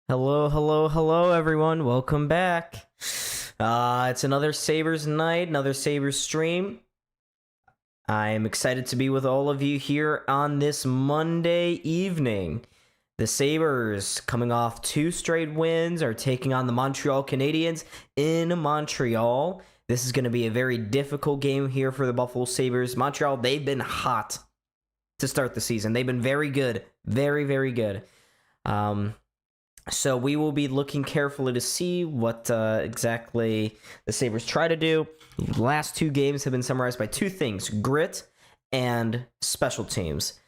Hello, hello, hello, everyone. Welcome back. It's another Sabres night, another Sabres stream. I am excited to be with all of you here on this Monday evening. The Sabres, coming off 2 straight wins, are taking on the Montreal Canadiens in Montreal. This is going to be a very difficult game here for the Buffalo Sabres. Montreal, they've been hot to start the season. They've been very good. Very, very good. So we will be looking carefully to see what exactly the Sabres try to do. The last 2 games have been summarized by 2 things: grit and special teams.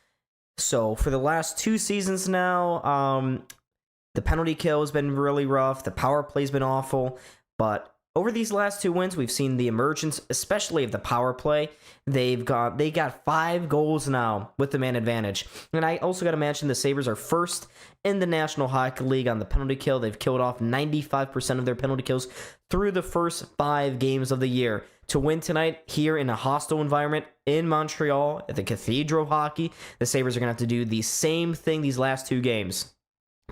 So for the last 2 seasons now, the penalty kill has been really rough. The power play's been awful. But over these last 2 wins, we've seen the emergence, especially of the power play. They got 5 goals now with the man advantage. And I also got to mention the Sabres are first in the National Hockey League on the penalty kill. They've killed off 95% of their penalty kills through the first 5 games of the year. To win tonight here in a hostile environment in Montreal at the Cathedral of Hockey, the Sabres are going to have to do the same thing these last 2 games.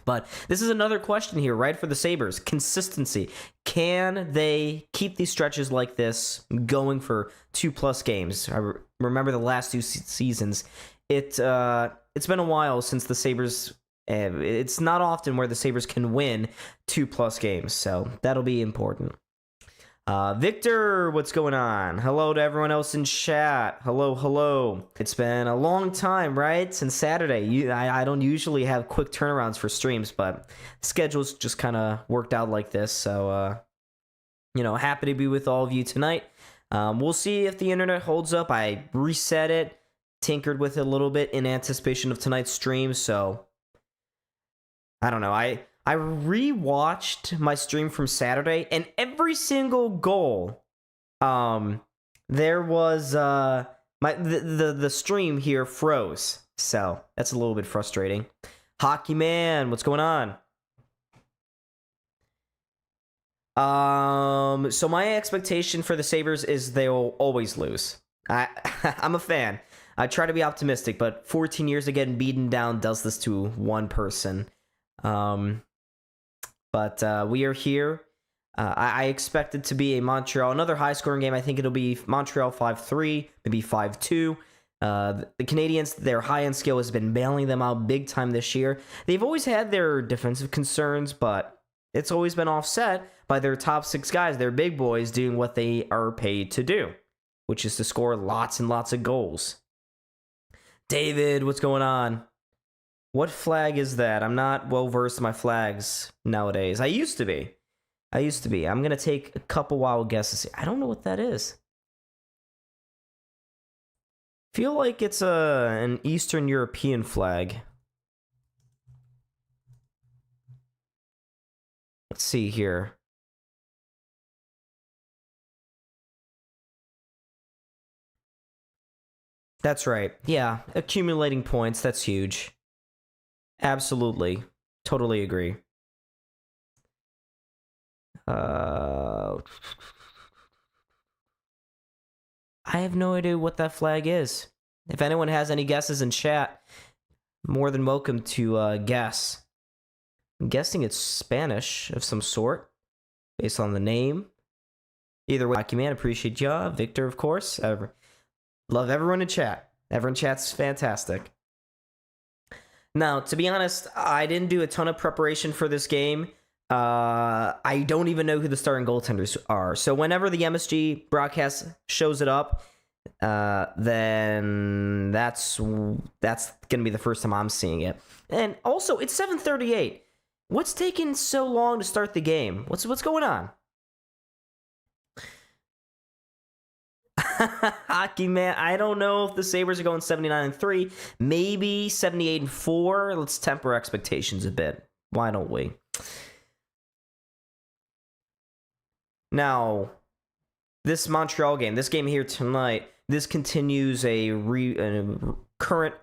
But this is another question here, right, for the Sabres. Consistency. Can they keep these stretches like this going for 2+ games? I remember the last 2 seasons. It's been a while since the Sabres. It's not often where the Sabres can win 2+ games, so that'll be important. Victor, what's going on? Hello to everyone else in chat. Hello, hello. It's been a long time, right? Since Saturday. I don't usually have quick turnarounds for streams, but schedules just kind of worked out like this. So, happy to be with all of you tonight. We'll see if the internet holds up. I reset it, tinkered with it a little bit in anticipation of tonight's stream. So, I don't know. I rewatched my stream from Saturday, and every single goal, there was the stream here froze. So that's a little bit frustrating. Hockey Man, what's going on? So my expectation for the Sabres is they'll always lose. I'm a fan. I try to be optimistic, but 14 years of getting beaten down does this to one person. But we are here. I expect it to be another high-scoring game. I think it'll be Montreal 5-3, maybe 5-2. The Canadiens, their high-end skill has been bailing them out big time this year. They've always had their defensive concerns, but it's always been offset by their top 6 guys, their big boys, doing what they are paid to do, which is to score lots and lots of goals. David, what's going on? What flag is that? I'm not well-versed in my flags nowadays. I used to be. I'm going to take a couple wild guesses. I don't know what that is. Feel like it's an Eastern European flag. Let's see here. That's right. Yeah, accumulating points. That's huge. Absolutely. Totally agree. I have no idea what that flag is. If anyone has any guesses in chat, more than welcome to guess. I'm guessing it's Spanish of some sort, based on the name. Either way, Hockey Man, appreciate ya. Victor, of course. Love everyone in chat. Everyone in chat's fantastic. Now, to be honest, I didn't do a ton of preparation for this game. I don't even know who the starting goaltenders are. So whenever the MSG broadcast shows it up, then that's going to be the first time I'm seeing it. And also, it's 7:38. What's taking so long to start the game? What's going on? Hockey Man, I don't know if the Sabres are going 79-3, maybe 78-4. Let's temper expectations a bit. Why don't we? Now, this Montreal game, this game here tonight, this continues a current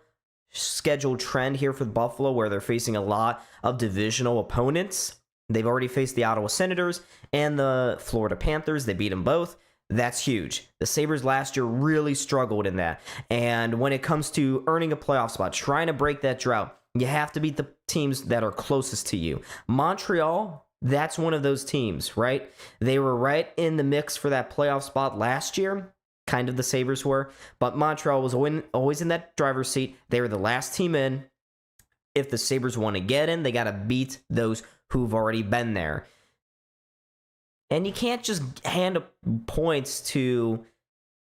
scheduled trend here for Buffalo, where they're facing a lot of divisional opponents. They've already faced the Ottawa Senators and the Florida Panthers. They beat them both. That's huge. The Sabres last year really struggled in that. And when it comes to earning a playoff spot, trying to break that drought, You have to beat the teams that are closest to you. Montreal, that's one of those teams, right? They were right in the mix for that playoff spot last year. Kind of the Sabres were. But Montreal was always in that driver's seat. They were the last team in. If the Sabres want to get in, they got to beat those who've already been there. And you can't just hand points to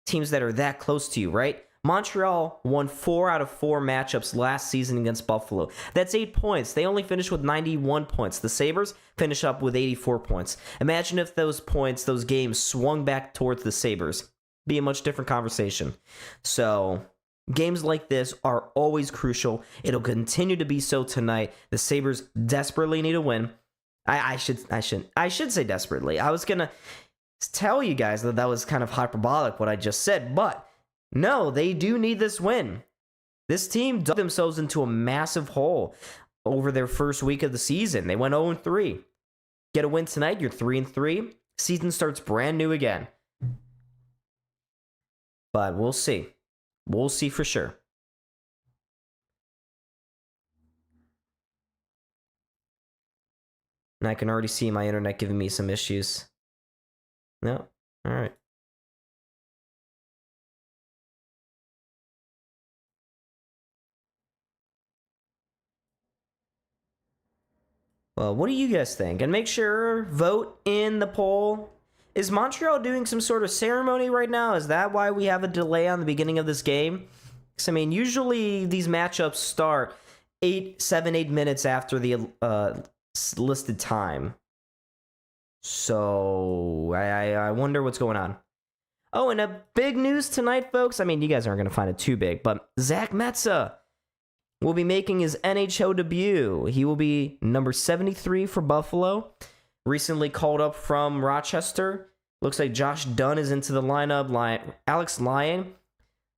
teams that are that close to you, right? Montreal won 4 out of 4 matchups last season against Buffalo. That's 8 points. They only finished with 91 points. The Sabres finish up with 84 points. Imagine if those points, those games swung back towards the Sabres. Be a much different conversation. So, games like this are always crucial. It'll continue to be so tonight. The Sabres desperately need a win. I should say desperately. I was gonna tell you guys that was kind of hyperbolic what I just said, but no, they do need this win. This team dug themselves into a massive hole over their first week of the season. They went 0-3. Get a win tonight, you're 3-3. Season starts brand new again. But we'll see. We'll see for sure. And I can already see my internet giving me some issues. No? Alright. Well, what do you guys think? And make sure, vote in the poll. Is Montreal doing some sort of ceremony right now? Is that why we have a delay on the beginning of this game? Because, I mean, usually these matchups start 8 minutes after the listed time. So, I wonder what's going on. Oh, and a big news tonight, folks. I mean, you guys aren't going to find it too big, but Zach Metza will be making his NHL debut. He will be number 73 for Buffalo. Recently called up from Rochester. Looks like Josh Dunn is into the lineup. Alex Lyon,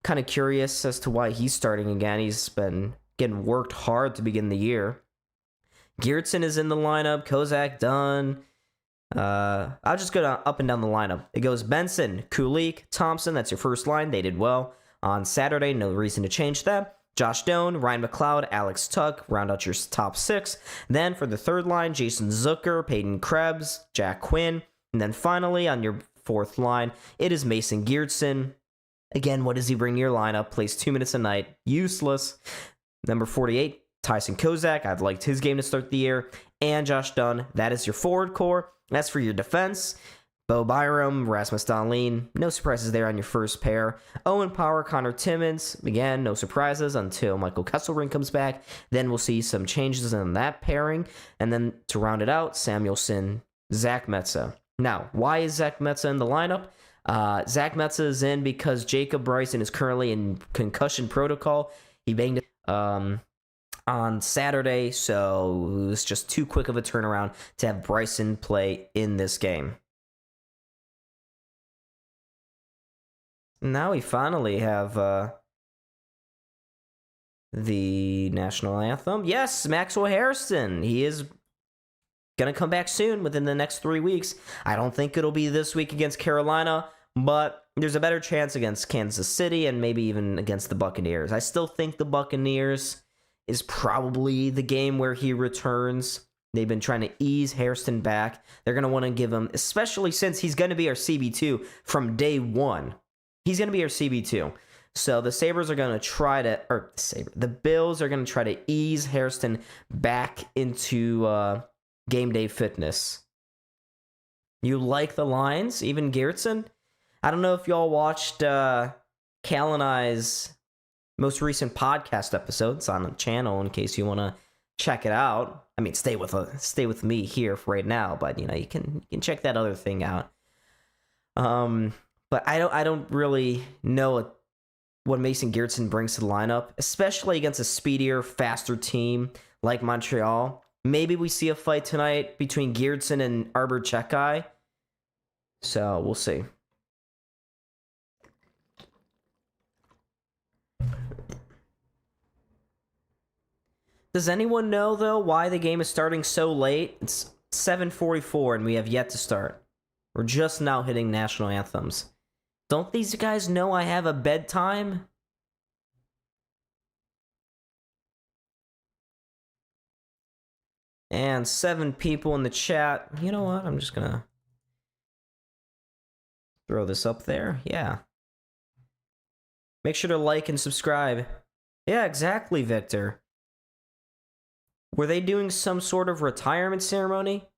kind of curious as to why he's starting again. He's been getting worked hard to begin the year. Geertsen is in the lineup. Kozak, Dunn. I'll just go up and down the lineup. It goes Benson, Kulik, Thompson. That's your first line. They did well on Saturday. No reason to change that. Josh Doan, Ryan McLeod, Alex Tuck, round out your top 6. Then for the third line, Jason Zucker, Peyton Krebs, Jack Quinn. And then finally, on your fourth line, it is Mason Geertsen. Again, what does he bring to your lineup? Plays 2 minutes a night. Useless. Number 48, Tyson Kozak. I've liked his game to start the year. And Josh Dunn. That is your forward core. That's for your defense. Bo Byram, Rasmus Dahlin, no surprises there on your first pair. Owen Power, Connor Timmins, again, no surprises until Michael Kesselring comes back. Then we'll see some changes in that pairing. And then to round it out, Samuelson, Zach Metza. Now, why is Zach Metza in the lineup? Zach Metza is in because Jacob Bryson is currently in concussion protocol. He banged it on Saturday, so it was just too quick of a turnaround to have Bryson play in this game. Now we finally have the national anthem. Yes, Maxwell Harrison. He is going to come back soon within the next 3 weeks. I don't think it'll be this week against Carolina, but there's a better chance against Kansas City and maybe even against the Buccaneers. I still think the Buccaneers is probably the game where he returns. They've been trying to ease Hairston back. They're going to want to give him, especially since he's going to be our CB2 from day one. He's going to be our CB2. So the Sabres are going to try to, the Bills are going to try to ease Hairston back into game day fitness. You like the lines, even Geertsen? I don't know if y'all watched Cal and I's most recent podcast episodes on the channel in case you want to check it out. I mean, stay with me here for right now, but you can check that other thing out. But I don't really know what Mason Geertsen brings to the lineup, especially against a speedier, faster team like Montreal. Maybe we see a fight tonight between Geertsen and Arbor Chekai. So we'll see. Does anyone know, though, why the game is starting so late? It's 7:44 and we have yet to start. We're just now hitting national anthems. Don't these guys know I have a bedtime? And 7 people in the chat. You know what? I'm just gonna throw this up there. Yeah. Make sure to like and subscribe. Yeah, exactly, Victor. Were they doing some sort of retirement ceremony?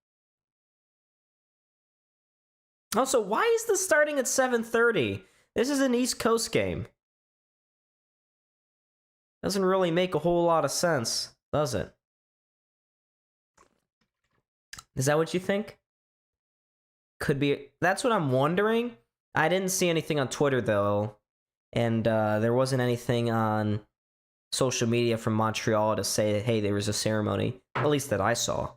Also, why is this starting at 7:30? This is an East Coast game. Doesn't really make a whole lot of sense, does it? Is that what you think? Could be. That's what I'm wondering. I didn't see anything on Twitter, though. And there wasn't anything on social media from Montreal to say that, hey, there was a ceremony. At least that I saw.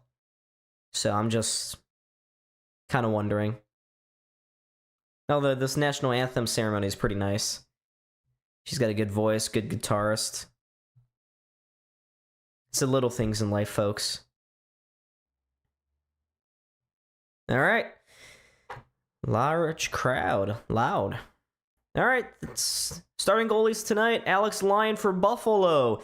So I'm just kind of wondering. Although this national anthem ceremony is pretty nice. She's got a good voice, good guitarist. It's the little things in life, folks. All right. Large crowd. Loud. All right. Starting goalies tonight. Alex Lyon for Buffalo.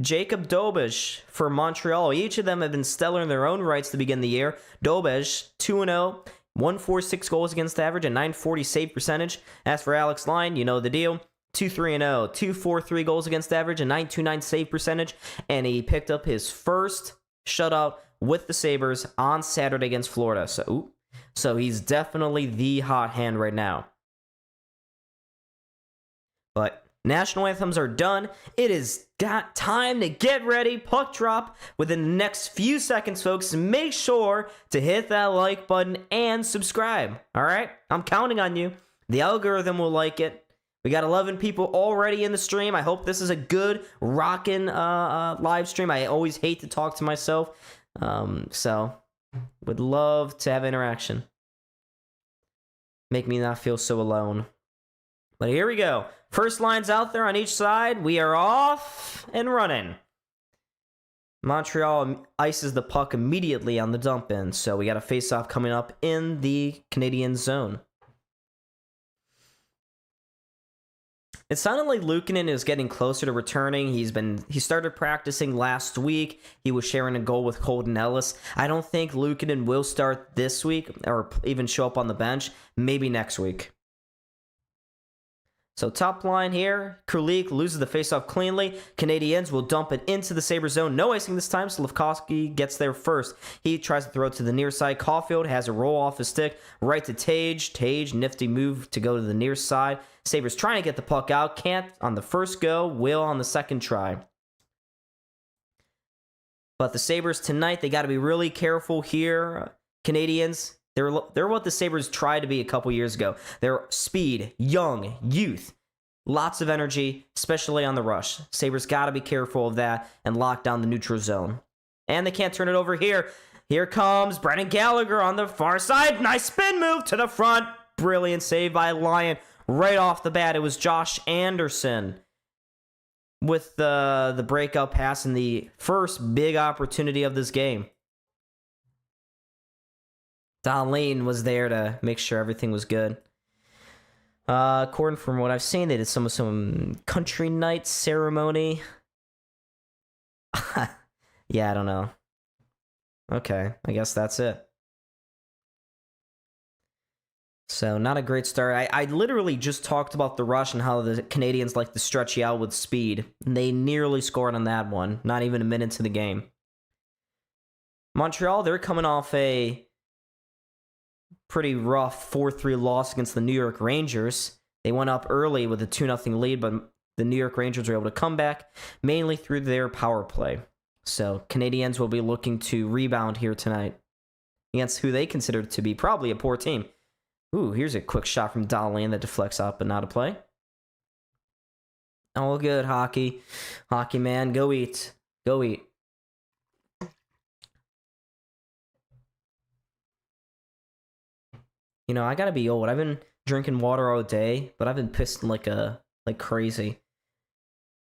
Jacob Dobeš for Montreal. Each of them have been stellar in their own rights to begin the year. Dobeš, 2-0. 146 goals against average and 940 save percentage. As for Alex Lyon, you know the deal. 2-3-0, 243 goals against average and 929 save percentage. And he picked up his first shutout with the Sabres on Saturday against Florida. So he's definitely the hot hand right now. But national anthems are done. It is got time to get ready. Puck drop within the next few seconds, folks. Make sure to hit that like button and subscribe. All right? I'm counting on you. The algorithm will like it. We got 11 people already in the stream. I hope this is a good, rockin' live stream. I always hate to talk to myself. So, would love to have interaction. Make me not feel so alone. But here we go. First line's out there on each side. We are off and running. Montreal ices the puck immediately on the dump in. So we got a face-off coming up in the Canadian zone. It sounded like Luukkonen is getting closer to returning. He started practicing last week. He was sharing a goal with Colton Ellis. I don't think Luukkonen will start this week or even show up on the bench. Maybe next week. So top line here, Kulich loses the faceoff cleanly. Canadiens will dump it into the Sabre zone. No icing this time. Slafkovsky gets there first. He tries to throw it to the near side. Caulfield has a roll off his stick right to Tage. Tage, nifty move to go to the near side. Sabres trying to get the puck out. Can't on the first go. Will on the second try. But the Sabres tonight, they got to be really careful here. Canadiens, they're what the Sabres tried to be a couple years ago. They're speed, young, youth, lots of energy, especially on the rush. Sabres got to be careful of that and lock down the neutral zone. And they can't turn it over here. Here comes Brendan Gallagher on the far side. Nice spin move to the front. Brilliant save by Lyon. Right off the bat, it was Josh Anderson with the breakout pass and the first big opportunity of this game. Dahlin was there to make sure everything was good. According from what I've seen, they did some country night ceremony. Yeah, I don't know. Okay, I guess that's it. So, not a great start. I literally just talked about the rush and how the Canadiens like to stretch you out with speed. They nearly scored on that one. Not even a minute to the game. Montreal, they're coming off a pretty rough 4-3 loss against the New York Rangers. They went up early with a 2-0 lead, but the New York Rangers were able to come back, mainly through their power play. So, Canadiens will be looking to rebound here tonight against who they consider to be probably a poor team. Ooh, here's a quick shot from Dahlin that deflects up but not a play. All good, hockey. Hockey, man. Go eat. Go eat. You know, I gotta be old. I've been drinking water all day, but I've been pissing like crazy.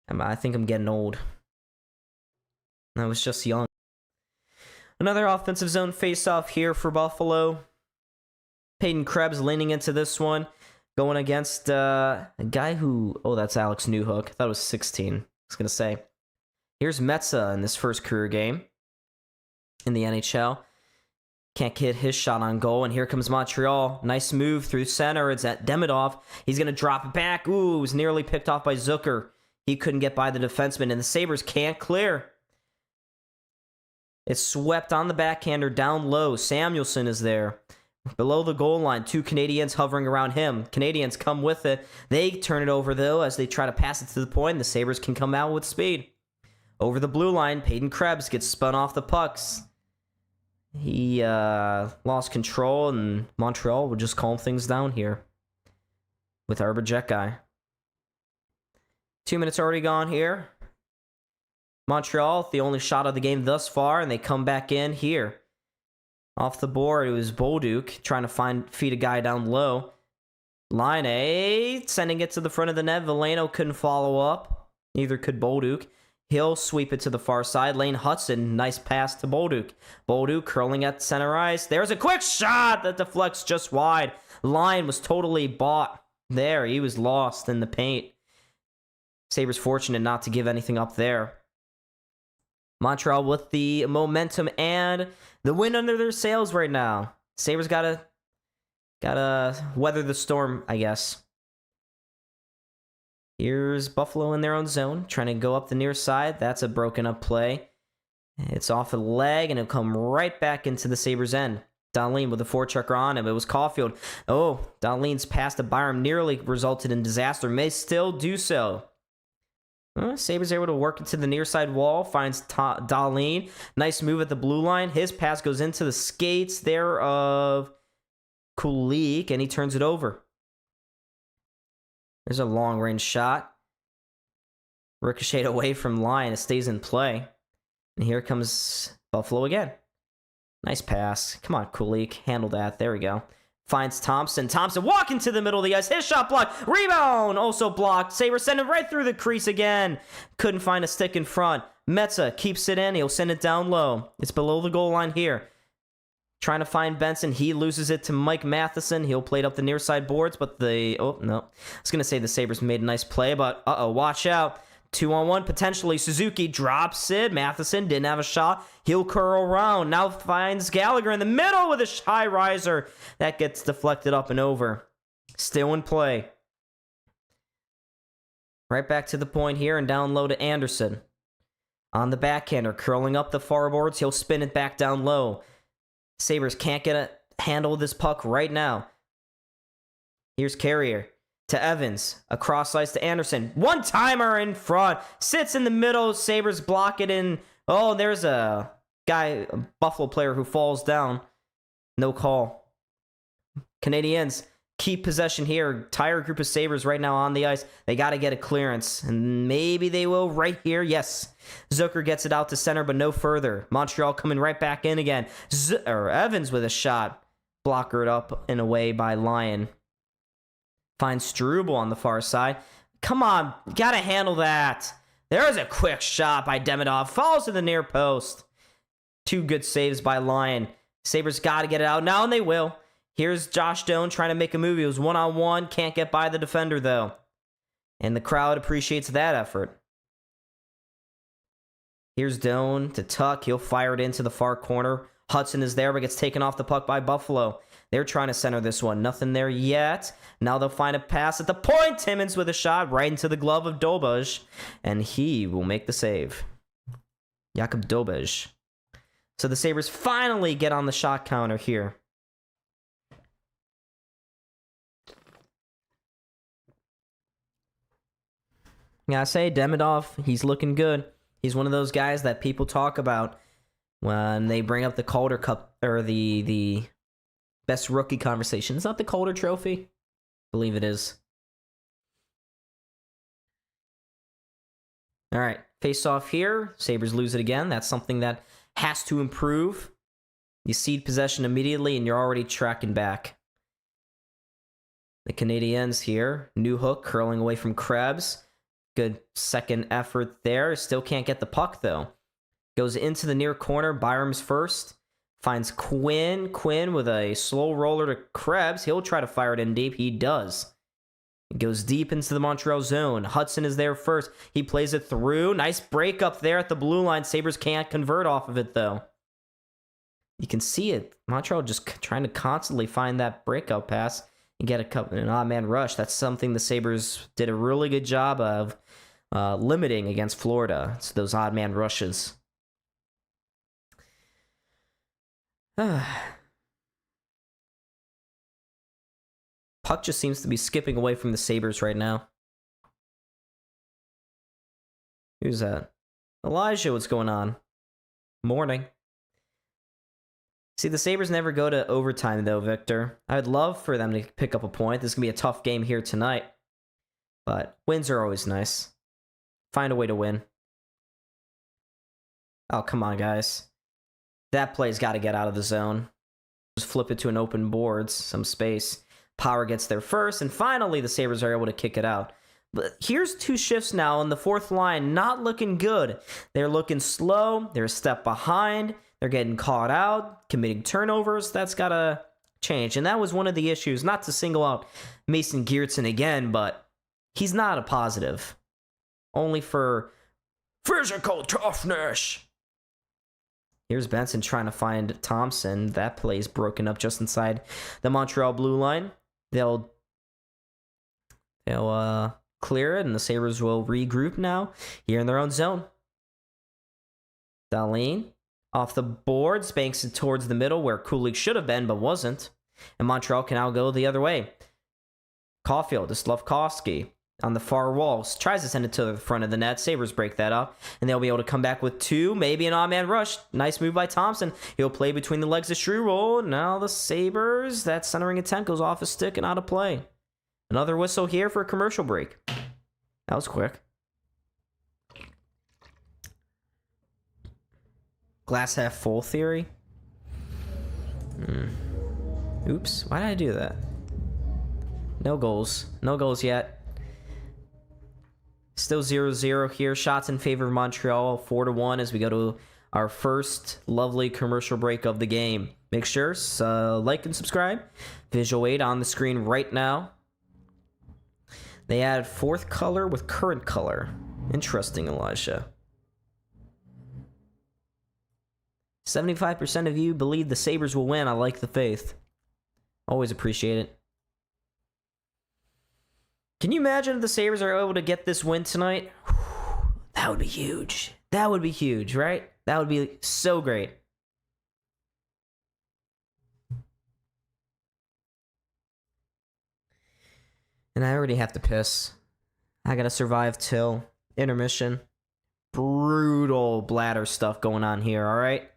I think I'm getting old. I was just young. Another offensive zone face-off here for Buffalo. Peyton Krebs leaning into this one. Going against a guy who... Oh, that's Alex Newhook. I thought it was 16. I was going to say. Here's Metza in this first career game. in the NHL. Can't get his shot on goal, and here comes Montreal. Nice move through center. It's at Demidov. He's going to drop it back. Ooh, it was nearly picked off by Zucker. He couldn't get by the defenseman, and the Sabres can't clear. It's swept on the backhander down low. Samuelson is there. Below the goal line, 2 Canadiens hovering around him. Canadiens come with it. They turn it over, though, as they try to pass it to the point. The Sabres can come out with speed. Over the blue line, Peyton Krebs gets spun off the pucks. He lost control, and Montreal will just calm things down here with our jet guy. 2 minutes already gone here. Montreal, the only shot of the game thus far, and they come back in here. Off the board, it was Bolduc trying to feed a guy down low. Line A, sending it to the front of the net. Veleno couldn't follow up. Neither could Bolduc. He'll sweep it to the far side. Lane Hudson, nice pass to Bolduc. Bolduc curling at center ice. There's a quick shot that deflects just wide. Line was totally bought there. He was lost in the paint. Sabres fortunate not to give anything up there. Montreal with the momentum and the wind under their sails right now. Sabres gotta weather the storm, I guess. Here's Buffalo in their own zone, trying to go up the near side. That's a broken up play. It's off a leg, and it'll come right back into the Sabres' end. Dahlin with a forechecker on him. It was Caulfield. Oh, Dahlin's pass to Byram nearly resulted in disaster. May still do so. Sabres able to work into the near side wall. Finds Dahlin. Nice move at the blue line. His pass goes into the skates there of Kulik, and he turns it over. There's a long-range shot. Ricocheted away from line. It stays in play. And here comes Buffalo again. Nice pass. Come on, Kulik. Handle that. There we go. Finds Thompson. Thompson walking to the middle of the ice. His shot blocked. Rebound. Also blocked. Sabres send it right through the crease again. Couldn't find a stick in front. Metza keeps it in. He'll send it down low. It's below the goal line here. Trying to find Benson. He loses it to Mike Matheson. He'll play it up the near side boards, but oh, no. I was going to say the Sabres made a nice play, but watch out. 2-on-1, potentially. Suzuki drops it. Matheson didn't have a shot. He'll curl around. Now finds Gallagher in the middle with a high riser. That gets deflected up and over. Still in play. Right back to the point here and down low to Anderson. On the backhander, curling up the far boards. He'll spin it back down low. Sabres can't get a handle of this puck right now. Here's Carrier to Evans. Across ice to Anderson. One-timer in front. Sits in the middle. Sabres block it in. Oh, there's a guy, a Buffalo player who falls down. No call. Canadiens keep possession here. Entire group of Sabres right now on the ice. They got to get a clearance. And maybe they will right here. Yes. Zucker gets it out to center, but no further. Montreal coming right back in again. Evans with a shot. Blockered up and away by Lyon. Finds Struble on the far side. Come on. Got to handle that. There's a quick shot by Demidov. Falls to the near post. 2 good saves by Lyon. Sabres got to get it out now, and they will. Here's Josh Doan trying to make a move. He was one-on-one. Can't get by the defender, though. And the crowd appreciates that effort. Here's Doan to Tuck. He'll fire it into the far corner. Hudson is there, but gets taken off the puck by Buffalo. They're trying to center this one. Nothing there yet. Now they'll find a pass at the point. Timmins with a shot right into the glove of Dobaj. And he will make the save. Jakub Dobaj. So the Sabres finally get on the shot counter here. I gotta say, Demidov, he's looking good. He's one of those guys that people talk about when they bring up the Calder Cup or the best rookie conversation. Is that the Calder Trophy? I believe it is. All right, face off here. Sabres lose it again. That's something that has to improve. You cede possession immediately, and you're already tracking back. The Canadiens here. New hook curling away from Krebs. Good second effort there. Still can't get the puck, though. Goes into the near corner. Byram's first. Finds Quinn. Quinn with a slow roller to Krebs. He'll try to fire it in deep. He does. It goes deep into the Montreal zone. Hudson is there first. He plays it through. Nice break up there at the blue line. Sabres can't convert off of it, though. You can see it. Montreal just trying to constantly find that breakout pass and get an odd man rush. That's something the Sabres did a really good job of limiting against Florida. It's those odd man rushes. Puck just seems to be skipping away from the Sabres right now. Who's that? Elijah, what's going on? Morning. See, the Sabres never go to overtime, though, Victor. I'd love for them to pick up a point. This is going to be a tough game here tonight. But wins are always nice. Find a way to win. Oh, come on, guys. That play's got to get out of the zone. Just flip it to an open boards, some space. Power gets there first, and finally the Sabres are able to kick it out. But here's two shifts now, and the fourth line not looking good. They're looking slow. They're a step behind. They're getting caught out, committing turnovers. That's got to change, and that was one of the issues. Not to single out Mason Geertsen again, but he's not a positive. Only for physical toughness. Here's Benson trying to find Thompson. That play's broken up just inside the Montreal blue line. They'll clear it, and the Sabres will regroup now here in their own zone. Dahlin off the boards, banks it towards the middle where Kulich should have been but wasn't. And Montreal can now go the other way. Caulfield to Slavkovsky on the far walls. Tries to send it to the front of the net. Sabres break that up. And they'll be able to come back with two. Maybe an odd man rush. Nice move by Thompson. He'll play between the legs of Struble. Now the Sabres. That centering intent goes off a stick and out of play. Another whistle here for a commercial break. That was quick. Glass half full theory. Oops. Why did I do that? No goals. No goals yet. Still 0-0 here. Shots in favor of Montreal. 4-1 as we go to our first lovely commercial break of the game. Make sure like and subscribe. Visual aid on the screen right now. They add fourth color with current color. Interesting, Elijah. 75% of you believe the Sabres will win. I like the faith. Always appreciate it. Can you imagine if the Sabres are able to get this win tonight? That would be huge. That would be huge, right? That would be so great. And I already have to piss. I gotta survive till intermission. Brutal bladder stuff going on here, alright?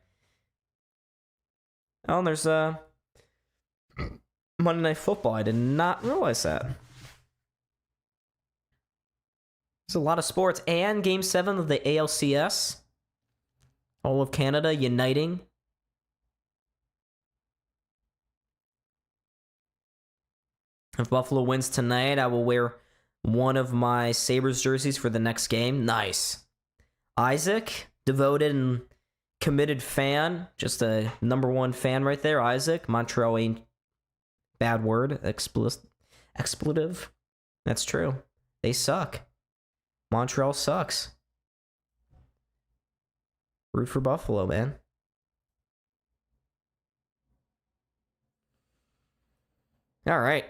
Oh, and there's Monday Night Football. I did not realize that. There's a lot of sports. And Game 7 of the ALCS. All of Canada uniting. If Buffalo wins tonight, I will wear one of my Sabres jerseys for the next game. Nice. Isaac, devoted and committed fan. Just a #1 fan right there. Isaac, Montreal ain't bad word. Expletive. That's true. They suck. Montreal sucks. Root for Buffalo, man. All right.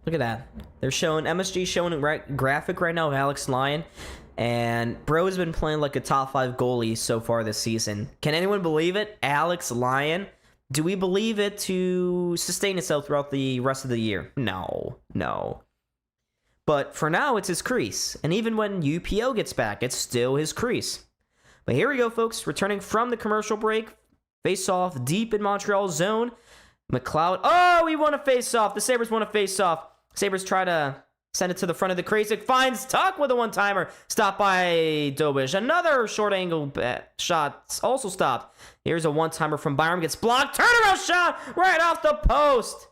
Look at that. They're showing MSG showing a graphic right now of Alex Lyon, and Bro's been playing like a top 5 goalie so far this season. Can anyone believe it? Alex Lyon. Do we believe it to sustain itself throughout the rest of the year? No. But for now, it's his crease. And even when UPO gets back, it's still his crease. But here we go, folks. Returning from the commercial break. Face off deep in Montreal's zone. McLeod. Oh, he won a face-off. The Sabres won a face-off. Sabres try to send it to the front of the crease. It finds Tuck with a one-timer. Stopped by Dobish. Another short-angle shot also stopped. Here's a one-timer from Byram. Gets blocked. Turnaround shot right off the post.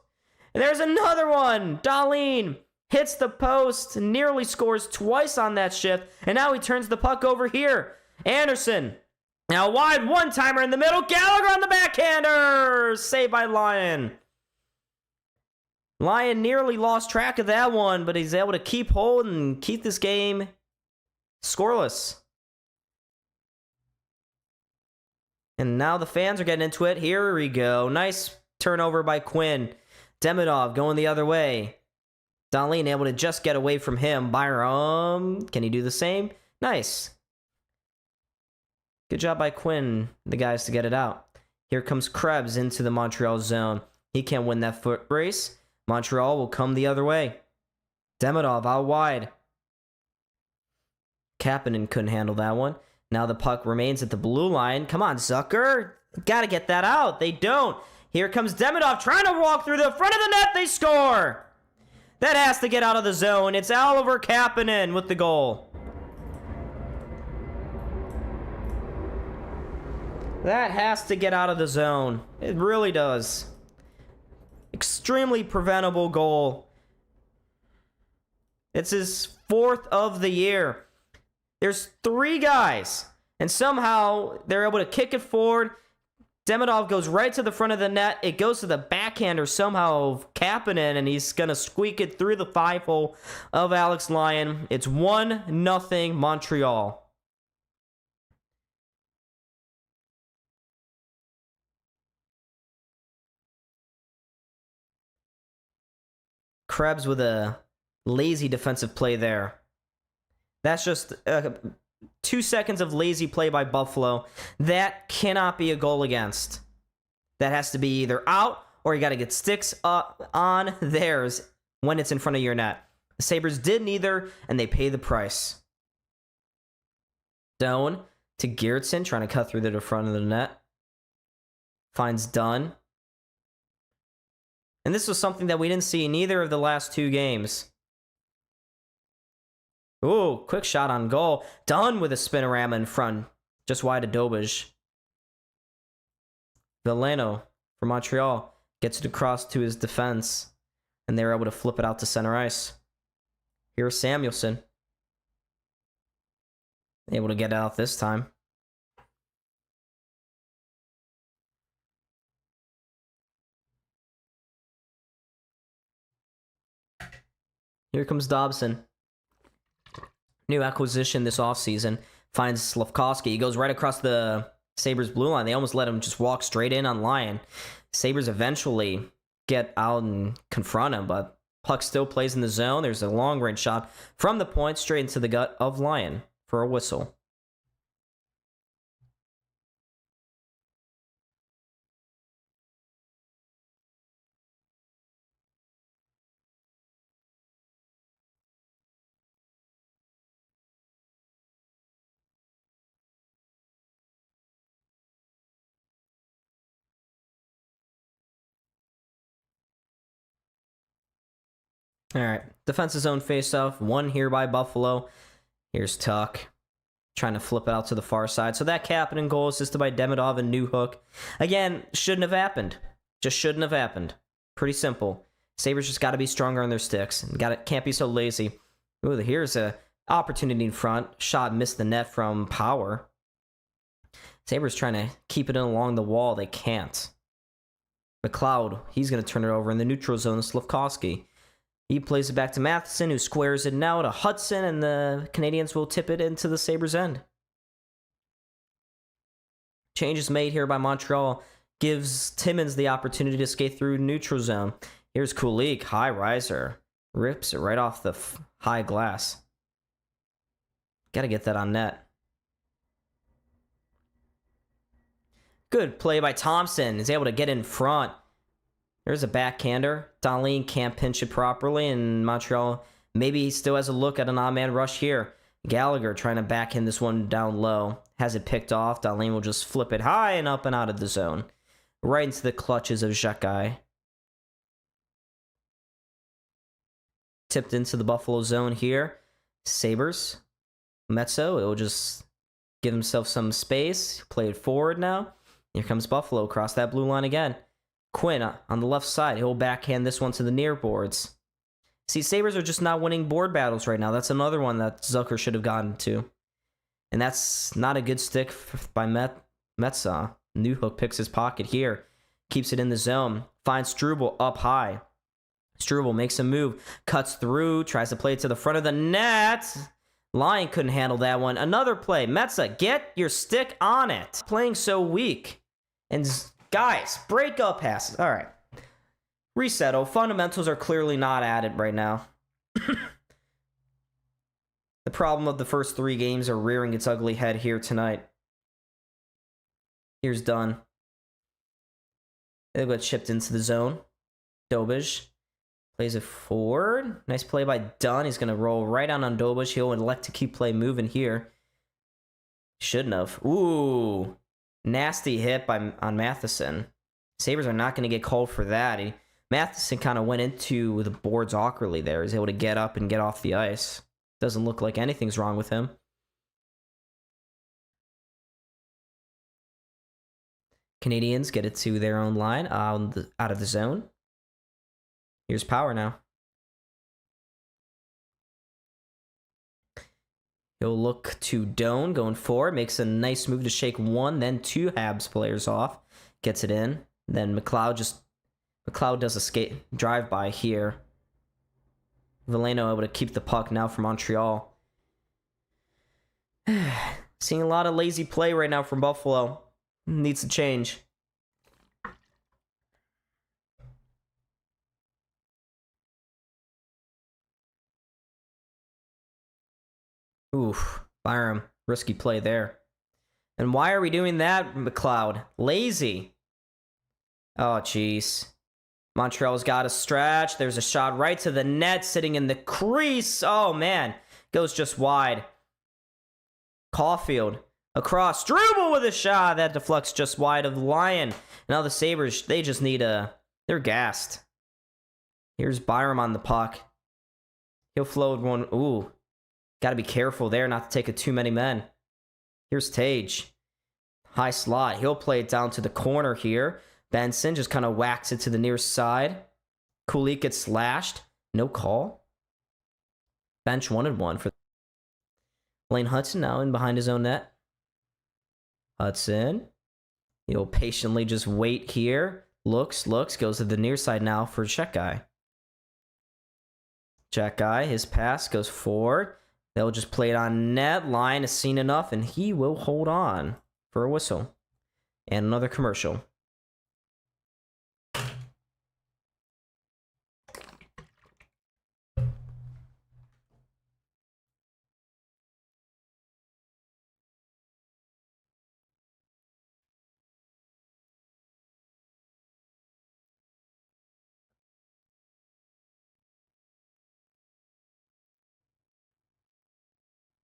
And there's another one. Dahlin hits the post. Nearly scores twice on that shift. And now he turns the puck over here. Anderson. Now wide one-timer in the middle. Gallagher on the backhander. Saved by Lyon. Lyon nearly lost track of that one, but he's able to keep hold and keep this game scoreless. And now the fans are getting into it. Here we go. Nice turnover by Quinn. Demidov going the other way. Dahlin able to just get away from him. Byram, can he do the same? Nice. Good job by Quinn, the guys, to get it out. Here comes Krebs into the Montreal zone. He can't win that foot race. Montreal will come the other way. Demidov out wide. Kapanen couldn't handle that one. Now the puck remains at the blue line. Come on, Zucker. Gotta get that out. They don't. Here comes Demidov trying to walk through the front of the net. They score. That has to get out of the zone. It's Oliver Kapanen with the goal. That has to get out of the zone. It really does. Extremely preventable goal. It's his 4th of the year. There's 3 guys, and somehow they're able to kick it forward. Demidov goes right to the front of the net. It goes to the backhander somehow of Kapanen, and he's going to squeak it through the 5-hole of Alex Lyon. It's 1-0 Montreal. Krebs with a lazy defensive play there. That's just 2 seconds of lazy play by Buffalo. That cannot be a goal against. That has to be either out or you got to get sticks up on theirs when it's in front of your net. The Sabres did neither, and they pay the price. Doan to Geertsen, trying to cut through the front of the net. Finds Dunn. And this was something that we didn't see in either of the last 2 games. Ooh, quick shot on goal. Dunn with a spinorama in front. Just wide of Dobaj. Villano from Montreal gets it across to his defense. And they're able to flip it out to center ice. Here's Samuelson. Able to get it out this time. Here comes Dobson. New acquisition this offseason. Finds Slavkovsky. He goes right across the Sabres blue line. They almost let him just walk straight in on Lyon. Sabres eventually get out and confront him, but puck still plays in the zone. There's a long-range shot from the point straight into the gut of Lyon for a whistle. All right, defensive zone face-off. 1 here by Buffalo. Here's Tuck trying to flip it out to the far side. So that Kapanen goal assisted by Demidov and Newhook. Again, shouldn't have happened. Just shouldn't have happened. Pretty simple. Sabres just got to be stronger on their sticks. Can't be so lazy. Ooh, here's a opportunity in front. Shot missed the net from Power. Sabres trying to keep it in along the wall. They can't. McLeod, he's going to turn it over in the neutral zone to Slavkovsky. He plays it back to Matheson, who squares it now to Hudson, and the Canadiens will tip it into the Sabres' end. Changes made here by Montreal gives Timmins the opportunity to skate through neutral zone. Here's Kulik, high riser. Rips it right off the high glass. Got to get that on net. Good play by Thompson. He's able to get in front. There's a backhander. Dahlin can't pinch it properly, and Montreal maybe he still has a look at an odd-man rush here. Gallagher trying to backhand this one down low. Has it picked off. Dahlin will just flip it high and up and out of the zone. Right into the clutches of Xhekaj. Tipped into the Buffalo zone here. Sabres. Metso, it will just give himself some space. Play it forward now. Here comes Buffalo across that blue line again. Quinn on the left side. He'll backhand this one to the near boards. See, Sabres are just not winning board battles right now. That's another one that Zucker should have gotten to. And that's not a good stick by Metsa. Newhook picks his pocket here. Keeps it in the zone. Finds Struble up high. Struble makes a move. Cuts through. Tries to play it to the front of the net. Lion couldn't handle that one. Another play. Metza, get your stick on it. Playing so weak. And guys, break up passes. All right. Resettle. Fundamentals are clearly not at it right now. The problem of the first 3 games are rearing its ugly head here tonight. Here's Dunn. They got chipped into the zone. Dobij plays it forward. Nice play by Dunn. He's going to roll right on Dobij. He'll elect to keep play moving here. Shouldn't have. Ooh. Nasty hit on Matheson. Sabres are not going to get called for that. Matheson kind of went into the boards awkwardly there. He's able to get up and get off the ice. Doesn't look like anything's wrong with him. Canadiens get it to their own line out of the zone. Here's Power now. He'll look to Doan going forward. Makes a nice move to shake 1, then 2 Habs players off. Gets it in. Then McLeod does a skate drive-by here. Veleno able to keep the puck now for Montreal. Seeing a lot of lazy play right now from Buffalo. Needs to change. Oof. Byram. Risky play there. And why are we doing that, McLeod? Lazy. Oh, jeez. Montreal's got a stretch. There's a shot right to the net, sitting in the crease. Oh, man. Goes just wide. Caulfield. Across. Struble with a shot. That deflects just wide of Lion. Now the Sabres, they just need they're gassed. Here's Byram on the puck. He'll float one. Ooh. Got to be careful there not to take it too many men. Here's Tage. High slot. He'll play it down to the corner here. Benson just kind of whacks it to the near side. Kulik gets slashed. No call. Bench 1-1 for Lane Hudson now in behind his own net. Hudson. He'll patiently just wait here. Looks, goes to the near side now for Czech guy. Czech guy, his pass goes forward. They'll just play it on net. Line has seen enough, and he will hold on for a whistle. And another commercial.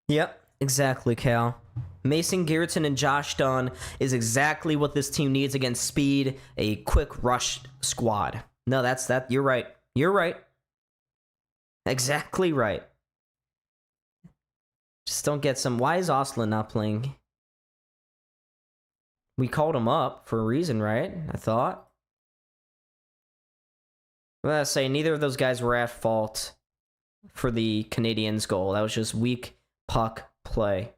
Yep, exactly, Cal. Mason Garrettson and Josh Dunn is exactly what this team needs against speed, a quick rush squad. No, that's that. You're right. You're right. Exactly right. Just don't get some. Why is Ostlund not playing? We called him up for a reason, right? I thought. Well, I say neither of those guys were at fault for the Canadiens' goal. That was just weak puck play.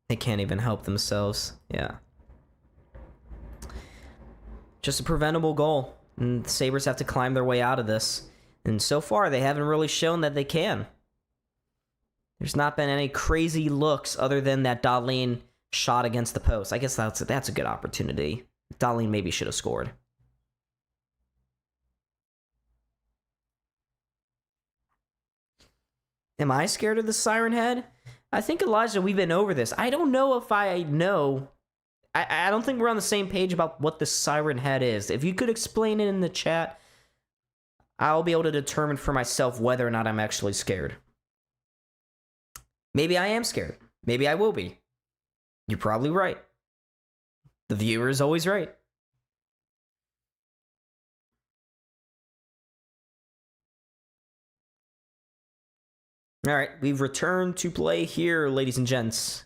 They can't even help themselves. Yeah. Just a preventable goal. And the Sabres have to climb their way out of this. And so far, they haven't really shown that they can. There's not been any crazy looks other than that Dahlin shot against the post. I guess that's a good opportunity. Dahlin maybe should have scored. Am I scared of the Siren Head? I think, Elijah, we've been over this. I don't know if I know. I don't think we're on the same page about what the Siren Head is. If you could explain it in the chat, I'll be able to determine for myself whether or not I'm actually scared. Maybe I am scared. Maybe I will be. You're probably right. The viewer is always right. All right, we've returned to play here, ladies and gents.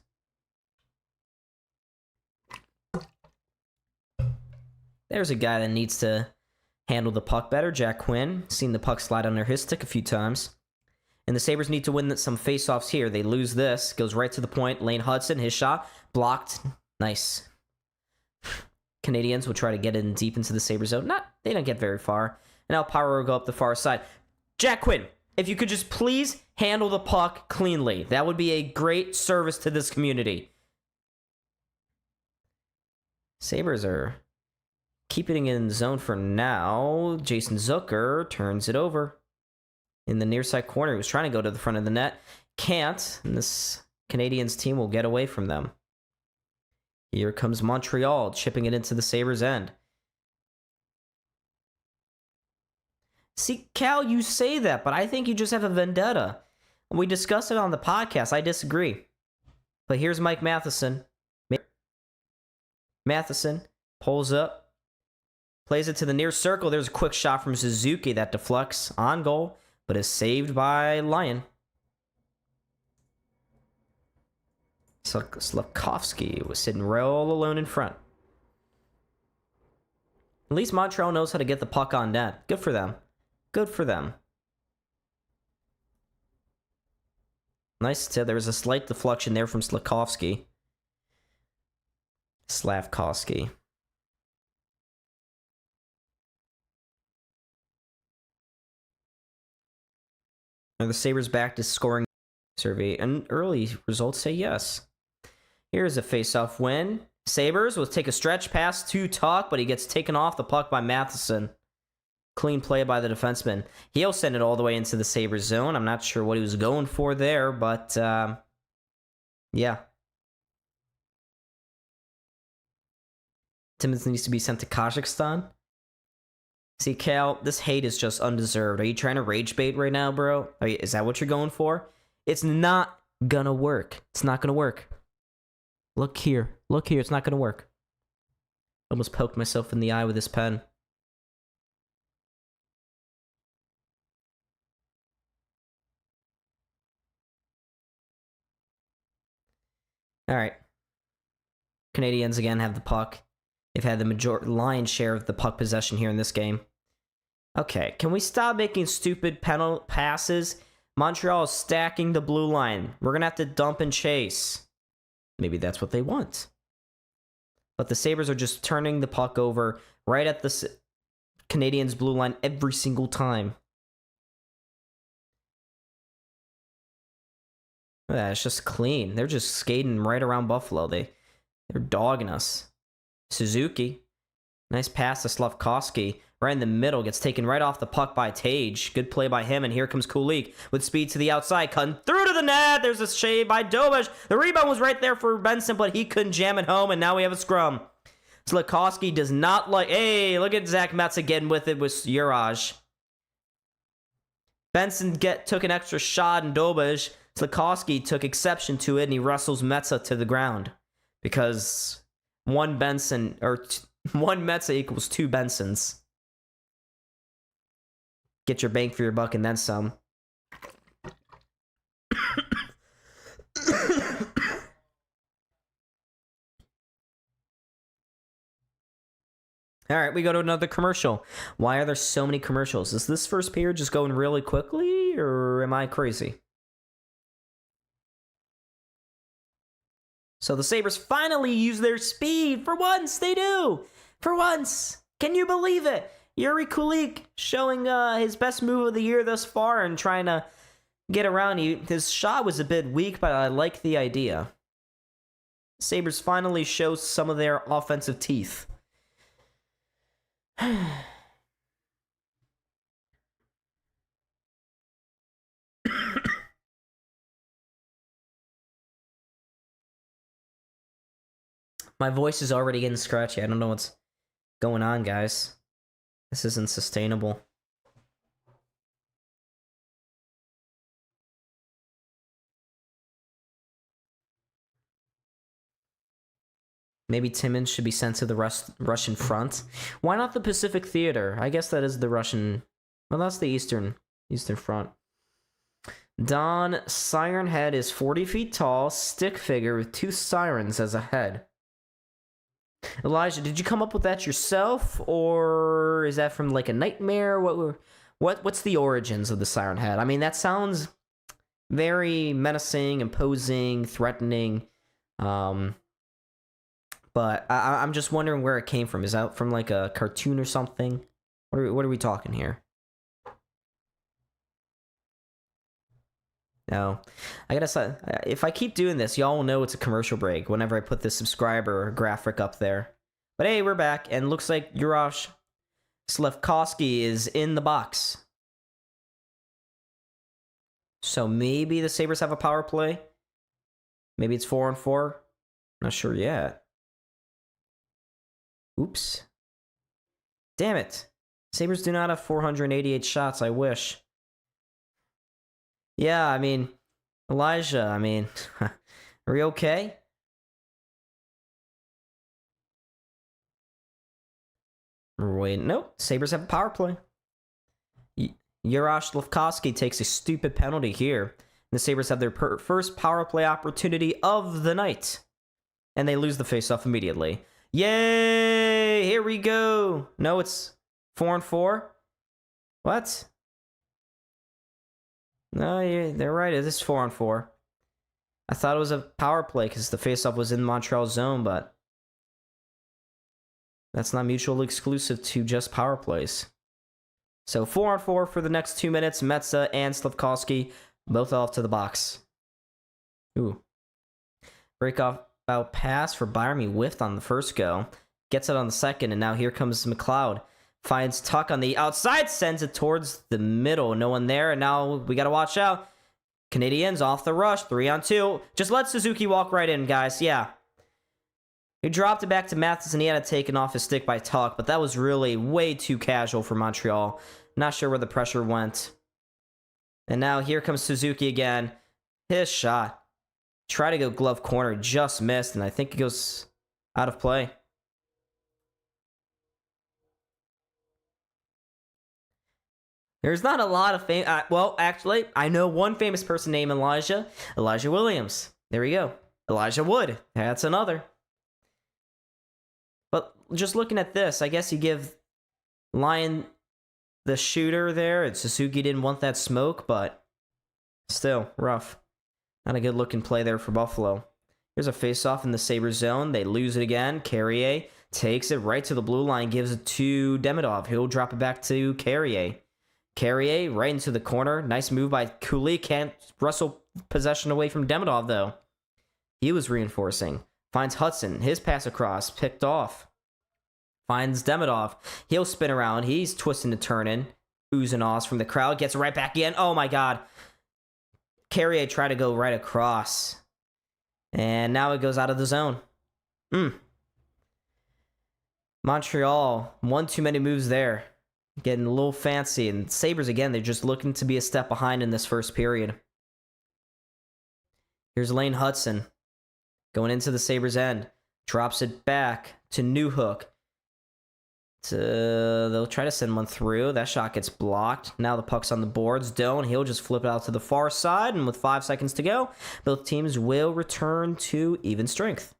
There's a guy that needs to handle the puck better. Jack Quinn, seen the puck slide under his stick a few times. And the Sabres need to win some faceoffs here. They lose this. Goes right to the point. Lane Hudson, his shot. Blocked. Nice. Canadiens will try to get in deep into the Sabres zone. They don't get very far. And now Power will go up the far side. Jack Quinn, if you could just please handle the puck cleanly. That would be a great service to this community. Sabres are keeping it in the zone for now. Jason Zucker turns it over. In the near side corner, he was trying to go to the front of the net. Can't, and this Canadiens team will get away from them. Here comes Montreal, chipping it into the Sabres' end. See, Cal, you say that, but I think you just have a vendetta. We discussed it on the podcast. I disagree. But here's Mike Matheson. Matheson pulls up, plays it to the near circle. There's a quick shot from Suzuki that deflects on goal, but is saved by Lyon. Slavkovsky was sitting real alone in front. At least Montreal knows how to get the puck on net. Good for them. Good for them. Nice tip. There was a slight deflection there from Slavkovsky. Are the Sabres back to scoring survey? And early results say yes. Here's a face-off win. Sabres will take a stretch pass to Tuch, but he gets taken off the puck by Matheson. Clean play by the defenseman. He'll send it all the way into the Sabres zone. I'm not sure what he was going for there, but yeah. Timmins needs to be sent to Kazakhstan. See, Cal, this hate is just undeserved. Are you trying to rage bait right now, bro? Is that what you're going for? It's not gonna work. It's not gonna work. Look here. Look here. It's not gonna work. Almost poked myself in the eye with this pen. All right. Canadiens again have the puck. They've had the lion's share of the puck possession here in this game. Okay, can we stop making stupid penalty passes? Montreal is stacking the blue line. We're going to have to dump and chase. Maybe that's what they want. But the Sabres are just turning the puck over right at the Canadiens' blue line every single time. Yeah, it's just clean. They're just skating right around Buffalo. They're dogging us. Suzuki. Nice pass to Slavkovsky. Right in the middle. Gets taken right off the puck by Tage. Good play by him. And here comes Kulik with speed to the outside. Cutting through to the net. There's a shave by Dobeš. The rebound was right there for Benson, but he couldn't jam it home. And now we have a scrum. Slavkovsky does not like... Hey, look at Zach Metza getting with it with Uraj. Benson took an extra shot, and Dobeš... Slavkovsky took exception to it, and he wrestles Metza to the ground. Because one Metza equals two Bensons. Get your bang for your buck and then some. All right, we go to another commercial. Why are there so many commercials? Is this first period just going really quickly, or am I crazy? So the Sabres finally use their speed. For once, they do. For once. Can you believe it? Yuri Kulik showing his best move of the year thus far and trying to get around. His shot was a bit weak, but I like the idea. Sabres finally show some of their offensive teeth. My voice is already getting scratchy. I don't know what's going on, guys. This isn't sustainable. Maybe Timmins should be sent to the Russian front. Why not the Pacific Theater? I guess that is the Russian... Well, that's the Eastern front. Don Siren Head is 40 feet tall, stick figure with two sirens as a head. Elijah, did you come up with that yourself, or is that from like a nightmare? What's the origins of the Siren Head? I mean, that sounds very menacing, imposing, threatening. But I'm just wondering where it came from. Is that from like a cartoon or something? What are we talking here? No, I gotta say, if I keep doing this, y'all will know it's a commercial break whenever I put the subscriber graphic up there. But hey, we're back, and looks like Juraj Slafkovsky is in the box. So maybe the Sabres have a power play? Maybe it's 4-on-4? Not sure yet. Oops. Damn it. Sabres do not have 488 shots, I wish. Yeah, I mean, Elijah, I mean, are you okay? Wait, nope. Sabres have a power play. Juraj Slafkovsky takes a stupid penalty here. The Sabres have their first power play opportunity of the night. And they lose the faceoff immediately. Yay! Here we go! No, it's 4-on-4? What? No, they're right. It is 4-on-4. I thought it was a power play because the faceoff was in Montreal zone, but that's not mutually exclusive to just power plays. So 4-on-4 for the next 2 minutes. Metsa and Slafkovsky both off to the box. Ooh. Breakoff out pass for Byram. He whiffed on the first go. Gets it on the second, and now here comes McLeod. Finds Tuck on the outside, sends it towards the middle. No one there, and now we gotta watch out. Canadiens off the rush, 3-on-2. Just let Suzuki walk right in, guys. Yeah. He dropped it back to Matheson. He had it taken off his stick by Tuck, but that was really way too casual for Montreal. Not sure where the pressure went. And now here comes Suzuki again. His shot. Try to go glove corner, just missed, and I think it goes out of play. There's not a lot of fame. Well, actually, I know one famous person named Elijah. Elijah Williams. There we go. Elijah Wood. That's another. But just looking at this, I guess you give Lyon the shooter there, and Suzuki didn't want that smoke, but still, rough. Not a good looking play there for Buffalo. Here's a face-off in the Sabres zone. They lose it again. Carrier takes it right to the blue line, gives it to Demidov. He'll drop it back to Carrier. Carrier right into the corner. Nice move by Cooley. Can't wrestle possession away from Demidov, though. He was reinforcing. Finds Hudson. His pass across. Picked off. Finds Demidov. He'll spin around. He's twisting and turning. Oohs and ahs from the crowd. Gets right back in. Oh, my God. Carrier tried to go right across. And now it goes out of the zone. Montreal. One too many moves there. Getting a little fancy. And Sabres, again, they're just looking to be a step behind in this first period. Here's Lane Hudson. Going into the Sabres' end. Drops it back to Newhook. They'll try to send one through. That shot gets blocked. Now the puck's on the boards. Doan, he'll just flip it out to the far side. And with 5 seconds to go, both teams will return to even strength.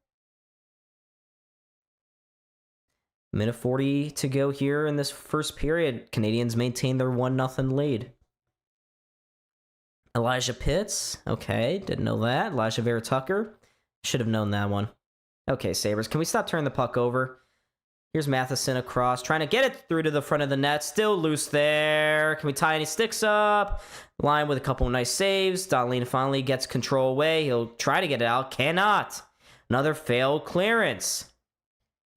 Minute 40 to go here in this first period. Canadiens maintain their 1-0 lead. Elijah Pitts. Okay, didn't know that. Elijah Vera Tucker. Should have known that one. Okay, Sabres, can we stop turning the puck over? Here's Matheson across, trying to get it through to the front of the net. Still loose there. Can we tie any sticks up? Line with a couple of nice saves. Dahlin finally gets control away. He'll try to get it out. Cannot. Another failed clearance.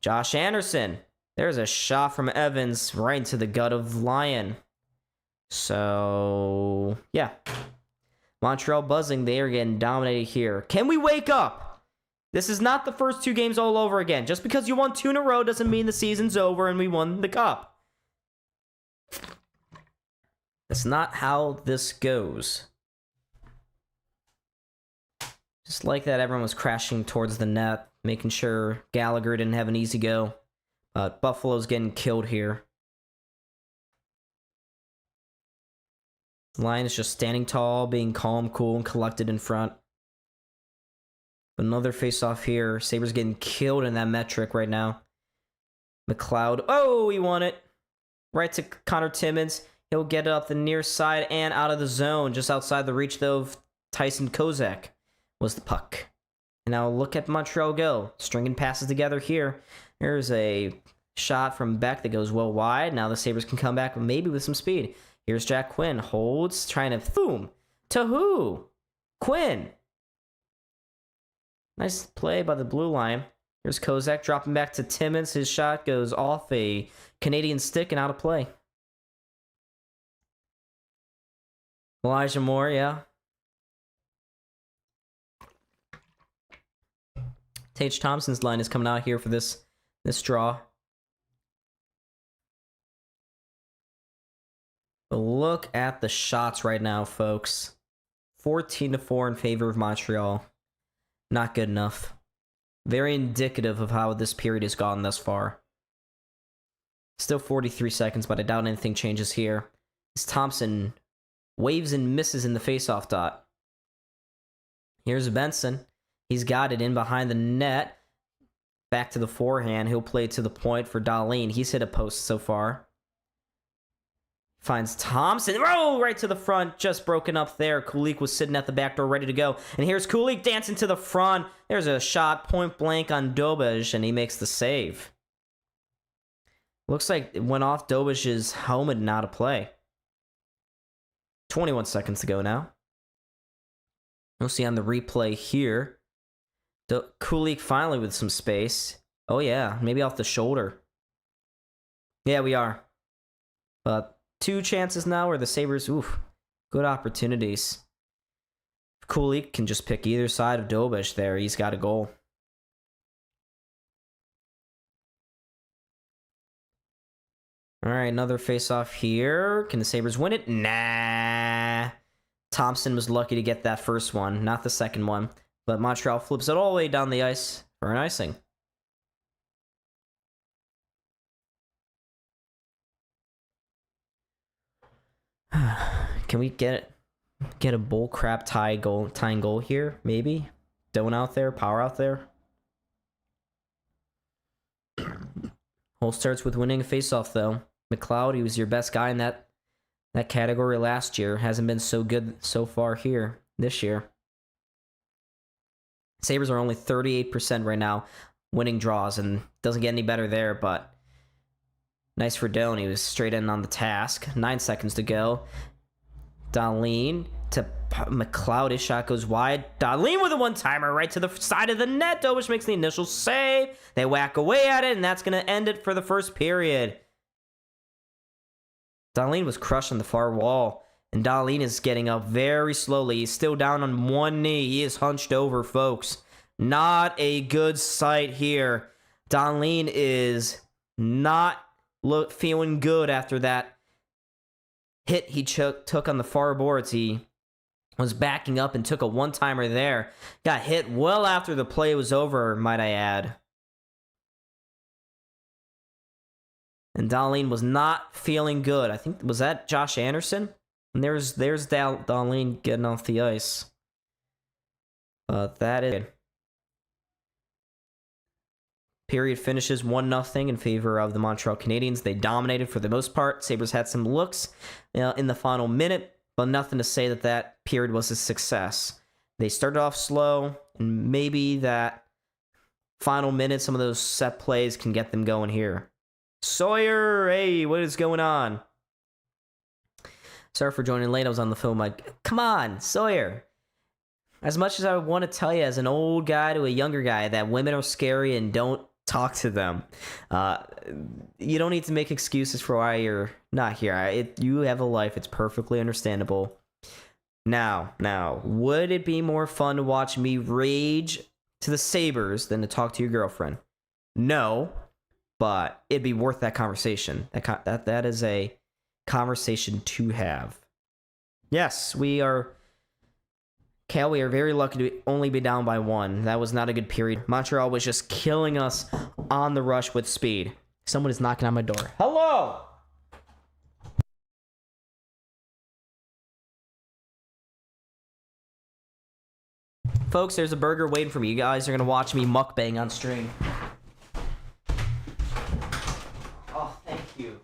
Josh Anderson. There's a shot from Evans right into the gut of Lyon. So, yeah. Montreal buzzing. They are getting dominated here. Can we wake up? This is not the first 2 games all over again. Just because you won 2 in a row doesn't mean the season's over and we won the cup. That's not how this goes. Just like that, everyone was crashing towards the net, making sure Gallagher didn't have an easy go. But Buffalo's getting killed here. Lyon is just standing tall, being calm, cool, and collected in front. Another face-off here. Sabres getting killed in that metric right now. McLeod. Oh, he won it. Right to Connor Timmins. He'll get it up the near side and out of the zone. Just outside the reach, though, of Tyson Kozak was the puck. And now look at Montreal go. Stringing passes together here. There's a shot from Beck that goes well wide. Now the Sabres can come back maybe with some speed. Here's Jack Quinn. Holds. Trying to... Boom! To who? Quinn. Nice play by the blue line. Here's Kozak dropping back to Timmins. His shot goes off a Canadian stick and out of play. Elijah Moore, yeah. Tage Thompson's line is coming out here for this draw. But look at the shots right now, folks. 14-4 in favor of Montreal. Not good enough. Very indicative of how this period has gone thus far. Still 43 seconds, but I doubt anything changes here. As Thompson waves and misses in the faceoff dot. Here's Benson. He's got it in behind the net. Back to the forehand. He'll play to the point for Dahlin. He's hit a post so far. Finds Thompson. Oh, right to the front. Just broken up there. Kulik was sitting at the back door ready to go. And here's Kulik dancing to the front. There's a shot point blank on Dobej, and he makes the save. Looks like it went off Dobej's helmet and out of play. 21 seconds to go now. We'll see on the replay here. Kulik finally with some space. Oh, yeah. Maybe off the shoulder. Yeah, we are. But... 2 chances now where the Sabres, good opportunities. Kulik can just pick either side of Dobej there. He's got a goal. All right, another face-off here. Can the Sabres win it? Nah. Thompson was lucky to get that first one, not the second one. But Montreal flips it all the way down the ice for an icing. Can we get a bull crap tying goal here? Maybe Doan out there, Power out there. Whole starts with winning a faceoff though. McLeod, he was your best guy in that category last year. Hasn't been so good so far here this year. Sabres are only 38% right now winning draws, and doesn't get any better there. But nice for Doan. He was straight in on the task. 9 seconds to go. Dahlin to McLeod. His shot goes wide. Dahlin with a one-timer right to the side of the net. Dobej makes the initial save. They whack away at it, and that's going to end it for the first period. Dahlin was crushed on the far wall, and Dahlin is getting up very slowly. He's still down on one knee. He is hunched over, folks. Not a good sight here. Dahlin is not feeling good after that hit he took on the far boards. He was backing up and took a one-timer there. Got hit well after the play was over, might I add. And Dahlin was not feeling good. I think, was that Josh Anderson? And there's Dahlin getting off the ice. But that is it. Period finishes 1-0 in favor of the Montreal Canadiens. They dominated for the most part. Sabres had some looks in the final minute, but nothing to say that period was a success. They started off slow, and maybe that final minute, some of those set plays can get them going here. Sawyer, hey, what is going on? Sorry for joining late. I was on the phone. Like, come on, Sawyer. As much as I want to tell you as an old guy to a younger guy that women are scary and don't talk to them, you don't need to make excuses for why you're not here. You have a life. It's perfectly understandable. Now, would it be more fun to watch me rage to the Sabres than to talk to your girlfriend? No, but it'd be worth that conversation. That is a conversation to have. Yes, we are very lucky to only be down by 1. That was not a good period. Montreal was just killing us on the rush with speed. Someone is knocking on my door. Hello! Folks, there's a burger waiting for me. You guys are going to watch me mukbang on stream. Oh, thank you.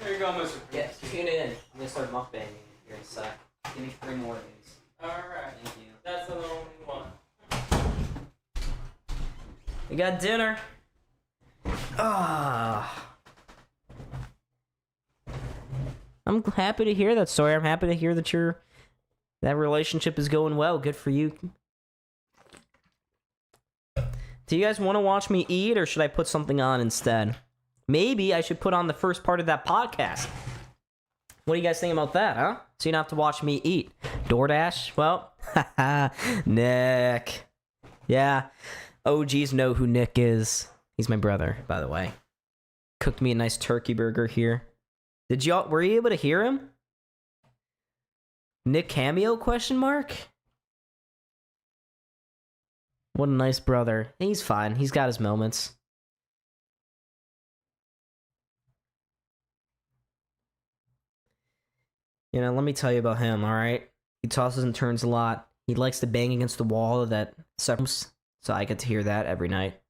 There you go, Mr. Yeah, tune in. I'm going to start mukbanging here in a sec. Give me 3 more of these. Alright. Thank you. That's the only one. We got dinner. Ah. I'm happy to hear that, Sawyer. I'm happy to hear that that relationship is going well. Good for you. Do you guys want to watch me eat, or should I put something on instead? Maybe I should put on the first part of that podcast. What do you guys think about that, huh? So you don't have to watch me eat. DoorDash? Well, haha, Nick. Yeah, OGs know who Nick is. He's my brother, by the way. Cooked me a nice turkey burger here. Were you able to hear him? Nick cameo, question mark? What a nice brother. He's fine. He's got his moments. You know, let me tell you about him, alright? He tosses and turns a lot. He likes to bang against the wall of that Sabres, so I get to hear that every night.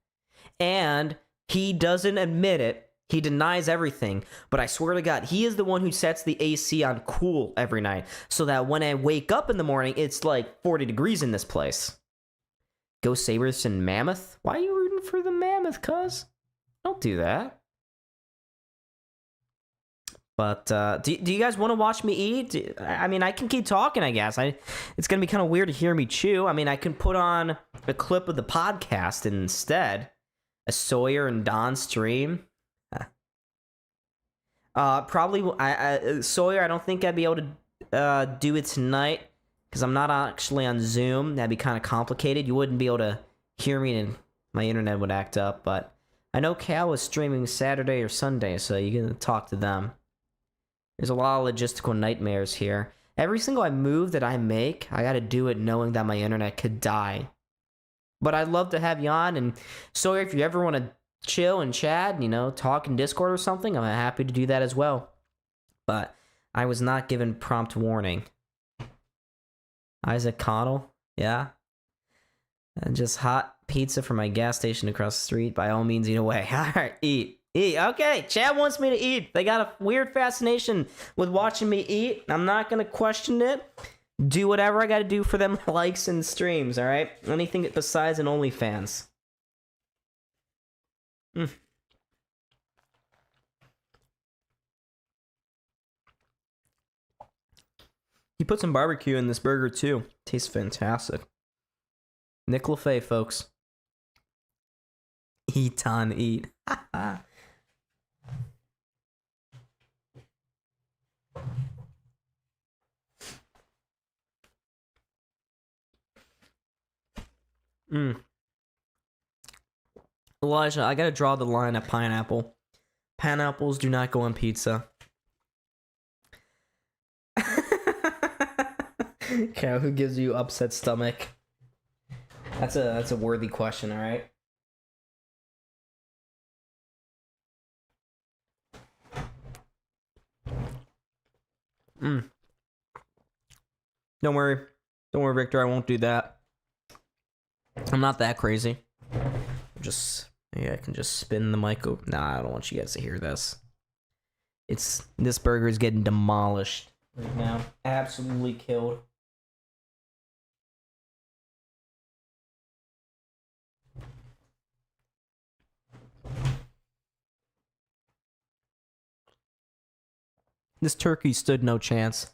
And he doesn't admit it. He denies everything, but I swear to God, he is the one who sets the AC on cool every night, so that when I wake up in the morning, it's like 40 degrees in this place. Go Sabres and Mammoth? Why are you rooting for the Mammoth, cuz? Don't do that. But, do you guys want to watch me eat? I mean, I can keep talking, I guess. It's going to be kind of weird to hear me chew. I mean, I can put on a clip of the podcast instead. A Sawyer and Don stream. Probably, Sawyer, I don't think I'd be able to do it tonight, because I'm not actually on Zoom. That'd be kind of complicated. You wouldn't be able to hear me, and my internet would act up, but I know Cal was streaming Saturday or Sunday, so you can talk to them. There's a lot of logistical nightmares here. Every single move that I make, I gotta do it knowing that my internet could die. But I'd love to have you on, and Sawyer, if you ever want to chill and chat, you know, talk in Discord or something, I'm happy to do that as well. But I was not given prompt warning. Isaac Connell, yeah. And just hot pizza from my gas station across the street. By all means, eat away. Alright, eat. Eat. Okay, Chad wants me to eat. They got a weird fascination with watching me eat. I'm not going to question it. Do whatever I got to do for them likes and streams, alright? Anything besides an OnlyFans. He put some barbecue in this burger too. Tastes fantastic. Nick LaFay, folks. Eat on eat. Elijah, I gotta draw the line at pineapple. Pineapples do not go on pizza. Okay, who gives you upset stomach? That's a worthy question, alright? Don't worry. Don't worry, Victor, I won't do that. I'm not that crazy. I can just spin the mic over. Nah, I don't want you guys to hear this. This burger is getting demolished right now. Absolutely killed. This turkey stood no chance.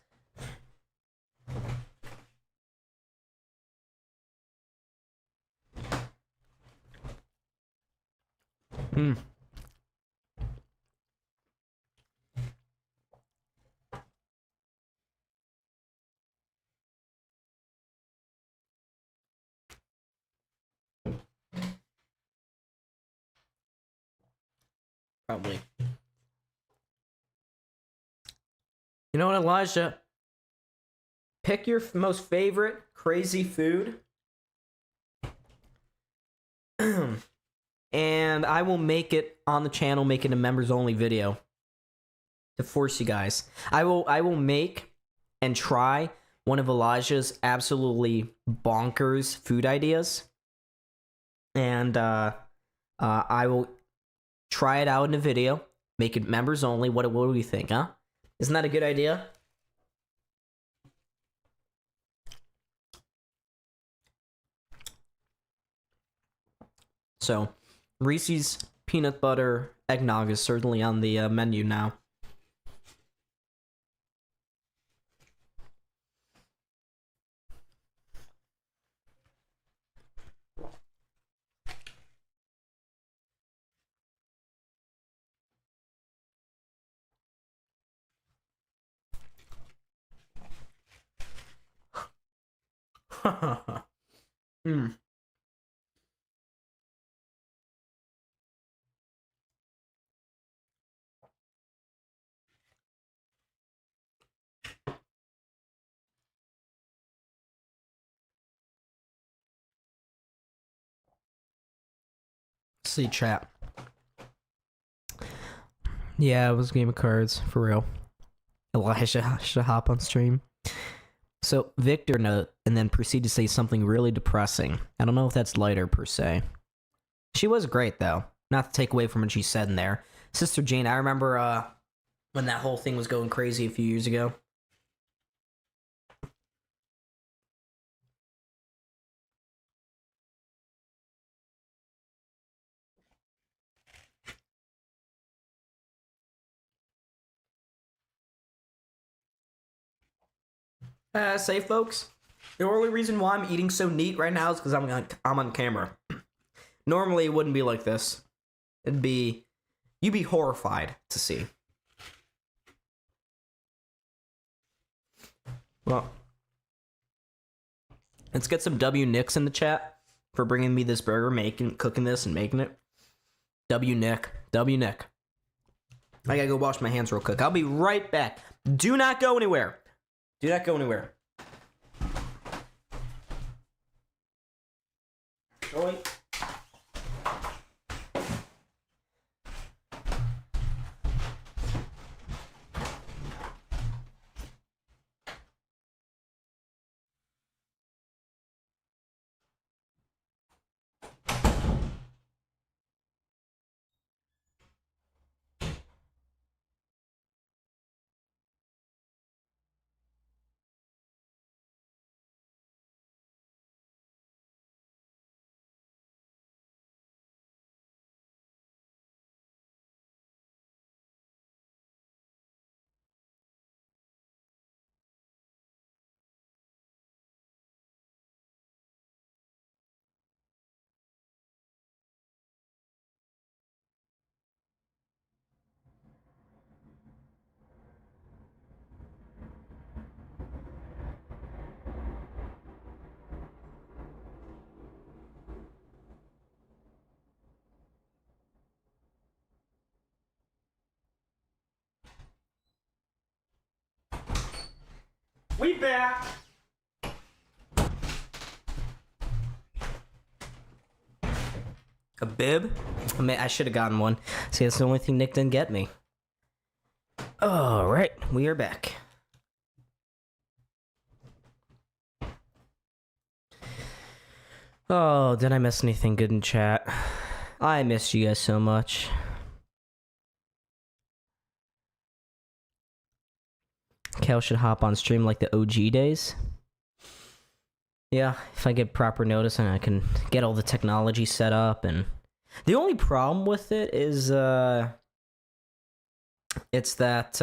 Probably. You know what, Elijah? Pick your most favorite crazy food. And I will make it on the channel, make it a members only video to force you guys. I will make and try one of Elijah's absolutely bonkers food ideas. And I will try it out in a video. Make it members only. What do you think, huh? Isn't that a good idea? So, Reese's peanut butter eggnog is certainly on the menu now. Hmm. See chat. Yeah, it was a game of cards for real. Elijah should hop on stream. So Victor note and then proceed to say something really depressing. I don't know if that's lighter per se. She was great though. Not to take away from what she said in there. Sister Jane, I remember when that whole thing was going crazy a few years ago. Say folks, the only reason why I'm eating so neat right now is because I'm on camera. Normally it wouldn't be like this. You'd be horrified to see. Well, let's get some W Nicks in the chat for bringing me this burger, cooking this and making it. W Nick. I gotta go wash my hands real quick. I'll be right back. Do not go anywhere. Do not go anywhere. Joey. We back. A bib? I should have gotten one. See, that's the only thing Nick didn't get me. Alright, we are back. Oh, did I miss anything good in chat? I missed you guys so much. Cal should hop on stream like the OG days. Yeah, if I get proper notice and I can get all the technology set up. And the only problem with it is it's that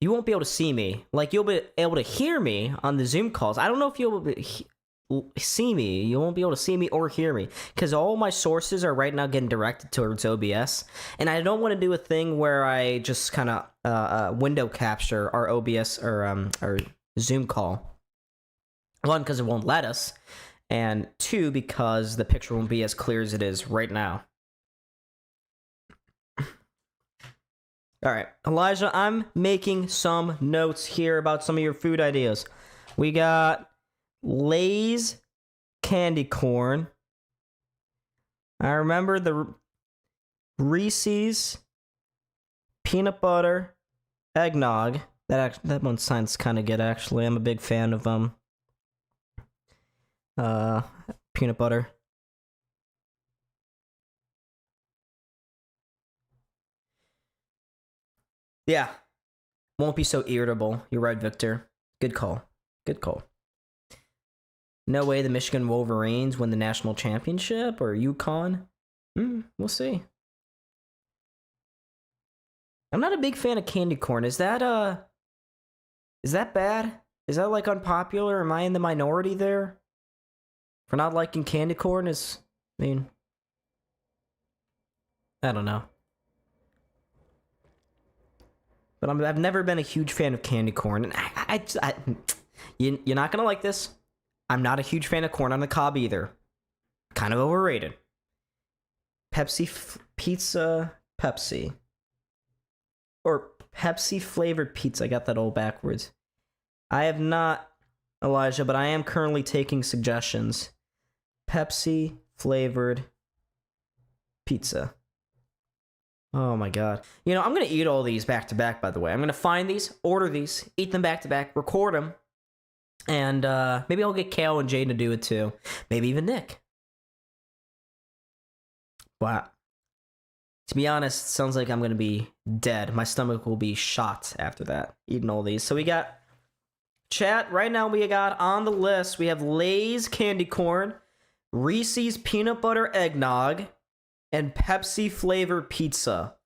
you won't be able to see me. Like, you'll be able to hear me on the Zoom calls. I don't know if you'll see me. You won't be able to see me or hear me because all my sources are right now getting directed towards OBS, and I don't want to do a thing where I just kind of window capture our OBS or our Zoom call. One, because it won't let us, and two, because the picture won't be as clear as it is right now. All right, Elijah, I'm making some notes here about some of your food ideas. We got Lay's candy corn. I remember the Reese's peanut butter eggnog. That one sounds kind of good, actually. I'm a big fan of peanut butter. Yeah, won't be so irritable. You're right, Victor. Good call. Good call. No way the Michigan Wolverines win the national championship or UConn. We'll see. I'm not a big fan of candy corn. Is that bad? Is that like unpopular? Am I in the minority there? For not liking candy corn I don't know. But I've never been a huge fan of candy corn. And you're not gonna like this. I'm not a huge fan of corn on the cob either. Kind of overrated. Pizza Pepsi. Or Pepsi flavored pizza. I got that all backwards. I have not, Elijah, but I am currently taking suggestions. Pepsi flavored pizza. Oh my god. You know, I'm going to eat all these back to back, by the way. I'm going to find these, order these, eat them back to back, record them, and maybe I'll get Kale and Jaden to do it too. Maybe even Nick. Wow. To be honest, it sounds like I'm going to be dead. My stomach will be shot after that, eating all these. So we got, chat, right now we got on the list, we have Lay's candy corn, Reese's peanut butter eggnog, and Pepsi flavored pizza.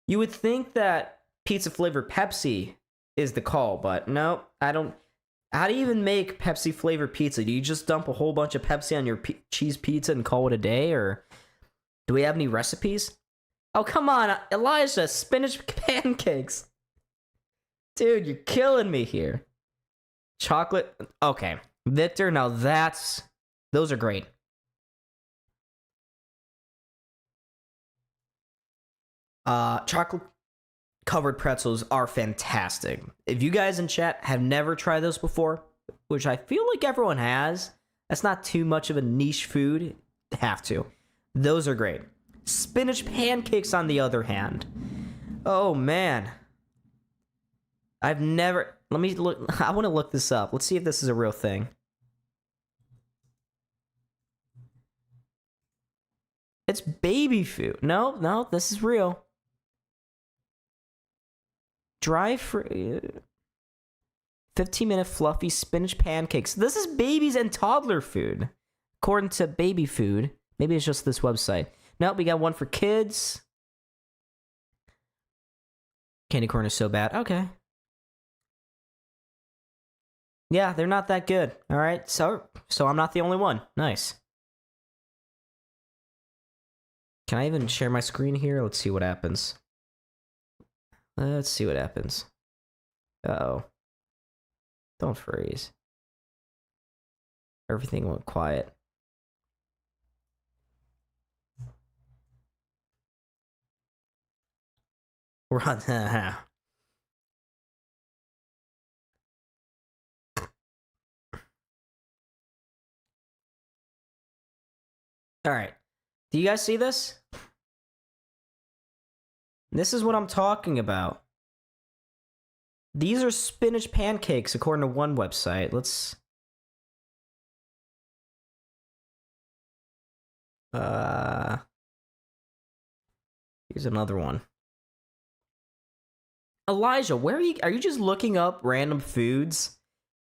You would think that pizza flavored Pepsi is the call, but no, I don't. How do you even make Pepsi flavored pizza? Do you just dump a whole bunch of Pepsi on your cheese pizza and call it a day, or do we have any recipes? Oh, come on, Elijah, spinach pancakes. Dude, you're killing me here. Chocolate, okay. Victor, now those are great. Chocolate covered pretzels are fantastic. If you guys in chat have never tried those before, which I feel like everyone has, that's not too much of a niche food. Have to. Those are great. Spinach pancakes, on the other hand. Oh, man. I've never... Let me look... I want to look this up. Let's see if this is a real thing. It's baby food. No, this is real. Dry free... 15-minute fluffy spinach pancakes. This is babies and toddler food. According to baby food. Maybe it's just this website. Nope, we got one for kids. Candy corn is so bad. Okay. Yeah, they're not that good. All right, so I'm not the only one. Nice. Can I even share my screen here? Let's see what happens. Let's see what happens. Uh-oh. Don't freeze. Everything went quiet. Run. All right. Do you guys see this? This is what I'm talking about. These are spinach pancakes, according to one website. Let's... Here's another one. Elijah, where are you? Are you just looking up random foods?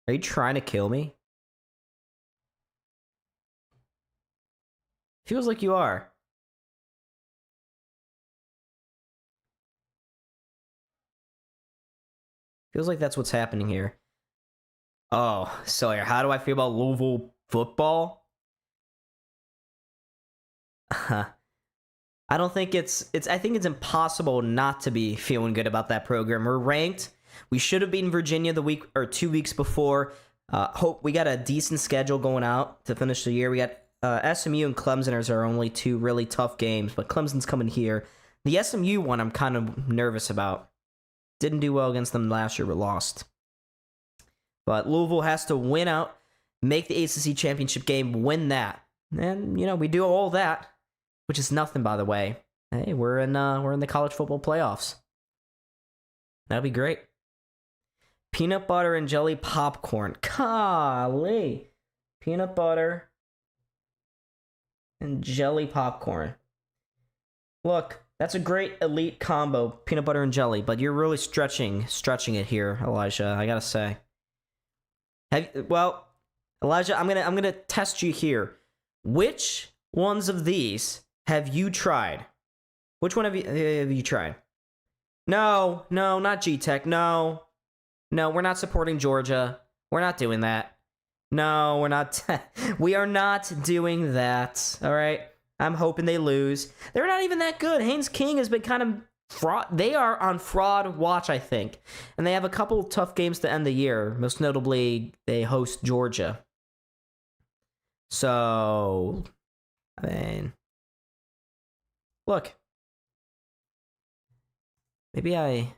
Are you trying to kill me? Feels like you are. Feels like that's what's happening here. Oh, Sawyer, how do I feel about Louisville football? I don't think I think it's impossible not to be feeling good about that program. We're ranked. We should have beaten Virginia the week or 2 weeks before. Hope we got a decent schedule going out to finish the year. We got SMU and Clemson as our only two really tough games, but Clemson's coming here. The SMU one I'm kind of nervous about. Didn't do well against them last year, but lost. But Louisville has to win out, make the ACC championship game, win that. And, you know, we do all that, which is nothing, by the way. Hey, we're in the college football playoffs. That'd be great. Peanut butter and jelly popcorn. Golly. Peanut butter and jelly popcorn. Look, that's a great elite combo, peanut butter and jelly, but you're really stretching it here, Elijah, I gotta say. Well, Elijah, I'm gonna test you here. Which ones of these have you tried? Which one have you tried? No, not G-Tech, no. No, we're not supporting Georgia. We're not doing that. No, we're not. We are not doing that. All right. I'm hoping they lose. They're not even that good. Haynes King has been kind of fraud. They are on fraud watch, I think. And they have a couple tough games to end the year. Most notably, they host Georgia. So, I mean, look. Maybe I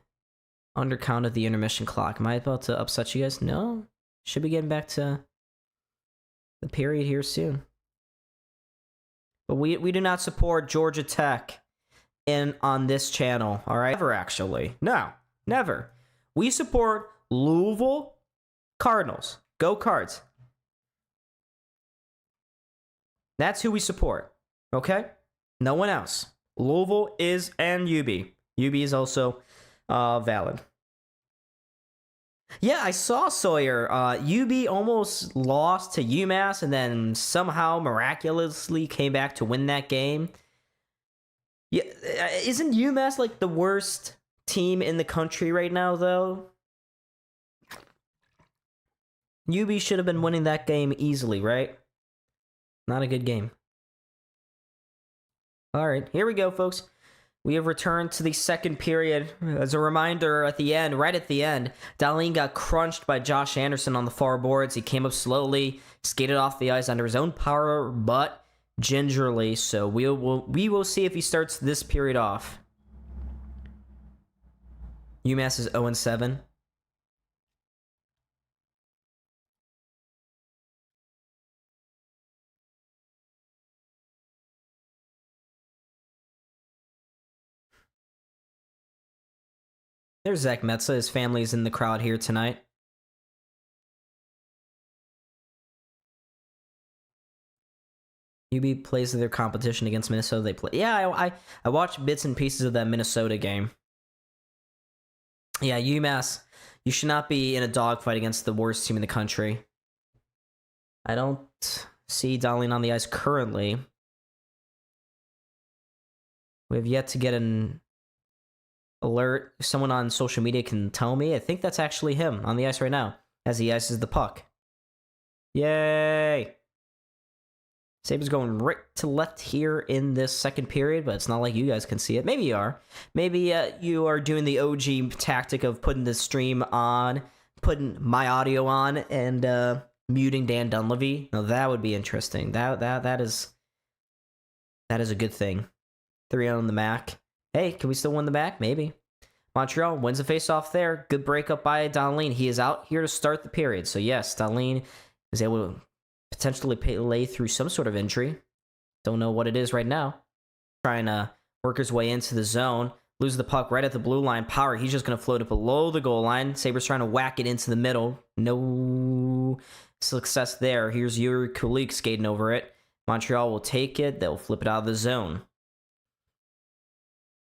undercounted the intermission clock. Am I about to upset you guys? No. Should be getting back to the period here soon. But we do not support Georgia Tech on this channel, all right? Never, actually. No, never. We support Louisville Cardinals. Go Cards. That's who we support, okay? No one else. Louisville is, and UB. UB is also valid. Yeah, I saw Sawyer. UB almost lost to UMass and then somehow miraculously came back to win that game. Yeah, isn't UMass like the worst team in the country right now, though? UB should have been winning that game easily, right? Not a good game. All right, here we go, folks. We have returned to the second period. As a reminder, right at the end, Dahlin got crunched by Josh Anderson on the far boards. He came up slowly, skated off the ice under his own power, but gingerly. So we will see if he starts this period off. UMass is 0-7. There's Zach Metza. His family's in the crowd here tonight. UB plays their competition against Minnesota. They play. Yeah, I watched bits and pieces of that Minnesota game. Yeah, UMass, you should not be in a dogfight against the worst team in the country. I don't see Dahlin on the ice currently. We have yet to get an alert. If someone on social media can tell me, I think that's actually him on the ice right now as he ices the puck. Yay! Sabres going right to left here in this second period, but it's not like you guys can see it. Maybe you are. Maybe you are doing the OG tactic of putting the stream on, putting my audio on, and muting Dan Dunleavy. Now that would be interesting. That is a good thing. 3-0 on the Mac. Hey, can we still win the back? Maybe. Montreal wins a face-off there. Good breakup by Dahlin. He is out here to start the period. So yes, Dahlin is able to potentially lay through some sort of injury. Don't know what it is right now. Trying to work his way into the zone. Loses the puck right at the blue line. Power, he's just going to float it below the goal line. Sabres trying to whack it into the middle. No success there. Here's Yuri Kulik skating over it. Montreal will take it. They'll flip it out of the zone.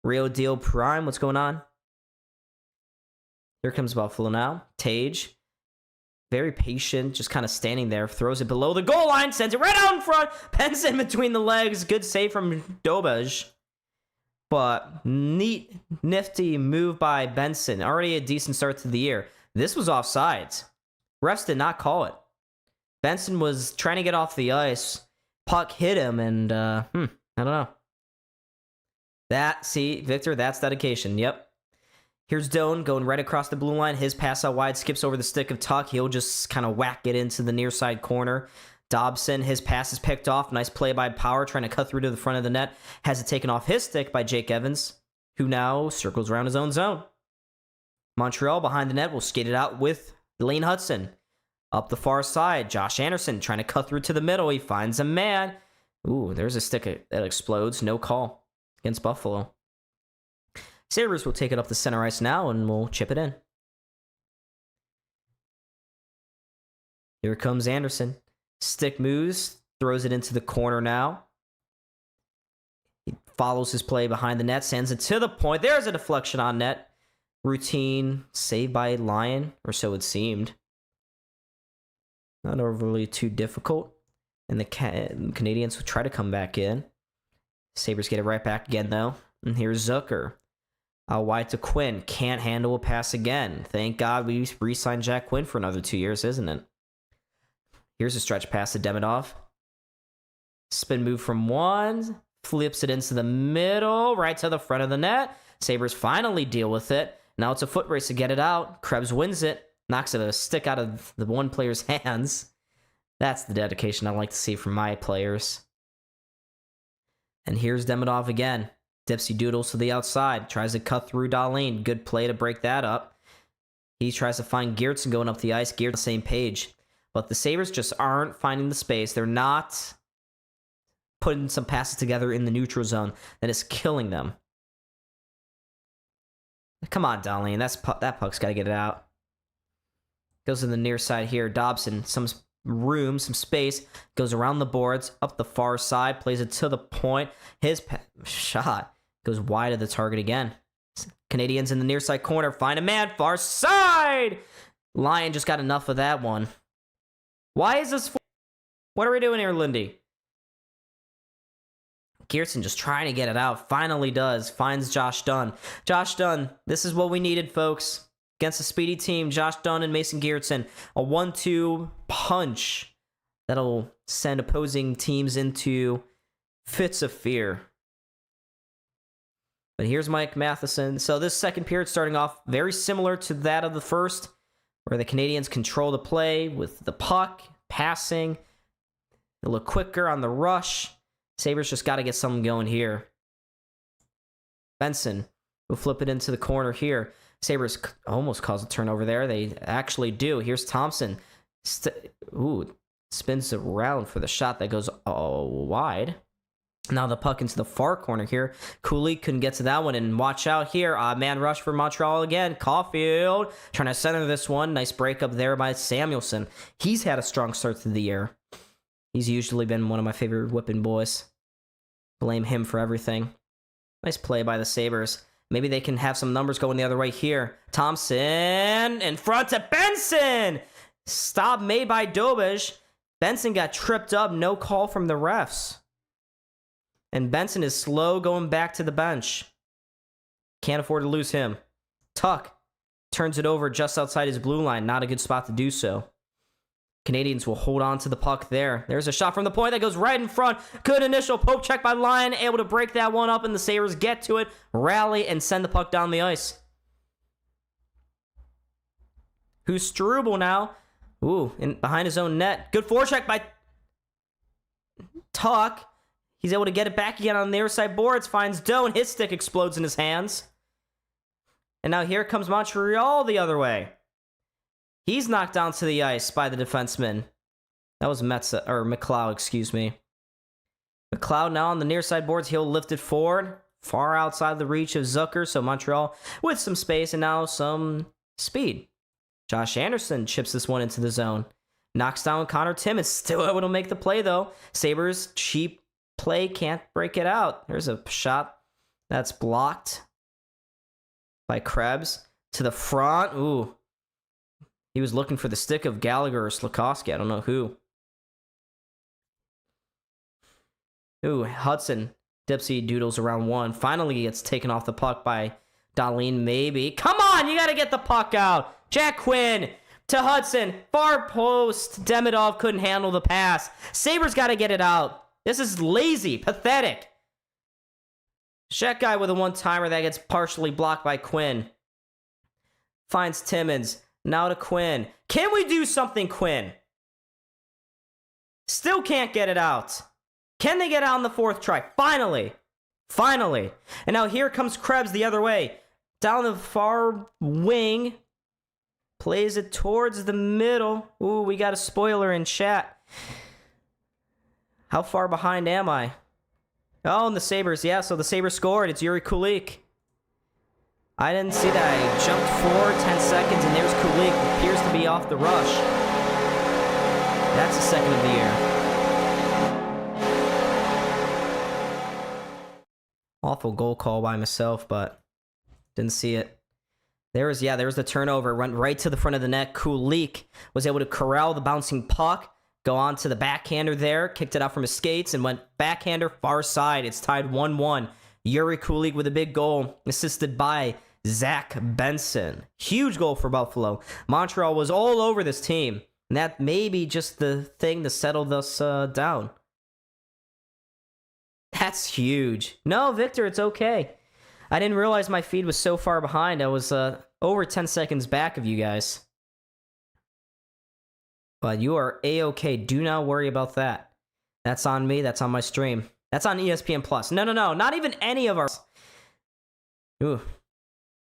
Real Deal Prime, what's going on? Here comes Buffalo now. Tage, very patient, just kind of standing there. Throws it below the goal line, sends it right out in front. Benson between the legs. Good save from Dobaj. But nifty move by Benson. Already a decent start to the year. This was offsides. Refs did not call it. Benson was trying to get off the ice. Puck hit him, and I don't know. See, Victor, that's dedication. Yep. Here's Doan going right across the blue line. His pass out wide, skips over the stick of Tuck. He'll just kind of whack it into the near side corner. Dobson, his pass is picked off. Nice play by Power, trying to cut through to the front of the net. Has it taken off his stick by Jake Evans, who now circles around his own zone. Montreal behind the net will skate it out with Lane Hudson. Up the far side, Josh Anderson trying to cut through to the middle. He finds a man. Ooh, there's a stick that explodes. No call against Buffalo. Sabres will take it up the center ice now, and we'll chip it in. Here comes Anderson. Stick moves, throws it into the corner now. He follows his play behind the net, sends it to the point. There's a deflection on net. Routine save by Lyon, or so it seemed. Not overly too difficult. And the Canadiens will try to come back in. Sabres get it right back again, though. And here's Zucker. Out wide to Quinn. Can't handle a pass again. Thank God we re-signed Jack Quinn for another 2 years, isn't it? Here's a stretch pass to Demidov. Spin move from one. Flips it into the middle. Right to the front of the net. Sabres finally deal with it. Now it's a foot race to get it out. Krebs wins it. Knocks it a stick out of the one player's hands. That's the dedication I like to see from my players. And here's Demidov again. Dipsy doodles to the outside. Tries to cut through Dahlin. Good play to break that up. He tries to find Geertsen going up the ice. Geertsen on the same page. But the Sabres just aren't finding the space. They're not putting some passes together in the neutral zone. That is killing them. Come on, Dahlin. That puck's got to get it out. Goes to the near side here. Dobson, some room, some space. Goes around the boards, up the far side. Plays it to the point. His shot goes wide of the target again. Canadiens in the near side corner. Find a man. Far side! Lyon just got enough of that one. Why is this? What are we doing here, Lindy? Geertsen just trying to get it out. Finally does. Finds Josh Dunn. Josh Dunn, this is what we needed, folks. Against a speedy team, Josh Dunn and Mason Geertsen. A 1-2 punch that'll send opposing teams into fits of fear. But here's Mike Matheson. So this second period starting off very similar to that of the first, where the Canadiens control the play with the puck, passing, a little quicker on the rush. Sabres just got to get something going here. Benson will flip it into the corner here. Sabres almost cause a turnover there. They actually do. Here's Thompson. Spins around for the shot that goes wide. Now the puck into the far corner here. Kulich couldn't get to that one, and watch out here. Man rush for Montreal again. Caulfield trying to center this one. Nice breakup there by Samuelson. He's had a strong start to the year. He's usually been one of my favorite whipping boys. Blame him for everything. Nice play by the Sabres. Maybe they can have some numbers going the other way here. Thompson in front to Benson. Stop made by Dobej. Benson got tripped up. No call from the refs. And Benson is slow going back to the bench. Can't afford to lose him. Tuck turns it over just outside his blue line. Not a good spot to do so. Canadiens will hold on to the puck there. There's a shot from the point that goes right in front. Good initial poke check by Lyon. Able to break that one up, and the Sabres get to it, rally, and send the puck down the ice. Who's Struble now? Behind his own net. Good forecheck by Tuck. He's able to get it back again on the near side boards. Finds Doe, and his stick explodes in his hands. And now here comes Montreal the other way. He's knocked down to the ice by the defenseman. That was McLeod, excuse me. McLeod now on the near side boards. He'll lift it forward. Far outside the reach of Zucker. So Montreal with some space and now some speed. Josh Anderson chips this one into the zone. Knocks down Connor Timmins. Still able to make the play, though. Sabres, cheap play. Can't break it out. There's a shot that's blocked by Krebs. To the front. He was looking for the stick of Gallagher or Slakowski. I don't know who. Hudson. Dipsy doodles around one. Finally gets taken off the puck by Dahlin, maybe. Come on, you got to get the puck out. Jack Quinn to Hudson. Far post. Demidov couldn't handle the pass. Sabres got to get it out. This is lazy. Pathetic. Czech guy with a one-timer that gets partially blocked by Quinn. Finds Timmins. Now to Quinn. Can we do something, Quinn? Still can't get it out. Can they get out on the fourth try? Finally. Finally. And now here comes Krebs the other way. Down the far wing. Plays it towards the middle. We got a spoiler in chat. How far behind am I? Oh, and the Sabres. Yeah, so the Sabres scored. It's Yuri Kulich. I didn't see that. I jumped forward 10 seconds, and there's Kulich. Appears to be off the rush. That's the second of the year. Awful goal call by myself, but didn't see it. There was the turnover. Went right to the front of the net. Kulik was able to corral the bouncing puck, go on to the backhander there, kicked it out from his skates, and went backhander far side. It's tied 1-1. Yuri Kulik with a big goal, assisted by Zach Benson. Huge goal for Buffalo. Montreal was all over this team, and that may be just the thing to settle us down. That's huge. No, Victor, it's okay. I didn't realize my feed was so far behind. I was over 10 seconds back of you guys. But you are A-okay. Do not worry about that. That's on me. That's on my stream. That's on ESPN Plus. No. Not even any of our... Ooh.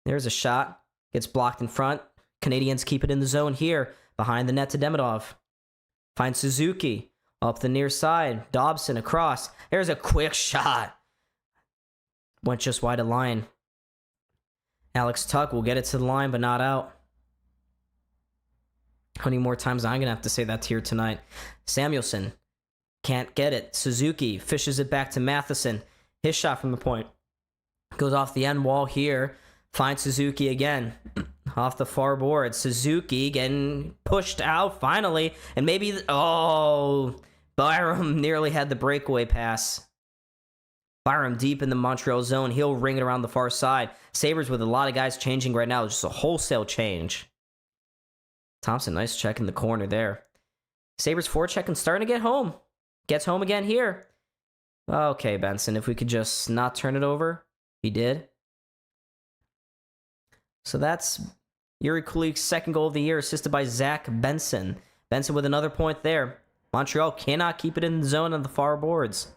There's a shot. Gets blocked in front. Canadiens keep it in the zone here. Behind the net to Demidov. Finds Suzuki. Up the near side. Dobson across. There's a quick shot. Went just wide of line. Alex Tuck will get it to the line, but not out. How many more times I'm going to have to say that here tonight? Samuelson can't get it. Suzuki fishes it back to Matheson. His shot from the point goes off the end wall here. Finds Suzuki again. Off the far board. Suzuki getting pushed out finally. And maybe... Byram nearly had the breakaway pass. Byram deep in the Montreal zone. He'll ring it around the far side. Sabres with a lot of guys changing right now. Just a wholesale change. Thompson, nice check in the corner there. Sabres forechecking, starting to get home. Gets home again here. Okay, Benson, if we could just not turn it over. He did. So that's Yuri Kulik's second goal of the year, assisted by Zach Benson. Benson with another point there. Montreal cannot keep it in the zone on the far boards.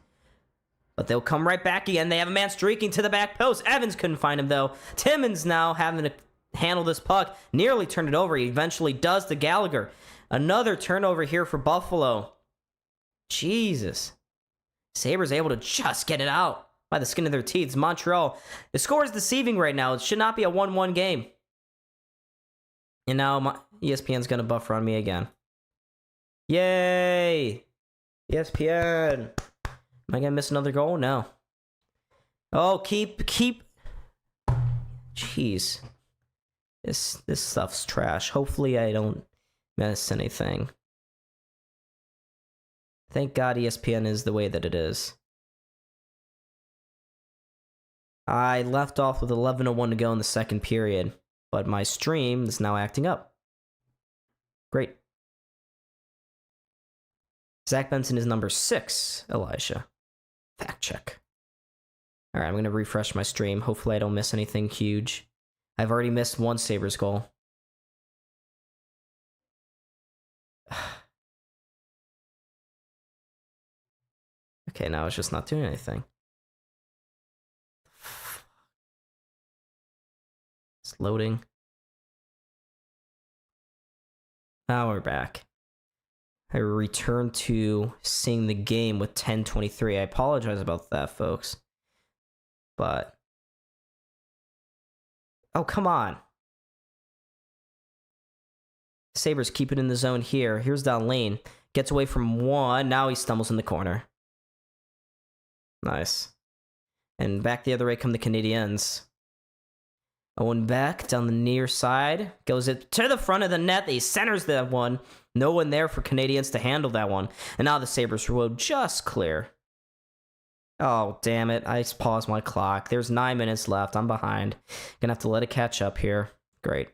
But they'll come right back again. They have a man streaking to the back post. Evans couldn't find him, though. Timmins now having to handle this puck. Nearly turned it over. He eventually does to Gallagher. Another turnover here for Buffalo. Jesus. Sabres able to just get it out by the skin of their teeth. Montreal. The score is deceiving right now. It should not be a 1-1 game. And now ESPN's going to buffer on me again. Yay! ESPN. Am I going to miss another goal? No. Oh, keep. Jeez. This stuff's trash. Hopefully I don't miss anything. Thank God ESPN is the way that it is. I left off with 11:01 to go in the second period, but my stream is now acting up. Great. Zach Benson is number 6, Elijah. Fact check. Alright, I'm going to refresh my stream. Hopefully I don't miss anything huge. I've already missed one Sabres goal. Okay, now it's just not doing anything. It's loading. Now we're back. I returned to seeing the game with 10:23. I apologize about that, folks. But... oh, come on. Sabres keep it in the zone here. Here's down lane. Gets away from one. Now he stumbles in the corner. Nice. And back the other way come the Canadiens. Owen Beck down the near side. Goes it to the front of the net. He centers that one. No one there for Canadiens to handle that one. And now the Sabres will just clear. Oh, damn it. I just paused my clock. There's 9 minutes left. I'm behind. Gonna have to let it catch up here. Great.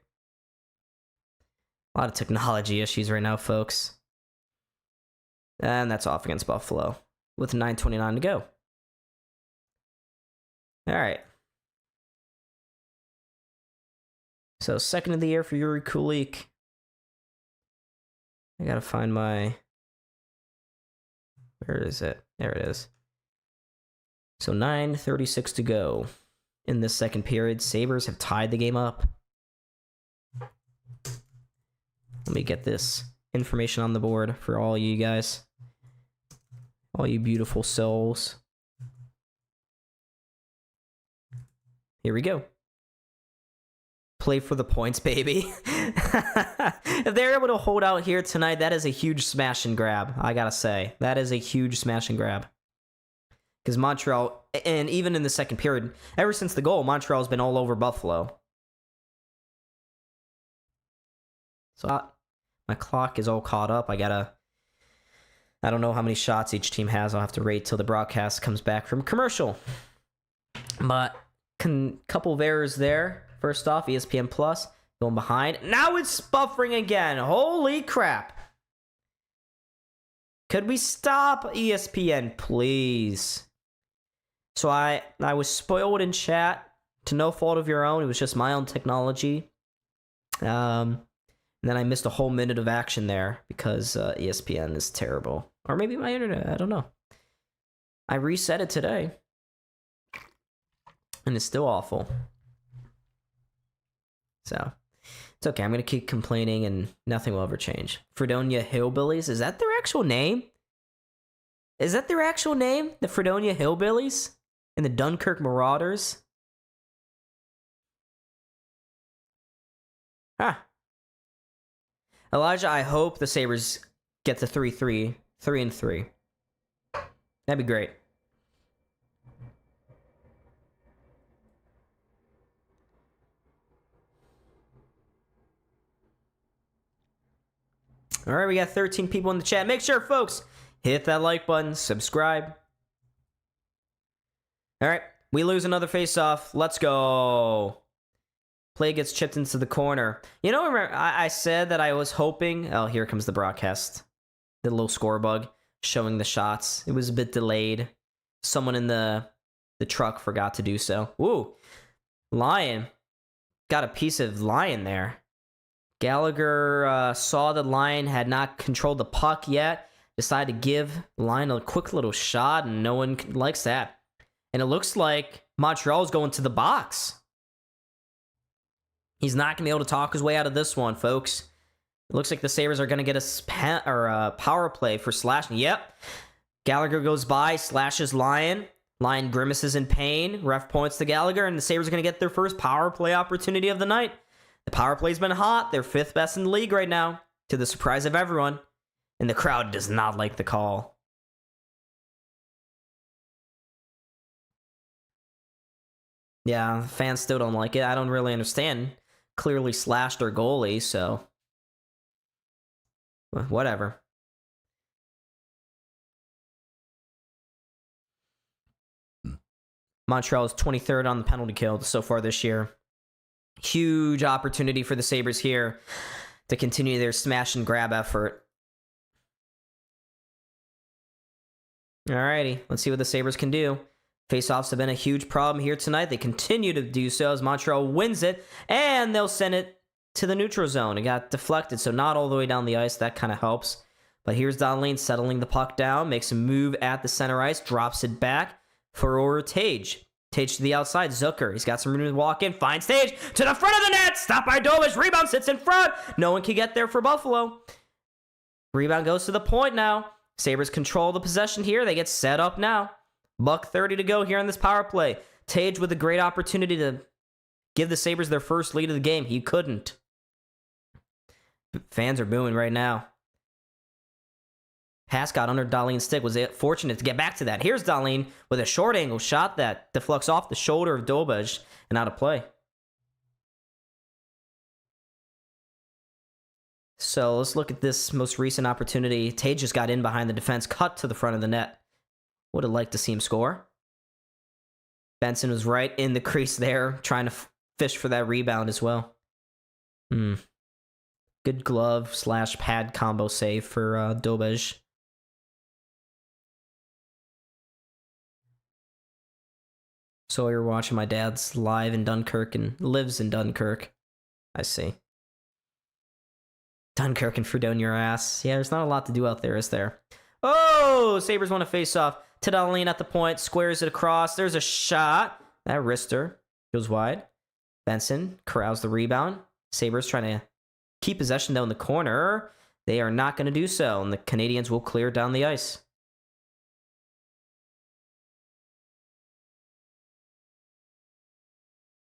A lot of technology issues right now, folks. And that's off against Buffalo with 9:29 to go. All right. So, second of the year for Yuri Kulik. I gotta find my... where is it? There it is. So, 9:36 to go. In this second period, Sabres have tied the game up. Let me get this information on the board for all you guys. All you beautiful souls. Here we go. Play for the points, baby. If they're able to hold out here tonight, that is a huge smash and grab. I gotta say, that is a huge smash and grab. Because Montreal, and even in the second period, ever since the goal, Montreal's been all over Buffalo. So my clock is all caught up. I don't know how many shots each team has. I'll have to wait till the broadcast comes back from commercial. But couple of errors there. First off, ESPN Plus going behind. Now it's buffering again. Holy crap. Could we stop ESPN, please? So I was spoiled in chat to no fault of your own. It was just my own technology. And then I missed a whole minute of action there because ESPN is terrible. Or maybe my internet. I don't know. I reset it today. And it's still awful. So, it's okay. I'm going to keep complaining and nothing will ever change. Fredonia Hillbillies? Is that their actual name? Is that their actual name? The Fredonia Hillbillies? And the Dunkirk Marauders? Huh. Elijah, I hope the Sabres get to 3-3. 3-3. That'd be great. All right, we got 13 people in the chat. Make sure, folks, hit that like button, subscribe. All right, we lose another face-off. Let's go. Play gets chipped into the corner. You know, remember, I said that I was hoping... Oh, here comes the broadcast. The little score bug showing the shots. It was a bit delayed. Someone in the truck forgot to do so. Ooh, Lion. Got a piece of Lion there. Gallagher saw the Lion had not controlled the puck yet. Decided to give Lion a quick little shot, and no one likes that. And it looks like Montreal's going to the box. He's not going to be able to talk his way out of this one, folks. It looks like the Sabres are going to get a power play for slashing. Yep. Gallagher goes by, slashes Lion. Lion grimaces in pain. Ref points to Gallagher, and the Sabres are going to get their first power play opportunity of the night. The power play's been hot. They're 5th best in the league right now, to the surprise of everyone. And the crowd does not like the call. Yeah, fans still don't like it. I don't really understand. Clearly slashed their goalie, so... whatever. Montreal is 23rd on the penalty kill so far this year. Huge opportunity for the Sabres here to continue their smash and grab effort. Alrighty, let's see what the Sabres can do. Faceoffs have been a huge problem here tonight. They continue to do so as Montreal wins it, and they'll send it to the neutral zone. It got deflected, so not all the way down the ice. That kind of helps. But here's Dahlin settling the puck down, makes a move at the center ice, drops it back for Tage. Tage to the outside. Zucker, he's got some room to walk in. Finds Tage to the front of the net. Stopped by Dobish. Rebound sits in front. No one can get there for Buffalo. Rebound goes to the point now. Sabres control the possession here. They get set up now. $1:30 to go here on this power play. Tage with a great opportunity to give the Sabres their first lead of the game. He couldn't. Fans are booing right now. Haas got under Dahlin's stick. Was it fortunate to get back to that? Here's Dahlin with a short angle shot that deflects off the shoulder of Dobej and out of play. So let's look at this most recent opportunity. Tage just got in behind the defense, cut to the front of the net. Would have liked to see him score. Benson was right in the crease there, trying to fish for that rebound as well. Good glove / pad combo save for Dobej. So you're watching my dad's live in Dunkirk and lives in Dunkirk. I see. Dunkirk and Fredonia ass. Yeah, there's not a lot to do out there, is there? Oh, Sabres want to face off. Tadalin at the point, squares it across. There's a shot. That wrister goes wide. Benson corrals the rebound. Sabres trying to keep possession down the corner. They are not going to do so, and the Canadiens will clear down the ice.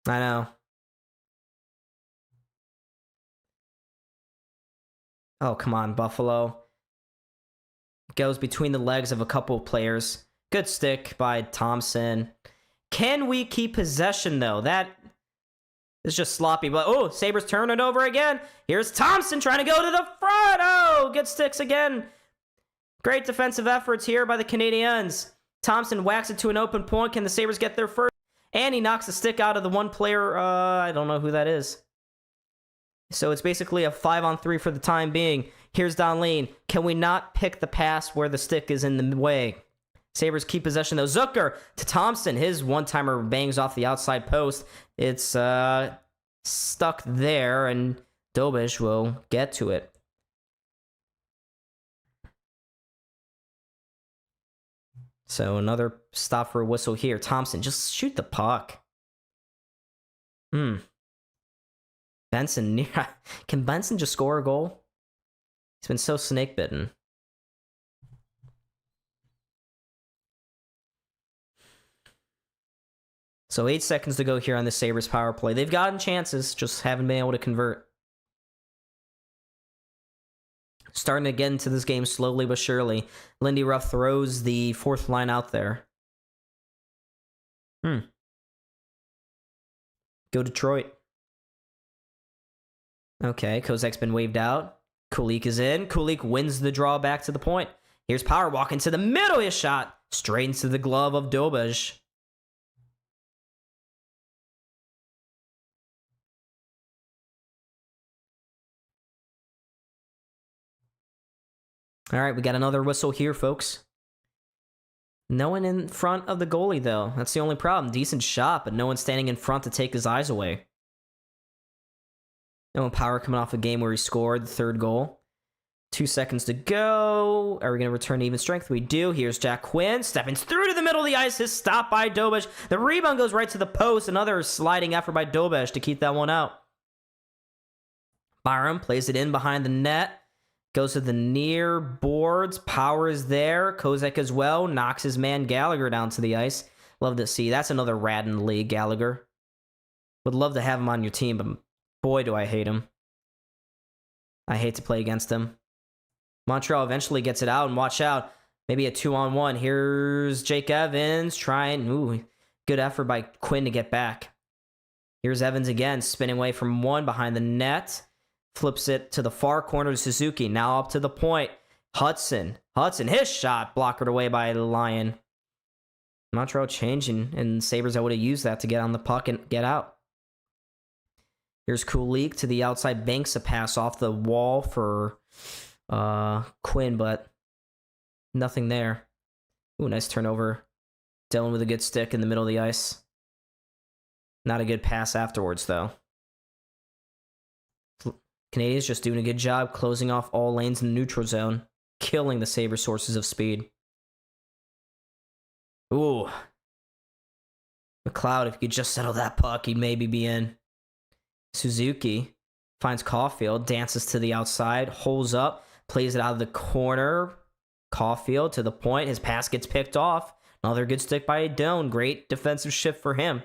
I know. Oh, come on, Buffalo. Goes between the legs of a couple of players. Good stick by Thompson. Can we keep possession, though? That is just sloppy. But, oh, Sabres turn it over again. Here's Thompson trying to go to the front. Oh, good sticks again. Great defensive efforts here by the Canadiens. Thompson whacks it to an open point. Can the Sabres get there first? And he knocks the stick out of the one player. I don't know who that is. So it's basically a 5-on-3 for the time being. Here's Donlin. Can we not pick the pass where the stick is in the way? Sabres keep possession, though. Zucker to Thompson. His one-timer bangs off the outside post. It's stuck there, and Dobish will get to it. So another stop for a whistle here. Thompson, just shoot the puck. Benson, can Benson just score a goal? He's been so snake-bitten. So 8 seconds to go here on the Sabres power play. They've gotten chances, just haven't been able to convert. Starting to get into this game slowly but surely. Lindy Ruff throws the fourth line out there. Go Detroit. Okay, Kozak's been waved out. Kulik is in. Kulik wins the draw back to the point. Here's Power walking to the middle. His shot straight into the glove of Dobaj. All right, we got another whistle here, folks. No one in front of the goalie, though. That's the only problem. Decent shot, but no one standing in front to take his eyes away. No one Power coming off a game where he scored the third goal. 2 seconds to go. Are we going to return to even strength? We do. Here's Jack Quinn. Stepping through to the middle of the ice. His stop by Dobaj. The rebound goes right to the post. Another sliding effort by Dobaj to keep that one out. Byram plays it in behind the net. Goes to the near boards. Power is there. Kozak as well. Knocks his man Gallagher down to the ice. Love to see. That's another rat in the league, Gallagher. Would love to have him on your team, but boy, do I hate him. I hate to play against him. Montreal eventually gets it out, and watch out. Maybe a 2-on-1. Here's Jake Evans trying. Ooh, good effort by Quinn to get back. Here's Evans again, spinning away from one behind the net. Flips it to the far corner to Suzuki. Now up to the point. Hudson, his shot blockered away by the Lion. Montreal changing, and Sabres able to use that to get on the puck and get out. Here's Kulik to the outside, banks a pass off the wall for Quinn, but nothing there. Ooh, nice turnover. Dylan with a good stick in the middle of the ice. Not a good pass afterwards, though. Canadiens just doing a good job closing off all lanes in the neutral zone, killing the Sabres' sources of speed. Ooh. McLeod, if he could just settle that puck, he'd maybe be in. Suzuki finds Caulfield, dances to the outside, holds up, plays it out of the corner. Caulfield to the point. His pass gets picked off. Another good stick by Doan. Great defensive shift for him.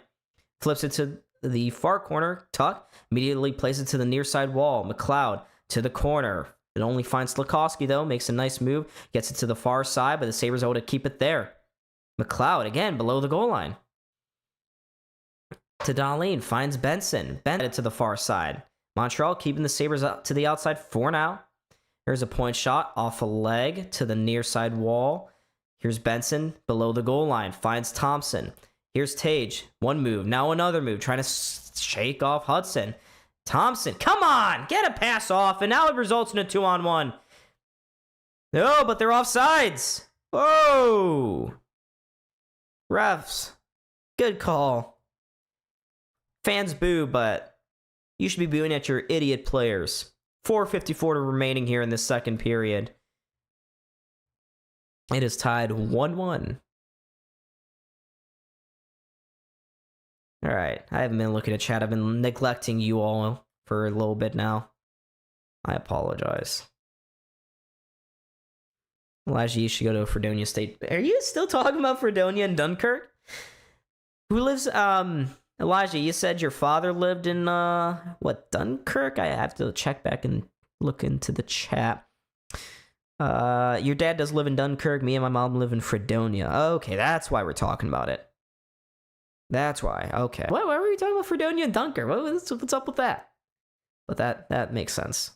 Flips it to the far corner. Tuck immediately places it to the near side wall. McLeod to the corner. It only finds Slakowski, though. Makes a nice move. Gets it to the far side, but the Sabres able to keep it there. McLeod, again, below the goal line. To Darlene. Finds Benson. Benson to the far side. Montreal keeping the Sabres up to the outside for now. Here's a point shot off a leg to the near side wall. Here's Benson below the goal line. Finds Thompson. Here's Tage. One move. Now another move. Trying to shake off Hudson. Thompson. Come on. Get a pass off. And now it results in a 2-on-1. No, but they're offsides. Whoa. Refs. Good call. Fans boo, but you should be booing at your idiot players. 4:54 remaining here in the second period. It is tied 1-1. All right, I haven't been looking at chat. I've been neglecting you all for a little bit now. I apologize. Elijah, you should go to Fredonia State. Are you still talking about Fredonia and Dunkirk? Who lives, Elijah, you said your father lived in, what, Dunkirk? I have to check back in look into the chat. Your dad does live in Dunkirk. Me and my mom live in Fredonia. Okay, that's why we're talking about it. That's why. Okay. Why were we talking about Fredonia and Dunkirk? What's up with that? But that makes sense.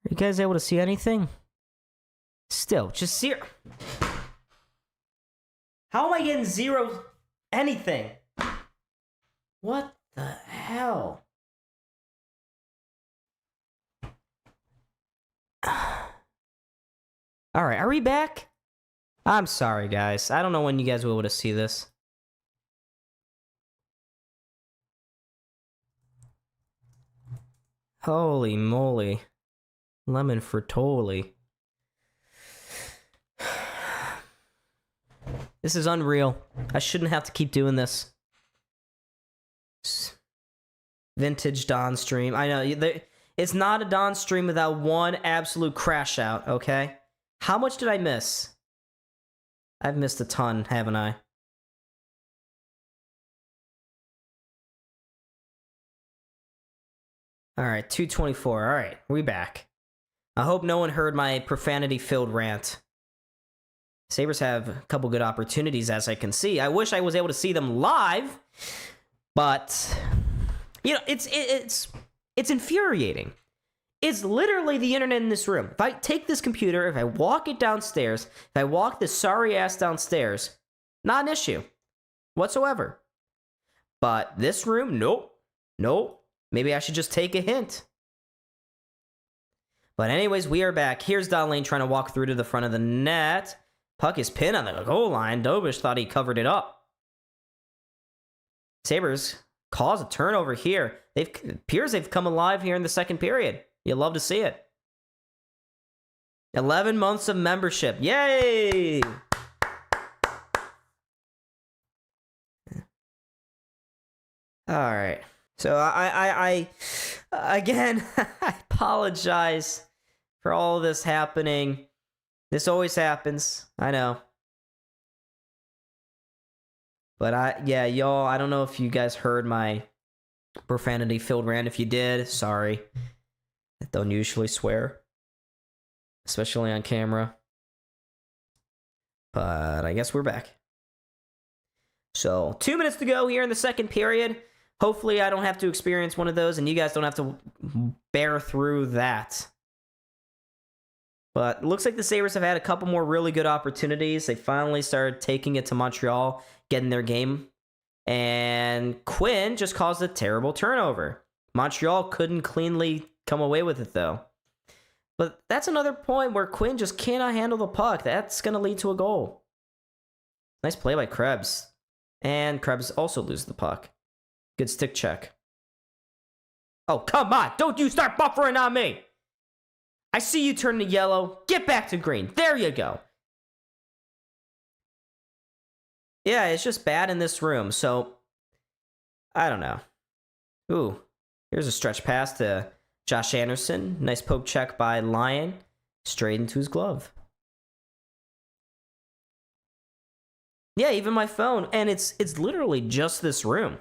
Are you guys able to see anything? Still, just zero. How am I getting zero anything? What the hell? Alright, are we back? I'm sorry, guys. I don't know when you guys will be able to see this. Holy moly. Lemon Fritoli. This is unreal. I shouldn't have to keep doing this. Vintage Don stream. I know, it's not a Don stream without one absolute crash out, okay? How much did I miss? I've missed a ton, haven't I? Alright, 224. Alright, we back. I hope no one heard my profanity-filled rant. Sabres have a couple good opportunities, as I can see. I wish I was able to see them live, but you know, it's infuriating. It's literally the internet in this room. If I take this computer, if I walk it downstairs, if I walk this sorry ass downstairs, not an issue whatsoever. But this room, nope. Maybe I should just take a hint. But anyways, we are back. Here's Don Lane trying to walk through to the front of the net. Puck is pinned on the goal line. Dobish thought he covered it up. Sabres cause a turnover here. Appears they've come alive here in the second period. You love to see it. 11 months of membership. Yay! All right. So I again, I apologize for all of this happening. This always happens. I know. But yeah, y'all, I don't know if you guys heard my profanity-filled rant. If you did, sorry. I don't usually swear, especially on camera. But I guess we're back. So, 2 minutes to go here in the second period. Hopefully I don't have to experience one of those, and you guys don't have to bear through that. But it looks like the Sabres have had a couple more really good opportunities. They finally started taking it to Montreal, getting their game. And Quinn just caused a terrible turnover. Montreal couldn't cleanly come away with it, though. But that's another point where Quinn just cannot handle the puck. That's going to lead to a goal. Nice play by Krebs. And Krebs also loses the puck. Good stick check. Oh, come on. Don't you start buffering on me. I see you turn to yellow. Get back to green. There you go. Yeah, it's just bad in this room. So, I don't know. Ooh, here's a stretch pass to Josh Anderson. Nice poke check by Lyon. Straight into his glove. Yeah, even my phone. And it's literally just this room.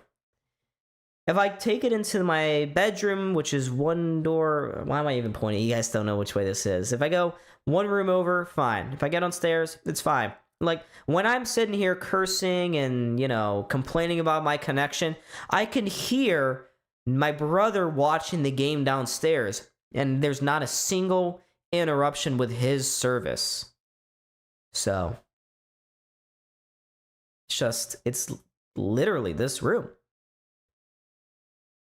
If I take it into my bedroom, which is one door... Why am I even pointing? You guys don't know which way this is. If I go one room over, fine. If I get downstairs, it's fine. Like, when I'm sitting here cursing and, you know, complaining about my connection, I can hear my brother watching the game downstairs, and there's not a single interruption with his service. So, it's literally this room.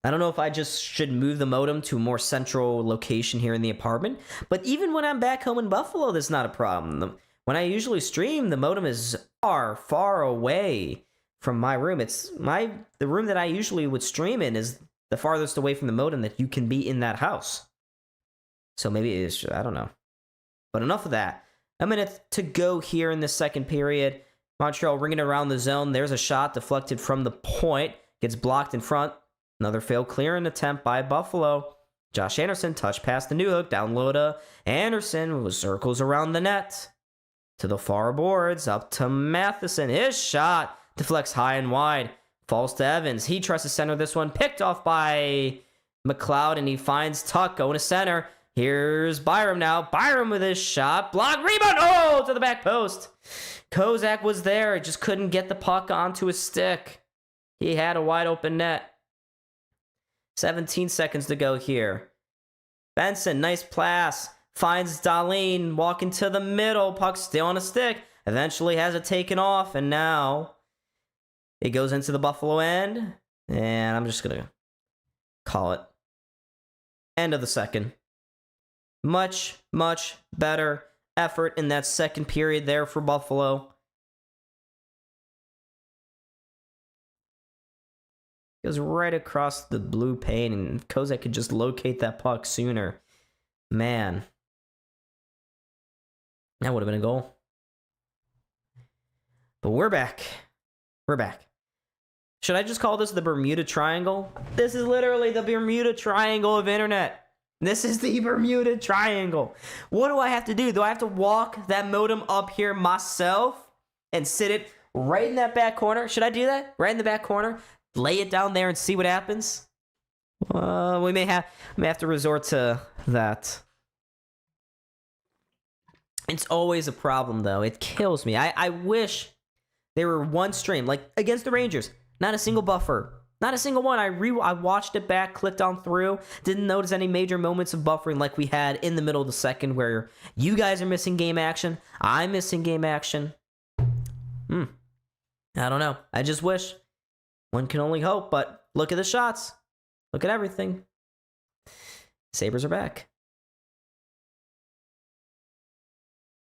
I don't know if I just should move the modem to a more central location here in the apartment, but even when I'm back home in Buffalo, that's not a problem. When I usually stream, the modem is far, far away from my room. The room that I usually would stream in is the farthest away from the modem that you can be in that house. So maybe it's, I don't know. But enough of that. A minute to go here in the second period. Montreal ringing around the zone. There's a shot deflected from the point. Gets blocked in front. Another failed clearing attempt by Buffalo. Josh Anderson touch past the Newhook. Down low to Anderson. Circles around the net. To the far boards. Up to Matheson. His shot deflects high and wide. Falls to Evans. He tries to center this one. Picked off by McLeod. And he finds Tuck going to center. Here's Byram now. Byram with his shot. Block. Rebound. Oh, to the back post. Kozak was there. Just couldn't get the puck onto his stick. He had a wide open net. 17 seconds to go here. Benson, nice pass. Finds Dahlin. Walking to the middle. Puck still on a stick. Eventually has it taken off. And now it goes into the Buffalo end. And I'm just going to call it end of the second. Much, much better effort in that second period there for Buffalo. Goes right across the blue pane, and Kozak could just locate that puck sooner. Man. That would have been a goal. But we're back. We're back. Should I just call this the Bermuda Triangle? This is literally the Bermuda Triangle of internet. This is the Bermuda Triangle. What do I have to do? Do I have to walk that modem up here myself and sit it right in that back corner? Should I do that? Right in the back corner? Lay it down there and see what happens? We may have to resort to that. It's always a problem, though. It kills me. I wish there were one stream, like against the Rangers. Not a single buffer. Not a single one. I watched it back, clicked on through, didn't notice any major moments of buffering like we had in the middle of the second where you guys are missing game action. I'm missing game action. I don't know. I just wish. One can only hope, but look at the shots. Look at everything. Sabres are back.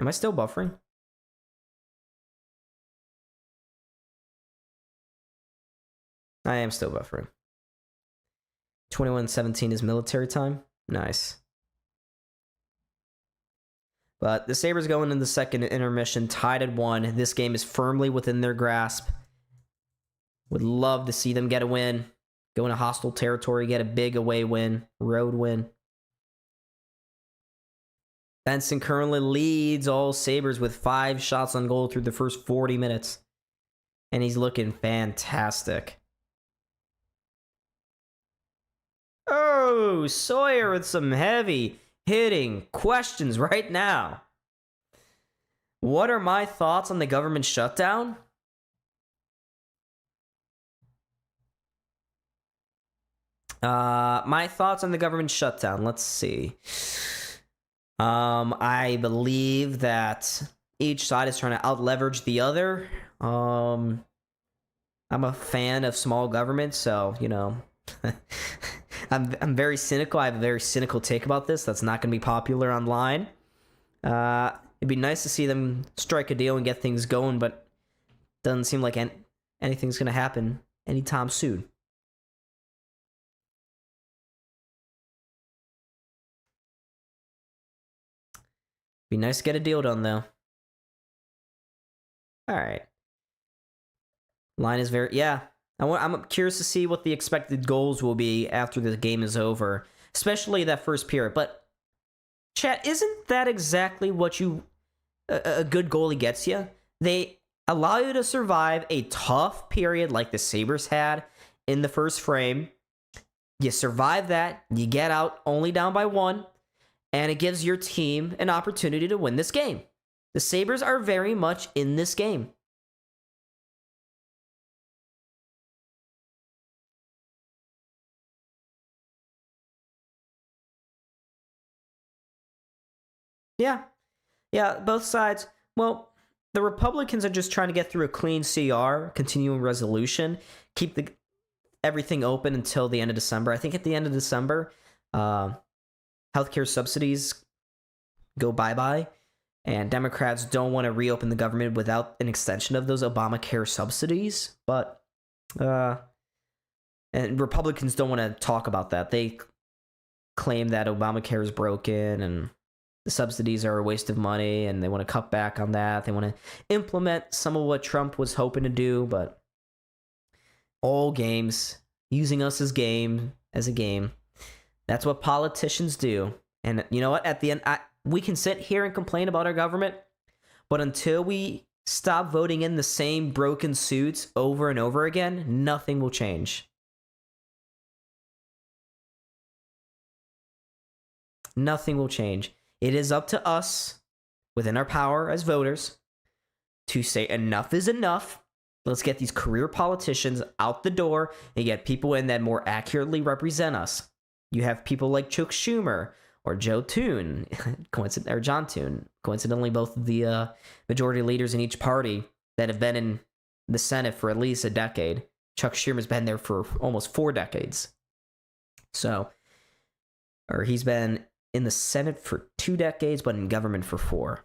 Am I still buffering? I am still buffering. 21:17 is military time. Nice. But the Sabres going into the second intermission, tied at 1. This game is firmly within their grasp. Would love to see them get a win. Go into hostile territory, get a big away win, road win. Benson currently leads all Sabres with 5 shots on goal through the first 40 minutes. And he's looking fantastic. Oh, Sawyer with some heavy hitting questions right now. What are my thoughts on the government shutdown? My thoughts on the government shutdown. Let's see. I believe that each side is trying to out-leverage the other. I'm a fan of small government, so, you know, I'm very cynical. I have a very cynical take about this. That's not going to be popular online. It'd be nice to see them strike a deal and get things going, but doesn't seem like anything's going to happen anytime soon. Be nice to get a deal done, though. All right. Line is very... Yeah. I'm curious to see what the expected goals will be after the game is over. Especially that first period. But, chat, isn't that exactly what a good goalie gets you? They allow you to survive a tough period like the Sabres had in the first frame. You survive that. You get out only down by 1. And it gives your team an opportunity to win this game. The Sabres are very much in this game. Yeah, both sides. Well, the Republicans are just trying to get through a clean CR, continuing resolution, keep everything open until the end of December. I think at the end of December, healthcare subsidies go bye-bye, and Democrats don't want to reopen the government without an extension of those Obamacare subsidies. But and Republicans don't want to talk about that. They claim that Obamacare is broken and the subsidies are a waste of money, and they want to cut back on that. They want to implement some of what Trump was hoping to do, but all games, using us as a game. That's what politicians do. And you know what? At the end, we can sit here and complain about our government, but until we stop voting in the same broken suits over and over again, nothing will change. Nothing will change. It is up to us, within our power as voters, to say enough is enough. Let's get these career politicians out the door and get people in that more accurately represent us. You have people like Chuck Schumer or Joe Toon, or John Toon, coincidentally both of the majority leaders in each party that have been in the Senate for at least a decade. Chuck Schumer's been there for almost 4 decades. Or he's been in the Senate for 2 decades, but in government for 4.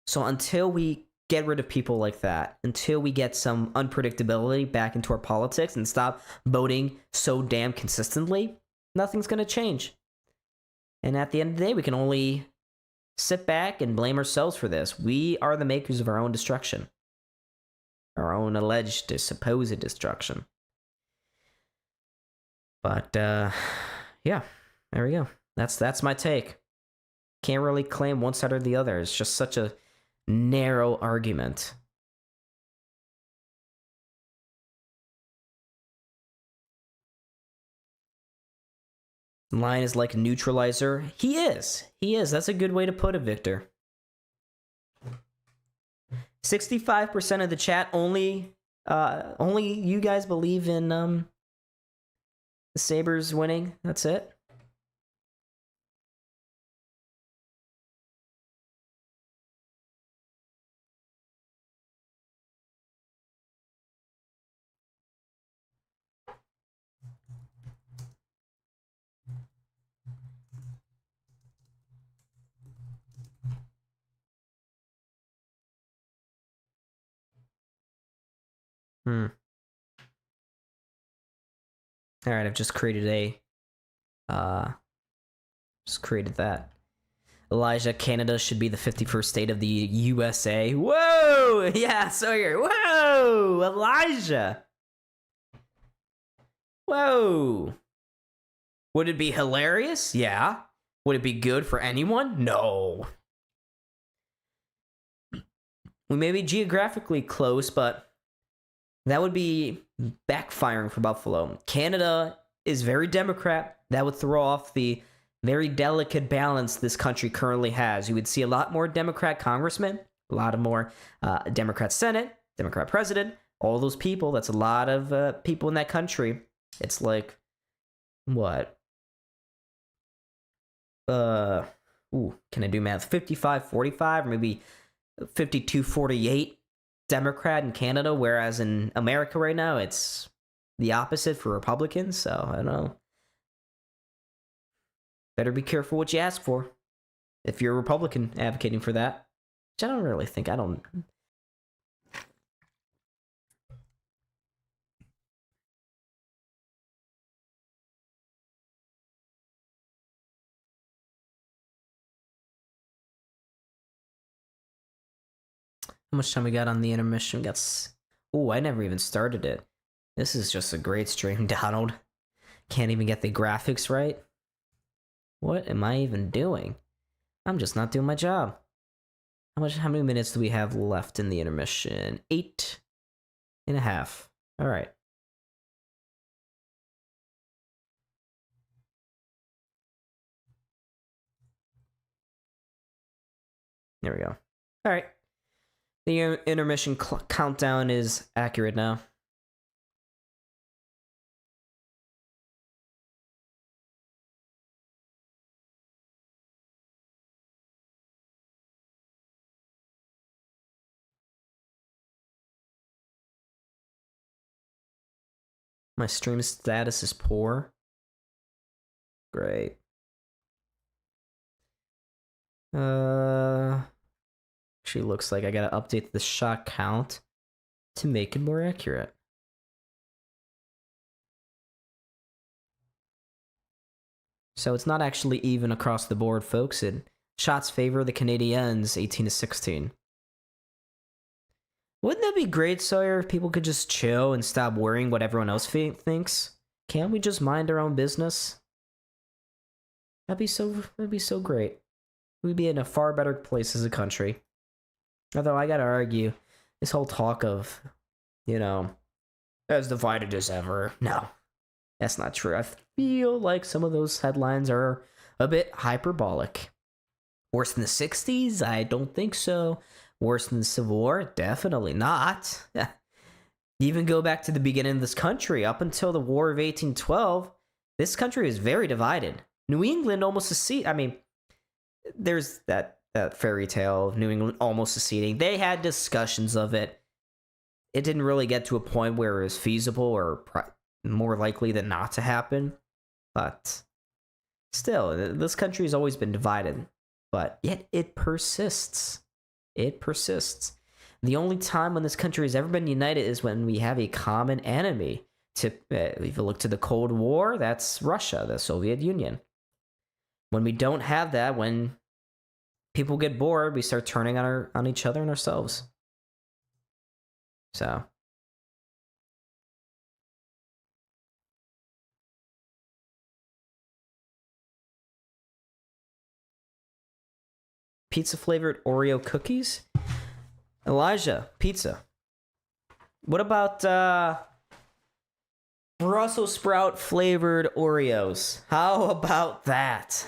So until we get rid of people like that, until we get some unpredictability back into our politics and stop voting so damn consistently, nothing's going to change. And at the end of the day, we can only sit back and blame ourselves for this. We are the makers of our own destruction. Our own alleged, supposed destruction. But, yeah, there we go. That's my take. Can't really claim one side or the other. It's just such a narrow argument. Lion is like a neutralizer. He is. That's a good way to put it, Victor. 65% of the chat only you guys believe in the Sabres winning. That's it. All right, I've just created that. Elijah, Canada should be the 51st state of the USA. Whoa! Yeah, Sawyer. Whoa! Elijah. Whoa. Would it be hilarious? Yeah. Would it be good for anyone? No. We may be geographically close, but that would be backfiring for Buffalo. Canada is very Democrat. That would throw off the very delicate balance this country currently has. You would see a lot more Democrat congressmen, a lot of more Democrat Senate, Democrat president, all those people. That's a lot of people in that country. It's like, what? Can I do math? 55-45, or maybe 52-48 Democrat in Canada, whereas in America right now, it's the opposite for Republicans. So, I don't know. Better be careful what you ask for if you're a Republican advocating for that. Which I don't really think. I don't. How much time we got on the intermission? We got. Oh, I never even started it. This is just a great stream, Donald. Can't even get the graphics right. What am I even doing? I'm just not doing my job. How many minutes do we have left in the intermission? 8.5. All right. There we go. All right. The intermission countdown is accurate now. My stream status is poor. Great. Actually looks like I gotta update the shot count to make it more accurate. So it's not actually even across the board, folks. Shots favor the Canadiens 18-16. Wouldn't that be great, Sawyer, if people could just chill and stop worrying what everyone else thinks? Can't we just mind our own business? That'd be so great. We'd be in a far better place as a country. Although I gotta argue, this whole talk of, as divided as ever. No, that's not true. I feel like some of those headlines are a bit hyperbolic. Worse than the 60s? I don't think so. Worse than the Civil War? Definitely not. Even go back to the beginning of this country, up until the War of 1812, this country is very divided. New England almost seceded. I mean, there's that fairy tale of New England almost seceding. They had discussions of it. It didn't really get to a point where it was feasible or more likely than not to happen. But still, this country has always been divided. But yet it persists. It persists. The only time when this country has ever been united is when we have a common enemy. If you look to the Cold War, that's Russia, the Soviet Union. When we don't have that, when people get bored, we start turning on each other and ourselves. So. Pizza flavored Oreo cookies? Elijah, pizza. What about Brussels sprout flavored Oreos? How about that?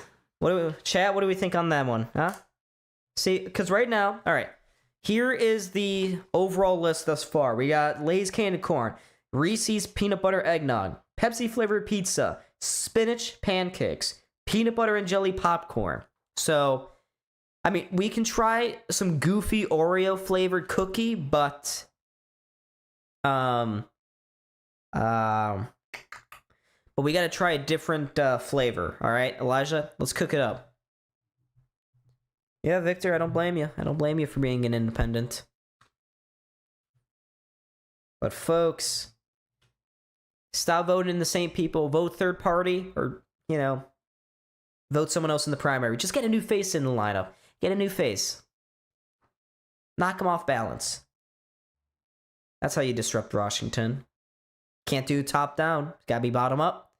Chat, what do we think on that one? Huh? See, because right now, all right, here is the overall list thus far. We got Lay's candy corn, Reese's peanut butter eggnog, Pepsi flavored pizza, spinach pancakes, peanut butter and jelly popcorn. So, I mean, we can try some goofy Oreo flavored cookie, but we gotta try a different flavor. All right, Elijah, let's cook it up. Yeah, Victor, I don't blame you. I don't blame you for being an independent. But folks, stop voting the same people. Vote third party, or vote someone else in the primary. Just get a new face in the lineup. Get a new face. Knock them off balance. That's how you disrupt Washington. Can't do top down. Gotta be bottom up.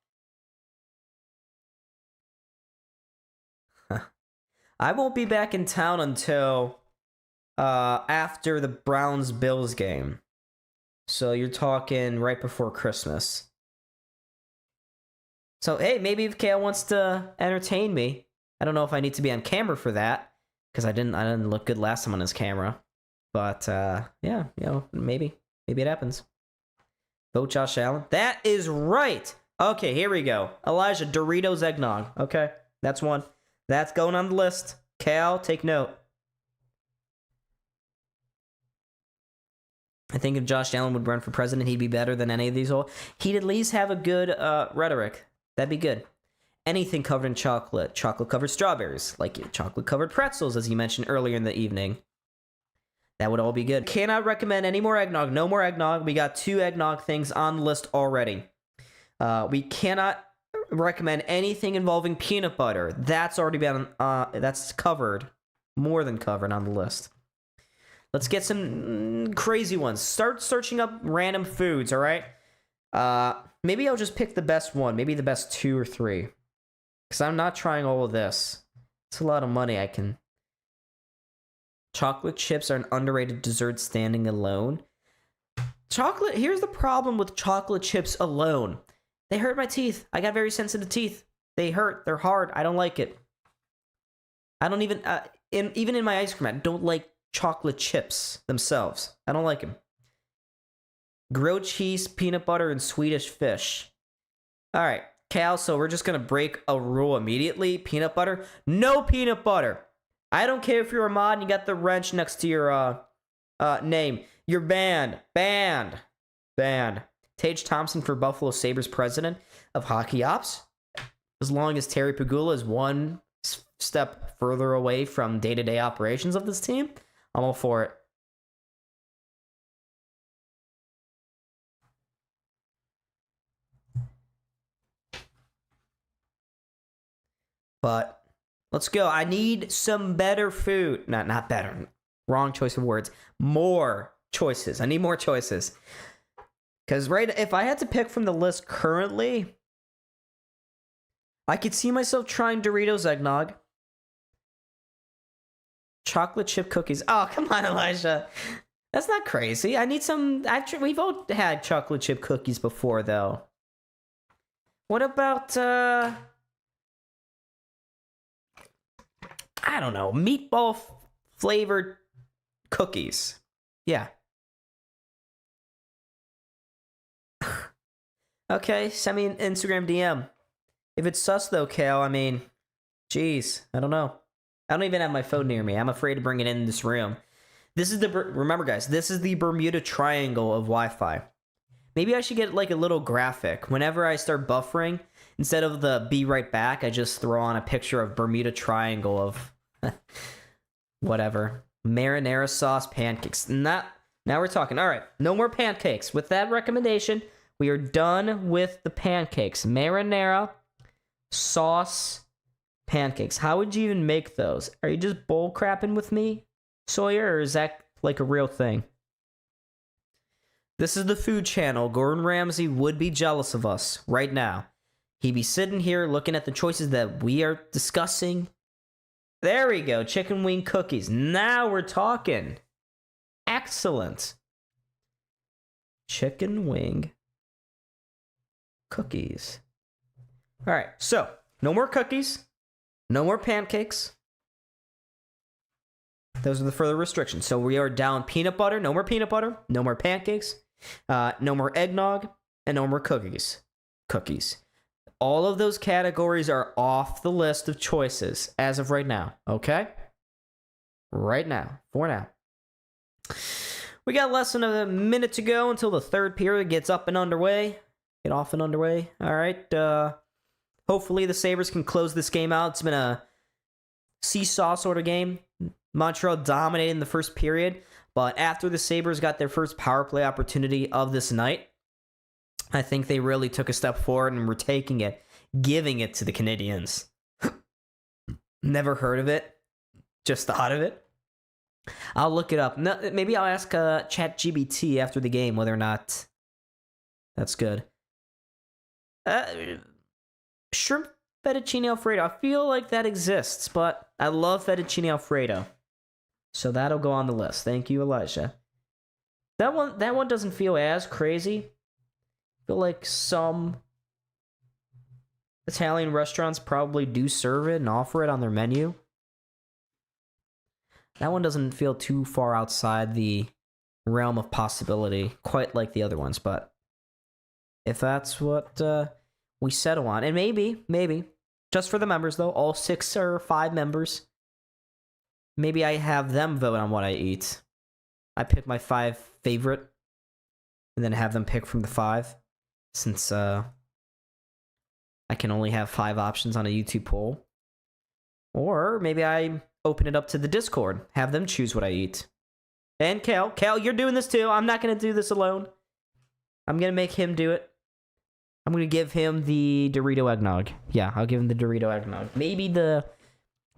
I won't be back in town until after the Browns-Bills game. So you're talking right before Christmas. So, hey, maybe if Kale wants to entertain me. I don't know if I need to be on camera for that. Because I didn't look good last time on his camera. But, yeah, maybe. Maybe it happens. Vote Josh Allen. That is right. Okay, here we go. Elijah, Doritos eggnog. Okay, that's one. That's going on the list. Cal, take note. I think if Josh Allen would run for president, he'd be better than any of these all. He'd at least have a good rhetoric. That'd be good. Anything covered in chocolate. Chocolate-covered strawberries. Like chocolate-covered pretzels, as you mentioned earlier in the evening. That would all be good. Cannot recommend any more eggnog. No more eggnog. We got 2 eggnog things on the list already. We cannot recommend anything involving peanut butter. That's already been that's covered, more than covered on the list. Let's get some crazy ones. Start searching up random foods. All right. Maybe I'll just pick the best one. Maybe the best 2 or 3. Because I'm not trying all of this. It's a lot of money. Chocolate chips are an underrated dessert standing alone. Here's the problem with chocolate chips alone. They hurt my teeth. I got very sensitive teeth. They hurt. They're hard. I don't like it. I don't even, even in my ice cream, I don't like chocolate chips themselves. I don't like them. Grilled cheese, peanut butter, and Swedish fish. All right, Cal, so we're just going to break a rule immediately. Peanut butter? No peanut butter. I don't care if you're a mod and you got the wrench next to your name. You're banned. Banned. Banned. Tage Thompson for Buffalo Sabres president of hockey ops. As long as Terry Pegula is one step further away from day-to-day operations of this team, I'm all for it. But let's go. I need some better food. Not better. Wrong choice of words. More choices. I need more choices. Because if I had to pick from the list currently, I could see myself trying Doritos eggnog. Chocolate chip cookies. Oh, come on, Elijah. That's not crazy. I need some... We've all had chocolate chip cookies before, though. What about, I don't know, meatball flavored cookies? Yeah. Okay, send me an Instagram DM. If it's sus though, Kale, I mean, geez, I don't know. I don't even have my phone near me. I'm afraid to bring it in this room. This is remember guys, this is the Bermuda Triangle of Wi-Fi. Maybe I should get like a little graphic. Whenever I start buffering, instead of the be right back, I just throw on a picture of Bermuda Triangle of whatever. Marinara sauce pancakes. Now we're talking. All right, no more pancakes. With that recommendation, we are done with the pancakes. Marinara sauce pancakes. How would you even make those? Are you just bull crapping with me, Sawyer, or is that like a real thing? This is the food channel. Gordon Ramsay would be jealous of us right now. He'd be sitting here looking at the choices that we are discussing. There we go. Chicken wing cookies. Now we're talking. Excellent. Chicken wing cookies. All right. So, no more cookies. No more pancakes. Those are the further restrictions. So we are down peanut butter. No more peanut butter. No more pancakes. No more eggnog. And no more cookies. All of those categories are off the list of choices as of right now. Okay? Right now. For now. We got less than a minute to go until the third period gets up and underway. Get off and underway. All right. Hopefully the Sabres can close this game out. It's been a seesaw sort of game. Montreal dominated in the first period, but after the Sabres got their first power play opportunity of this night, I think they really took a step forward and were taking it, giving it to the Canadiens. Never heard of it. Just thought of it. I'll look it up. No, maybe I'll ask ChatGPT after the game whether or not that's good. Shrimp fettuccine alfredo. I feel like that exists, but I love fettuccine alfredo. So that'll go on the list. Thank you, Elijah. That one doesn't feel as crazy. I feel like some Italian restaurants probably do serve it and offer it on their menu. That one doesn't feel too far outside the realm of possibility, quite like the other ones, but if that's what we settle on, and maybe, just for the members though, all 6 or 5 members, maybe I have them vote on what I eat. I pick my 5 favorite, and then have them pick from the 5, since I can only have 5 options on a YouTube poll. Or maybe I open it up to the Discord, have them choose what I eat. And Kale, you're doing this too. I'm not going to do this alone. I'm going to make him do it. I'm going to give him the Dorito eggnog. Yeah, I'll give him the Dorito eggnog. Maybe the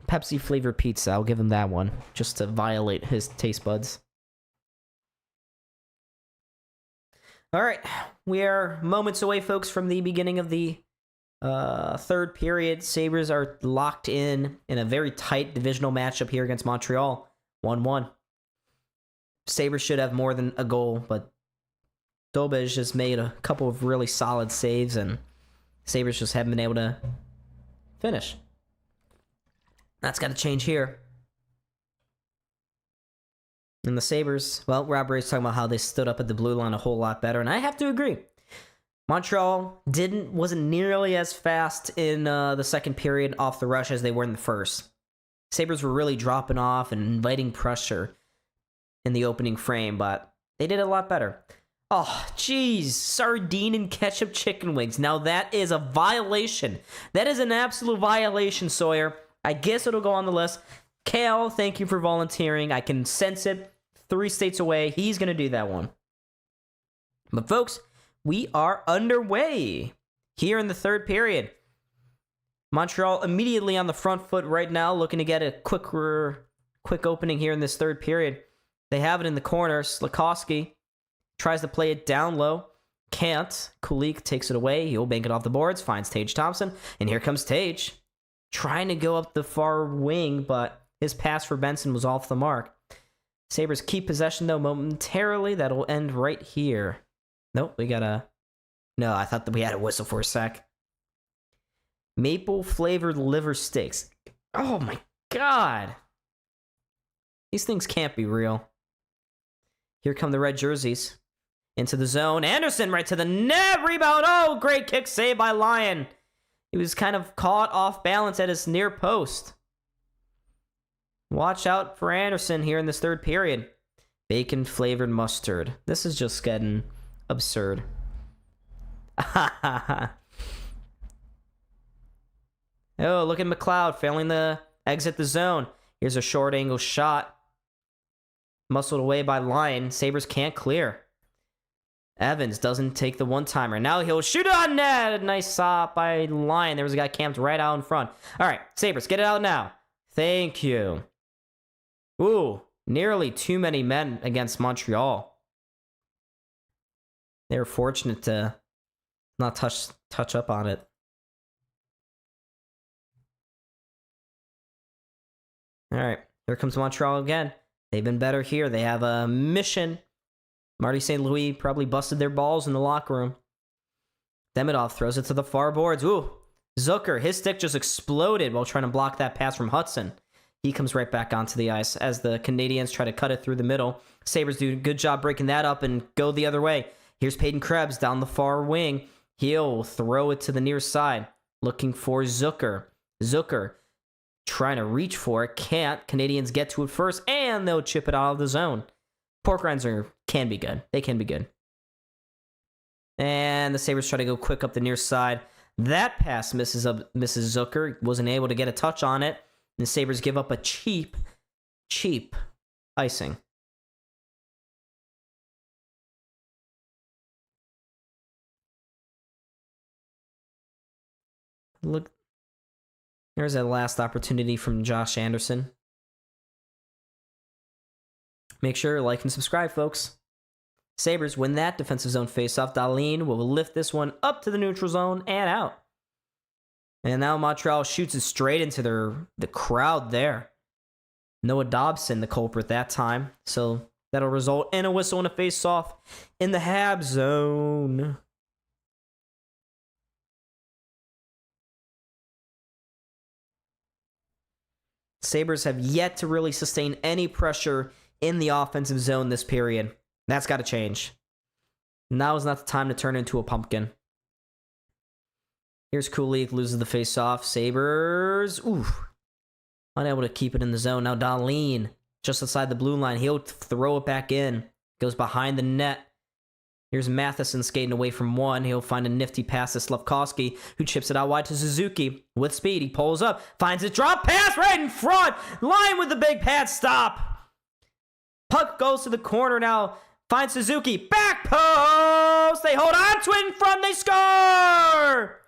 Pepsi flavored pizza. I'll give him that one, just to violate his taste buds. All right, we are moments away, folks, from the beginning of the third period. Sabres are locked in a very tight divisional matchup here against Montreal. 1-1. Sabres should have more than a goal, but Dobej just made a couple of really solid saves, and Sabres just haven't been able to finish. That's got to change here. And the Sabres, well, Rob Ray's talking about how they stood up at the blue line a whole lot better, and I have to agree. Montreal wasn't nearly as fast in the second period off the rush as they were in the first. Sabres were really dropping off and inviting pressure in the opening frame, but they did a lot better. Oh, jeez. Sardine and ketchup chicken wings. Now that is a violation. That is an absolute violation, Sawyer. I guess it'll go on the list. Kale, thank you for volunteering. I can sense it. 3 states away. He's going to do that one. But folks, we are underway here in the third period. Montreal immediately on the front foot right now, looking to get a quick opening here in this third period. They have it in the corner. Slakowski tries to play it down low. Can't. Kulik takes it away. He'll bank it off the boards. Finds Tage Thompson. And here comes Tage. Trying to go up the far wing, but his pass for Benson was off the mark. Sabres keep possession, though, momentarily. That'll end right here. Nope, we got a... No, I thought that we had a whistle for a sec. Maple-flavored liver steaks. Oh, my God. These things can't be real. Here come the red jerseys. Into the zone. Anderson right to the net. Rebound. Oh, great kick save by Lyon. He was kind of caught off balance at his near post. Watch out for Anderson here in this third period. Bacon-flavored mustard. This is just getting absurd. Oh, look at McLeod failing to exit the zone. Here's a short angle shot. Muscled away by Lyon. Sabres can't clear. Evans doesn't take the one-timer. Now he'll shoot it on net. Nice stop by Lyon. There was a guy camped right out in front. All right, Sabres, get it out now. Thank you. Ooh, nearly too many men against Montreal. They were fortunate to not touch up on it. All right, here comes Montreal again. They've been better here. They have a mission. Marty St. Louis probably busted their balls in the locker room. Demidov throws it to the far boards. Ooh, Zucker, his stick just exploded while trying to block that pass from Hudson. He comes right back onto the ice as the Canadiens try to cut it through the middle. Sabres do a good job breaking that up and go the other way. Here's Peyton Krebs down the far wing. He'll throw it to the near side, looking for Zucker. Zucker trying to reach for it. Can't. Canadiens get to it first, and they'll chip it out of the zone. Pork rinds can be good. They can be good. And the Sabres try to go quick up the near side. That pass misses Zucker. Wasn't able to get a touch on it. And the Sabres give up a cheap icing. Look, there's that last opportunity from Josh Anderson. Make sure to like and subscribe, folks. Sabres win that defensive zone faceoff. Dahlin will lift this one up to the neutral zone and out. And now Montreal shoots it straight into the crowd there. Noah Dobson, the culprit that time. So that'll result in a whistle and a faceoff in the Hab zone. Sabres have yet to really sustain any pressure in the offensive zone this period. That's got to change. Now is not the time to turn into a pumpkin. Here's Kulik, loses the face-off. Sabres, unable to keep it in the zone. Now Dahlin, just outside the blue line. He'll throw it back in. Goes behind the net. Here's Matheson skating away from one. He'll find a nifty pass to Slafkovsky, who chips it out wide to Suzuki. With speed, he pulls up, finds a drop pass right in front. Line with the big pad stop. Puck goes to the corner now. Finds Suzuki. Back post. They hold on to it in front. They score.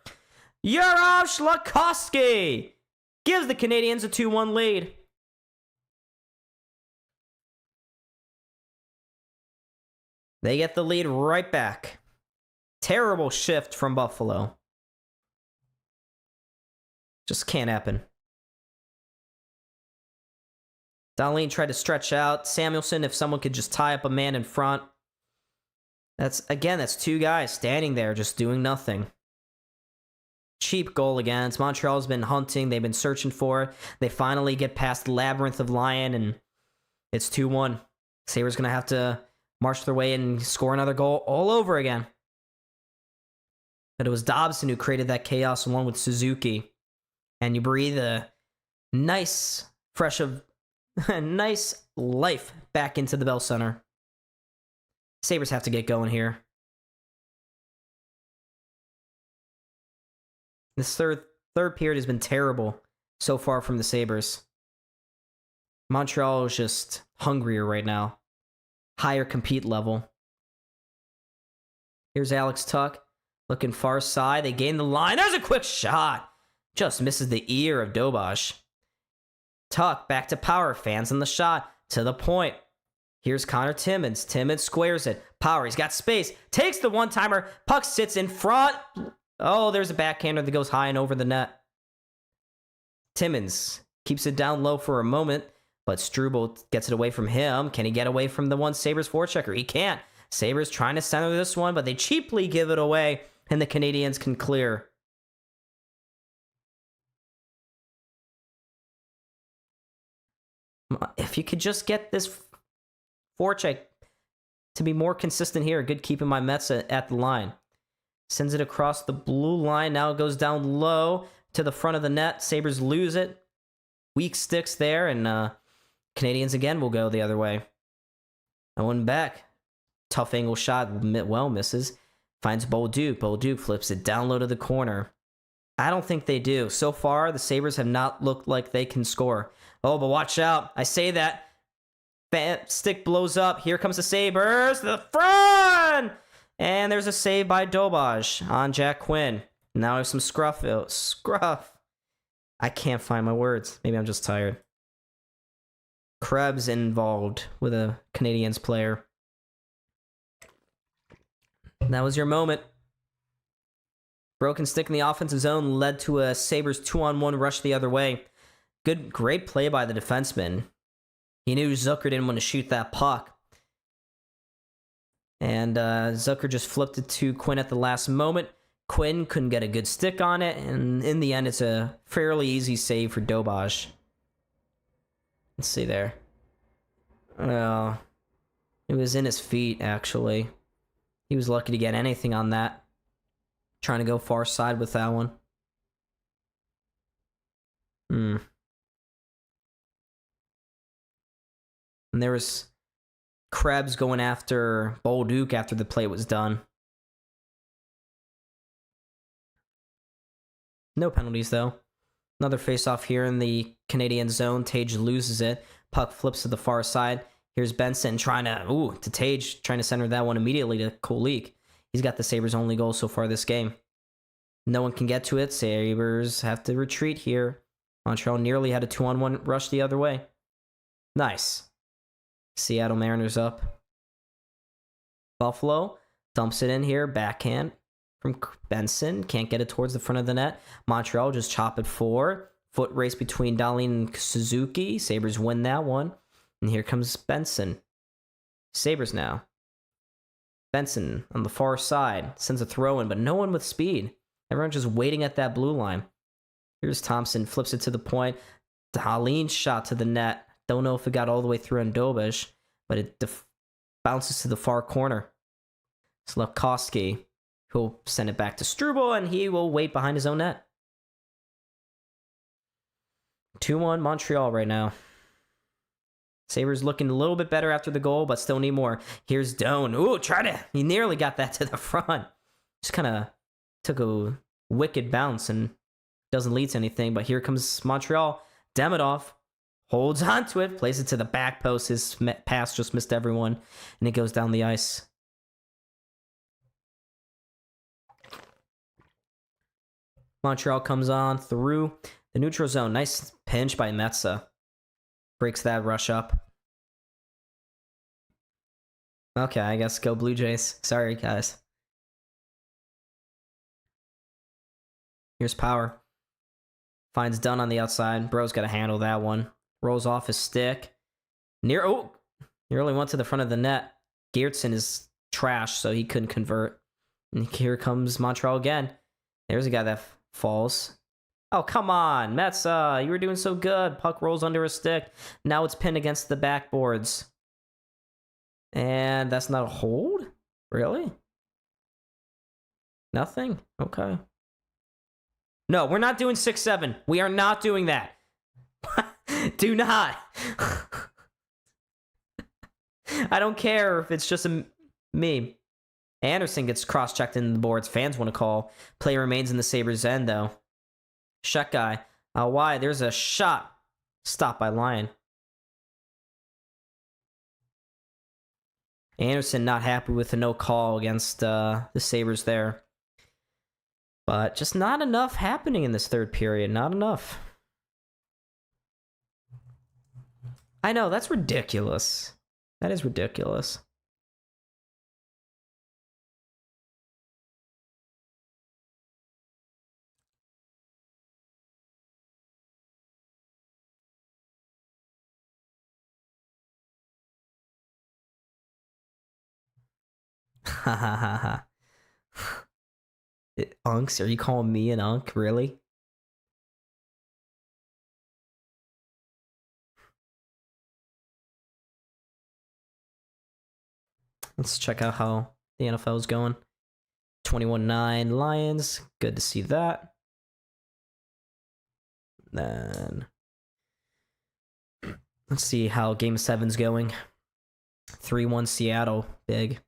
Yarov Slafkovsky gives the Canadiens a 2-1 lead. They get the lead right back. Terrible shift from Buffalo. Just can't happen. Dahlin tried to stretch out. Samuelson, if someone could just tie up a man in front. That's 2 guys standing there just doing nothing. Cheap goal against. Montreal's been hunting. They've been searching for it. They finally get past the labyrinth of Lyon, and it's 2-1. Sabres going to have to march their way and score another goal all over again. But it was Dobson who created that chaos along with Suzuki. And you breathe a nice life back into the Bell Center. Sabres have to get going here. This third period has been terrible so far from the Sabres. Montreal is just hungrier right now. Higher compete level. Here's Alex Tuch looking far side. They gain the line. There's a quick shot. Just misses the ear of Dobosh. Tuch back to power. Fans on the shot. To the point. Here's Connor Timmins. Timmins squares it. Power. He's got space. Takes the one-timer. Puck sits in front. Oh, there's a backhander that goes high and over the net. Timmins keeps it down low for a moment, but Struble gets it away from him. Can he get away from the one Sabres forechecker? He can't. Sabres trying to center this one, but they cheaply give it away, and the Canadiens can clear. If you could just get this forecheck to be more consistent here. Good keeping my Mets at the line. Sends it across the blue line. Now it goes down low to the front of the net. Sabres lose it. Weak sticks there, and Canadiens again will go the other way. Owen back. Tough angle shot. Well, misses. Finds Bolduc. Bolduc flips it down low to the corner. I don't think they do. So far, the Sabres have not looked like they can score. Oh, but watch out. I say that. Stick blows up. Here comes the Sabres to the front! And there's a save by Dobosh on Jack Quinn. Now I have some scruff. I can't find my words. Maybe I'm just tired. Krebs involved with a Canadiens player. That was your moment. Broken stick in the offensive zone led to a Sabres 2-on-1 rush the other way. Great play by the defenseman. He knew Zucker didn't want to shoot that puck. And Zucker just flipped it to Quinn at the last moment. Quinn couldn't get a good stick on it, and in the end, it's a fairly easy save for Dobosh. Let's see there. Well, it was in his feet, actually. He was lucky to get anything on that. Trying to go far side with that one. And there was Krebs going after Bolduc after the play was done. No penalties, though. Another face-off here in the Canadian zone. Tage loses it. Puck flips to the far side. Here's Benson trying to Tage, trying to center that one immediately to Kulik. He's got the Sabres' only goal so far this game. No one can get to it. Sabres have to retreat here. Montreal nearly had a 2-on-1 rush the other way. Nice. Seattle Mariners up. Buffalo dumps it in here. Backhand from Benson. Can't get it towards the front of the net. Montreal just chop it forward. Foot race between Dahlin and Suzuki. Sabres win that one. And here comes Benson. Sabres now. Benson on the far side. Sends a throw in, but no one with speed. Everyone's just waiting at that blue line. Here's Thompson. Flips it to the point. Dahlin shot to the net. Don't know if it got all the way through on Dobish, but it bounces to the far corner. Slafkovsky, who'll send it back to Struble, and he will wait behind his own net. 2-1 Montreal right now. Sabres looking a little bit better after the goal, but still need more. Here's Doan. Ooh, he nearly got that to the front. Just kind of took a wicked bounce and doesn't lead to anything, but here comes Montreal. Demidov holds onto it, plays it to the back post. His pass just missed everyone, and it goes down the ice. Montreal comes on through the neutral zone. Nice pinch by Metsa. Breaks that rush up. Okay, I guess go Blue Jays. Sorry, guys. Here's Power. Finds Dunn on the outside. Bro's got to handle that one. Rolls off his stick. Nearly went to the front of the net. Geertsen is trash, so he couldn't convert. And here comes Montreal again. There's a guy that falls. Oh, come on, Metsa. You were doing so good. Puck rolls under a stick. Now it's pinned against the backboards. And that's not a hold? Really? Nothing? Okay. No, we're not doing 6-7. We are not doing that. Do not. I don't care if it's just Me. Anderson gets cross-checked in the boards. Fans want to call. Play remains in the Sabres' end, though. Shut guy. Why? There's a shot. Stopped by Lyon. Anderson not happy with the no call against the Sabres there. But just not enough happening in this third period. Not enough. I know, that's ridiculous. That is ridiculous. Ha ha ha ha. Unks? Are you calling me an unk? Really? Let's check out how the NFL is going. 21-9 Lions. Good to see that. Then let's see how Game 7's going. 3-1 Seattle. Big.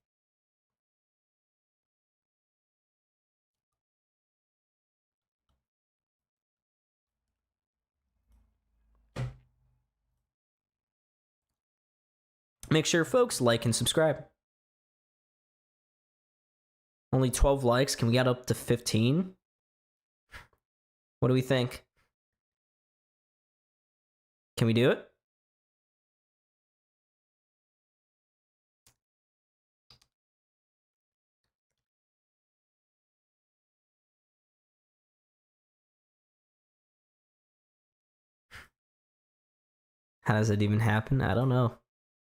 Make sure, folks, like and subscribe. Only 12 likes. Can we get up to 15? What do we think? Can we do it? How does it even happen? I don't know.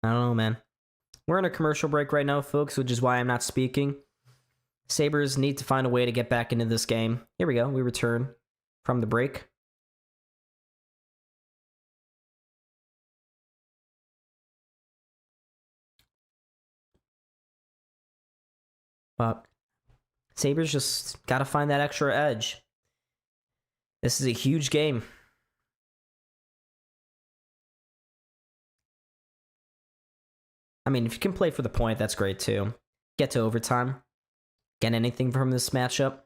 I don't know, man. We're in a commercial break right now, folks, which is why I'm not speaking. Sabres need to find a way to get back into this game. Here we go. We return from the break. But Sabres just got to find that extra edge. This is a huge game. I mean, if you can play for the point, that's great too. Get to overtime. Get anything from this matchup.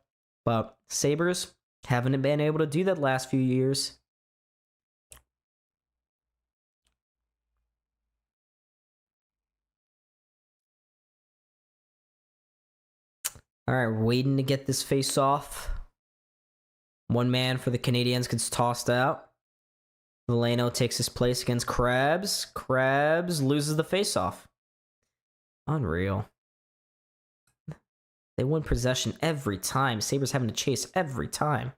But Sabres haven't been able to do that last few years. All right, we're waiting to get this face off. One man for the Canadiens gets tossed out. Veleno takes his place against Krabs. Krabs loses the face-off. Unreal. They win possession every time. Sabres having to chase every time,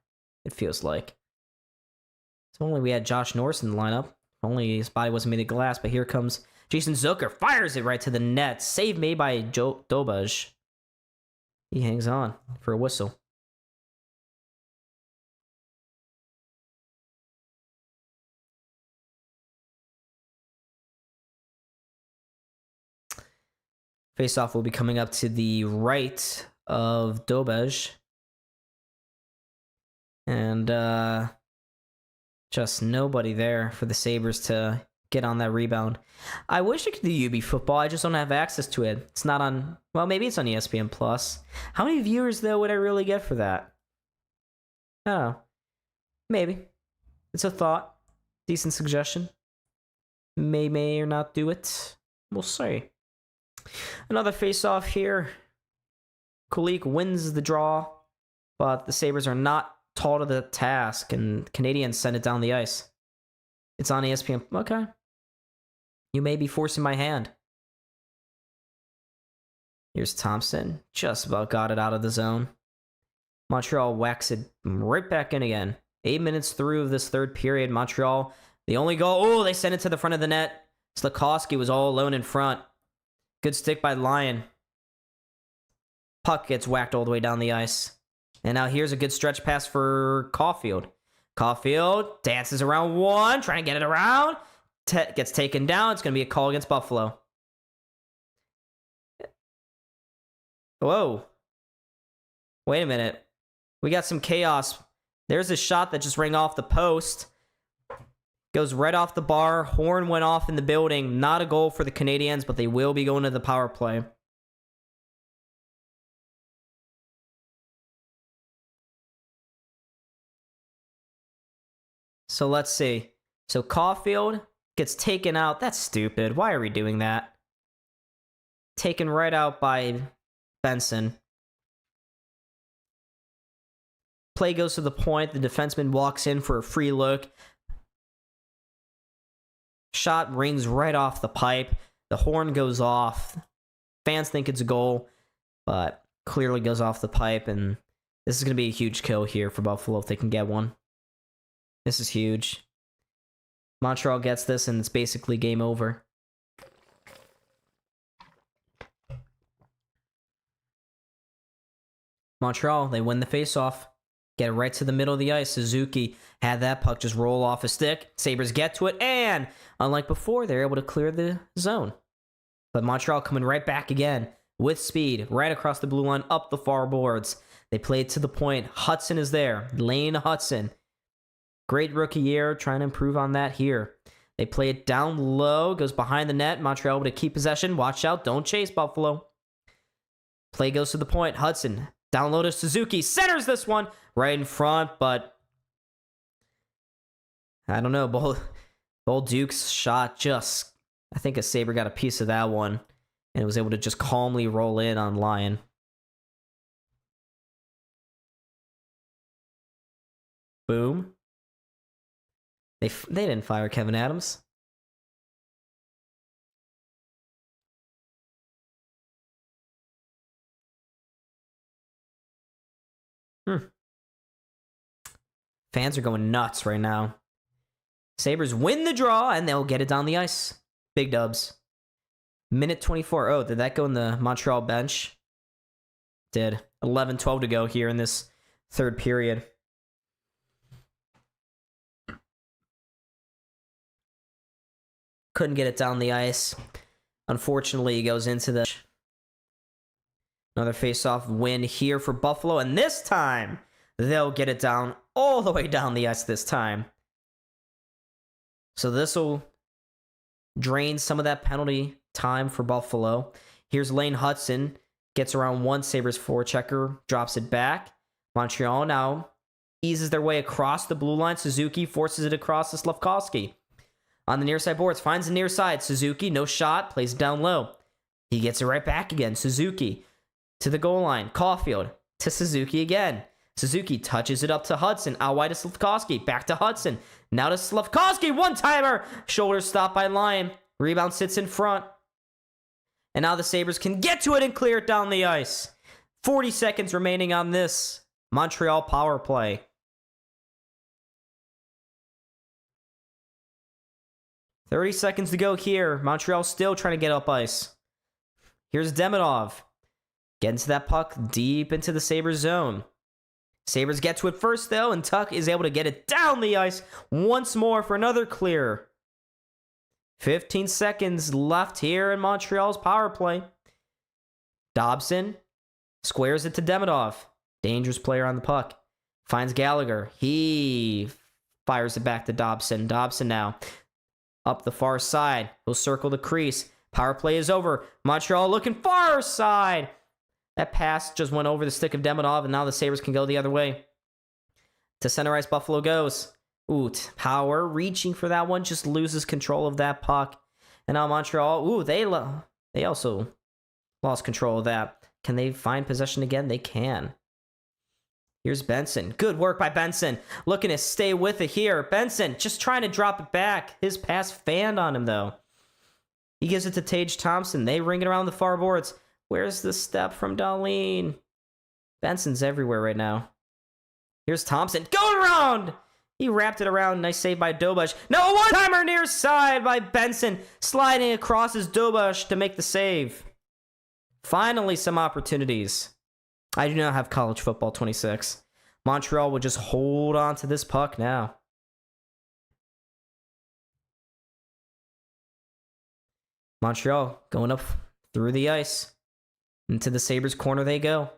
it feels like. If only we had Josh Norris in the lineup. If only his body wasn't made of glass. But here comes Jason Zucker. Fires it right to the net. Save made by Joe Dobaj. He hangs on for a whistle. Faceoff will be coming up to the right of Dobaj. And just nobody there for the Sabres to get on that rebound. I wish I could do UB football. I just don't have access to it. It's not on... Well, maybe it's on ESPN Plus. How many viewers, though, would I really get for that? I don't know. Maybe. It's a thought. Decent suggestion. May or not do it. We'll see. Another face-off here. Kulik wins the draw, but the Sabres are not tall to the task, and Canadiens send it down the ice. It's on ESPN. Okay. You may be forcing my hand. Here's Thompson. Just about got it out of the zone. Montreal whacks it right back in again. 8 minutes through of this third period. Montreal, the only goal. Oh, they sent it to the front of the net. Slakowski was all alone in front. Good stick by Lyon. Puck gets whacked all the way down the ice. And now here's a good stretch pass for Caulfield. Caulfield dances around one, trying to get it around. Gets taken down. It's going to be a call against Buffalo. Whoa. Wait a minute. We got some chaos. There's a shot that just rang off the post. Goes right off the bar. Horn went off in the building. Not a goal for the Canadiens, but they will be going to the power play. So let's see. So Caulfield gets taken out. That's stupid. Why are we doing that? Taken right out by Benson. Play goes to the point. The defenseman walks in for a free look. Shot rings right off the pipe. The horn goes off. Fans think it's a goal, but clearly goes off the pipe. And this is going to be a huge kill here for Buffalo if they can get one. This is huge. Montreal gets this, and it's basically game over. Montreal, they win the faceoff. Get it right to the middle of the ice. Suzuki had that puck just roll off a stick. Sabres get to it, and unlike before, they're able to clear the zone. But Montreal coming right back again with speed, right across the blue line, up the far boards. They play it to the point. Hudson is there. Lane Hudson. Great rookie year, trying to improve on that here. They play it down low, goes behind the net. Montreal able to keep possession. Watch out, don't chase Buffalo. Play goes to the point. Hudson down low to Suzuki. Centers this one right in front, but I don't know. Bolduc's shot just, I think a Sabre got a piece of that one and was able to just calmly roll in on Lyon. Boom. They didn't fire Kevin Adams. Fans are going nuts right now. Sabres win the draw, and they'll get it down the ice. Big dubs. Minute 24. Oh, did that go in the Montreal bench? Did. 11-12 to go here in this third period. Couldn't get it down the ice. Unfortunately, he goes into the... Another face-off win here for Buffalo, and this time, they'll get it down all the way down the ice this time. So this will drain some of that penalty time for Buffalo. Here's Lane Hudson. Gets around one Sabres forechecker. Drops it back. Montreal now eases their way across the blue line. Suzuki forces it across to Slafkovsky. On the near side boards. Finds the near side. Suzuki, no shot. Plays it down low. He gets it right back again. Suzuki to the goal line. Caulfield to Suzuki again. Suzuki touches it up to Hudson. Out wide to Slafkovsky. Back to Hudson. Now to Slafkovsky. One-timer. Shoulder stop by Lyon. Rebound sits in front. And now the Sabres can get to it and clear it down the ice. 40 seconds remaining on this Montreal power play. $30 seconds to go here. Montreal still trying to get up ice. Here's Demidov. Getting to that puck deep into the Sabres zone. Sabres get to it first, though, and Tuck is able to get it down the ice once more for another clear. 15 seconds left here in Montreal's power play. Dobson squares it to Demidov. Dangerous player on the puck. Finds Gallagher. He fires it back to Dobson. Dobson now up the far side. He'll circle the crease. Power play is over. Montreal looking far side. That pass just went over the stick of Demidov, and now the Sabres can go the other way. To center ice, Buffalo goes. Ooh, Power reaching for that one, just loses control of that puck. And now Montreal, ooh, they also lost control of that. Can they find possession again? They can. Here's Benson. Good work by Benson. Looking to stay with it here. Benson just trying to drop it back. His pass fanned on him, though. He gives it to Tage Thompson. They ring it around the far boards. Where's the step from Darlene? Benson's everywhere right now. Here's Thompson. Going around! He wrapped it around. Nice save by Dobush. No, one-timer near side by Benson. Sliding across his Dobush to make the save. Finally, some opportunities. I do not have college football 26. Montreal will just hold on to this puck now. Montreal going up through the ice. Into the Sabres corner they go.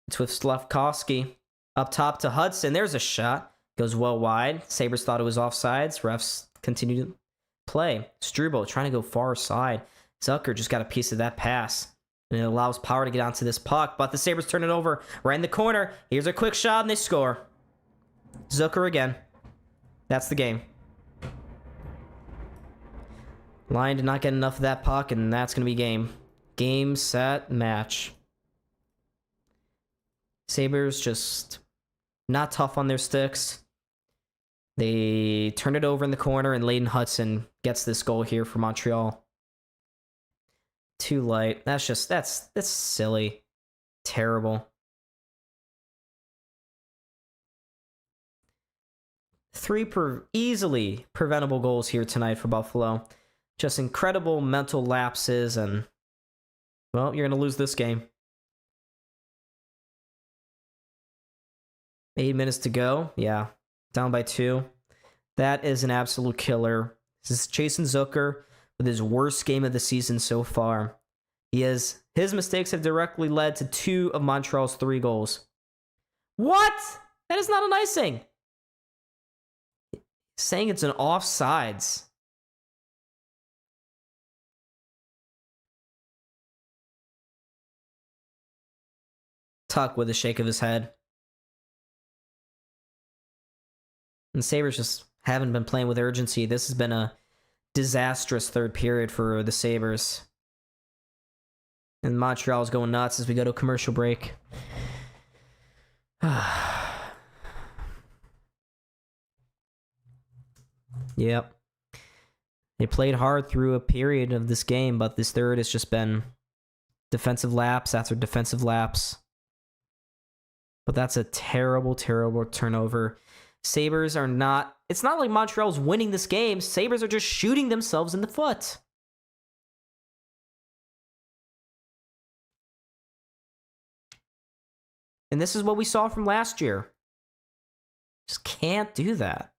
It's with Slafkovsky. Up top to Hudson. There's a shot. Goes well wide. Sabres thought it was offsides. Refs continue to play. Struble trying to go far side. Zucker just got a piece of that pass. And it allows Power to get onto this puck. But the Sabres turn it over right in the corner. Here's a quick shot and they score. Zucker again. That's the game. Lion did not get enough of that puck, and that's going to be game. Game, set, match. Sabres just not tough on their sticks. They turn it over in the corner, and Layden Hudson gets this goal here for Montreal. Too light. That's silly. Terrible. Three easily preventable goals here tonight for Buffalo. Just incredible mental lapses, and, well, you're going to lose this game. 8 minutes to go. Yeah, down by 2. That is an absolute killer. This is Jason Zucker with his worst game of the season so far. His mistakes have directly led to 2 of Montreal's 3 goals. What? That is not an icing. Saying it's an offsides. Tuck with a shake of his head. And Sabres just haven't been playing with urgency. This has been a disastrous third period for the Sabres. And Montreal's going nuts as we go to a commercial break. Yep. They played hard through a period of this game, but this third has just been defensive lapse after defensive lapse. But that's a terrible, terrible turnover. Sabres are not... It's not like Montreal's winning this game. Sabres are just shooting themselves in the foot. And this is what we saw from last year. Just can't do that.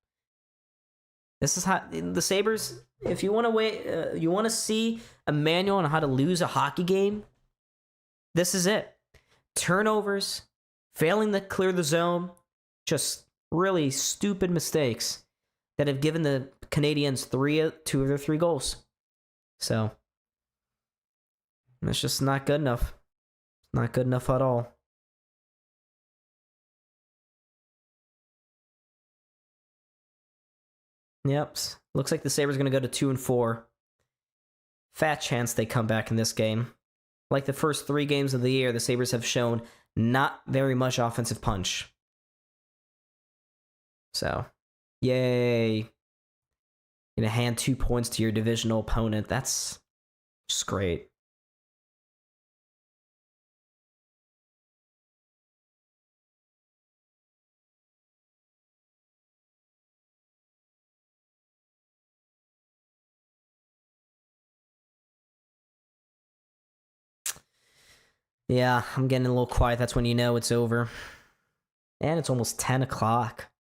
This is how... The Sabres, if you want to wait... you want to see a manual on how to lose a hockey game, this is it. Turnovers, failing to clear the zone, just really stupid mistakes that have given the Canadiens 2 of their 3 goals. So, it's just not good enough. Not good enough at all. Yep. Looks like the Sabres are going to go to 2-4. Fat chance they come back in this game. Like the first 3 games of the year, the Sabres have shown not very much offensive punch. So, yay. Gonna hand 2 points to your divisional opponent. That's just great. Yeah, I'm getting a little quiet. That's when you know it's over. And it's almost 10 o'clock.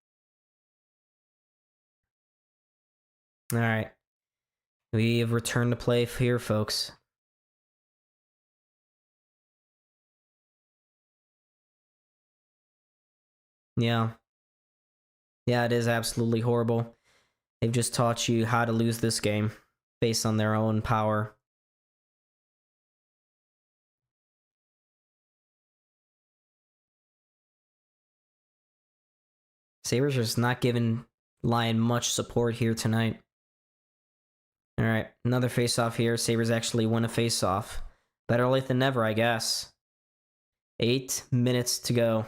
All right. We have returned to play here, folks. Yeah. Yeah, it is absolutely horrible. They've just taught you how to lose this game based on their own power. Sabres are just not giving Lion much support here tonight. All right, another face-off here. Sabres actually win a face-off. Better late than never, I guess. 8 minutes to go.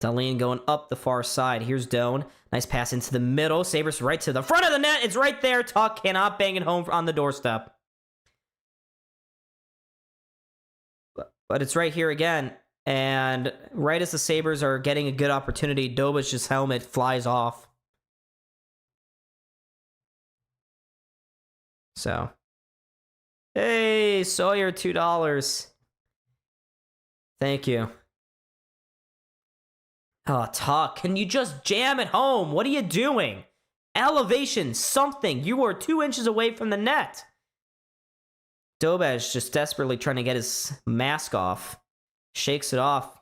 Dahlin going up the far side. Here's Doan. Nice pass into the middle. Sabres right to the front of the net. It's right there. Tuck cannot bang it home on the doorstep. But it's right here again. And right as the Sabres are getting a good opportunity, Dobic's helmet flies off. So, hey, Sawyer, $2. Thank you. Oh, Tuck, can you just jam it home? What are you doing? Elevation, something. You are 2 inches away from the net. Dobaj just desperately trying to get his mask off. Shakes it off.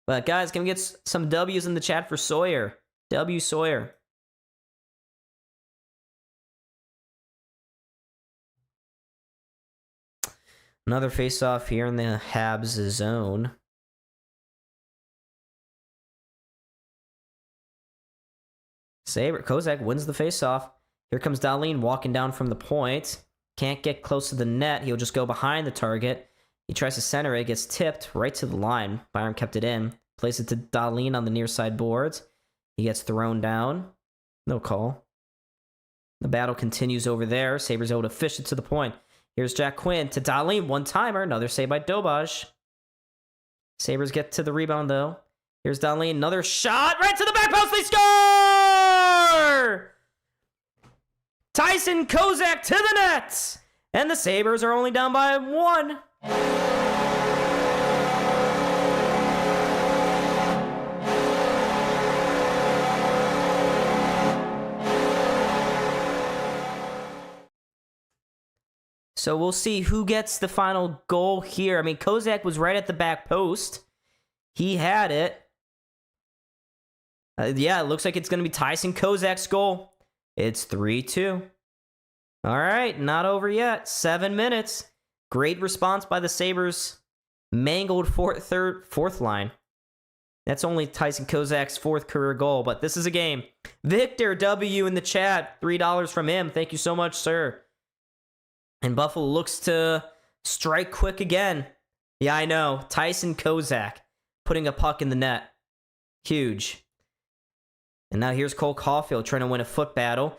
But guys, can we get some W's in the chat for Sawyer? W Sawyer. Another face-off here in the Habs zone. Kozak wins the faceoff. Here comes Dahlin walking down from the point. Can't get close to the net. He'll just go behind the target. He tries to center it. Gets tipped right to the line. Byram kept it in. Plays it to Dahlin on the near side boards. He gets thrown down. No call. The battle continues over there. Sabres able to fish it to the point. Here's Jack Quinn to Dahlin. One-timer. Another save by Dobaj. Sabres get to the rebound, though. Here's Dahlin. Another shot. Right to the back post. They score! Tyson Kozak to the net. And the Sabres are only down by 1. So we'll see who gets the final goal here. I mean, Kozak was right at the back post. He had it. Yeah, it looks like it's going to be Tyson Kozak's goal. It's 3-2. All right, not over yet. 7 minutes. Great response by the Sabres. Mangled fourth line. That's only Tyson Kozak's 4th career goal, but this is a game. Victor W in the chat. $3 from him. Thank you so much, sir. And Buffalo looks to strike quick again. Yeah, I know. Tyson Kozak putting a puck in the net. Huge. And now here's Cole Caulfield trying to win a foot battle.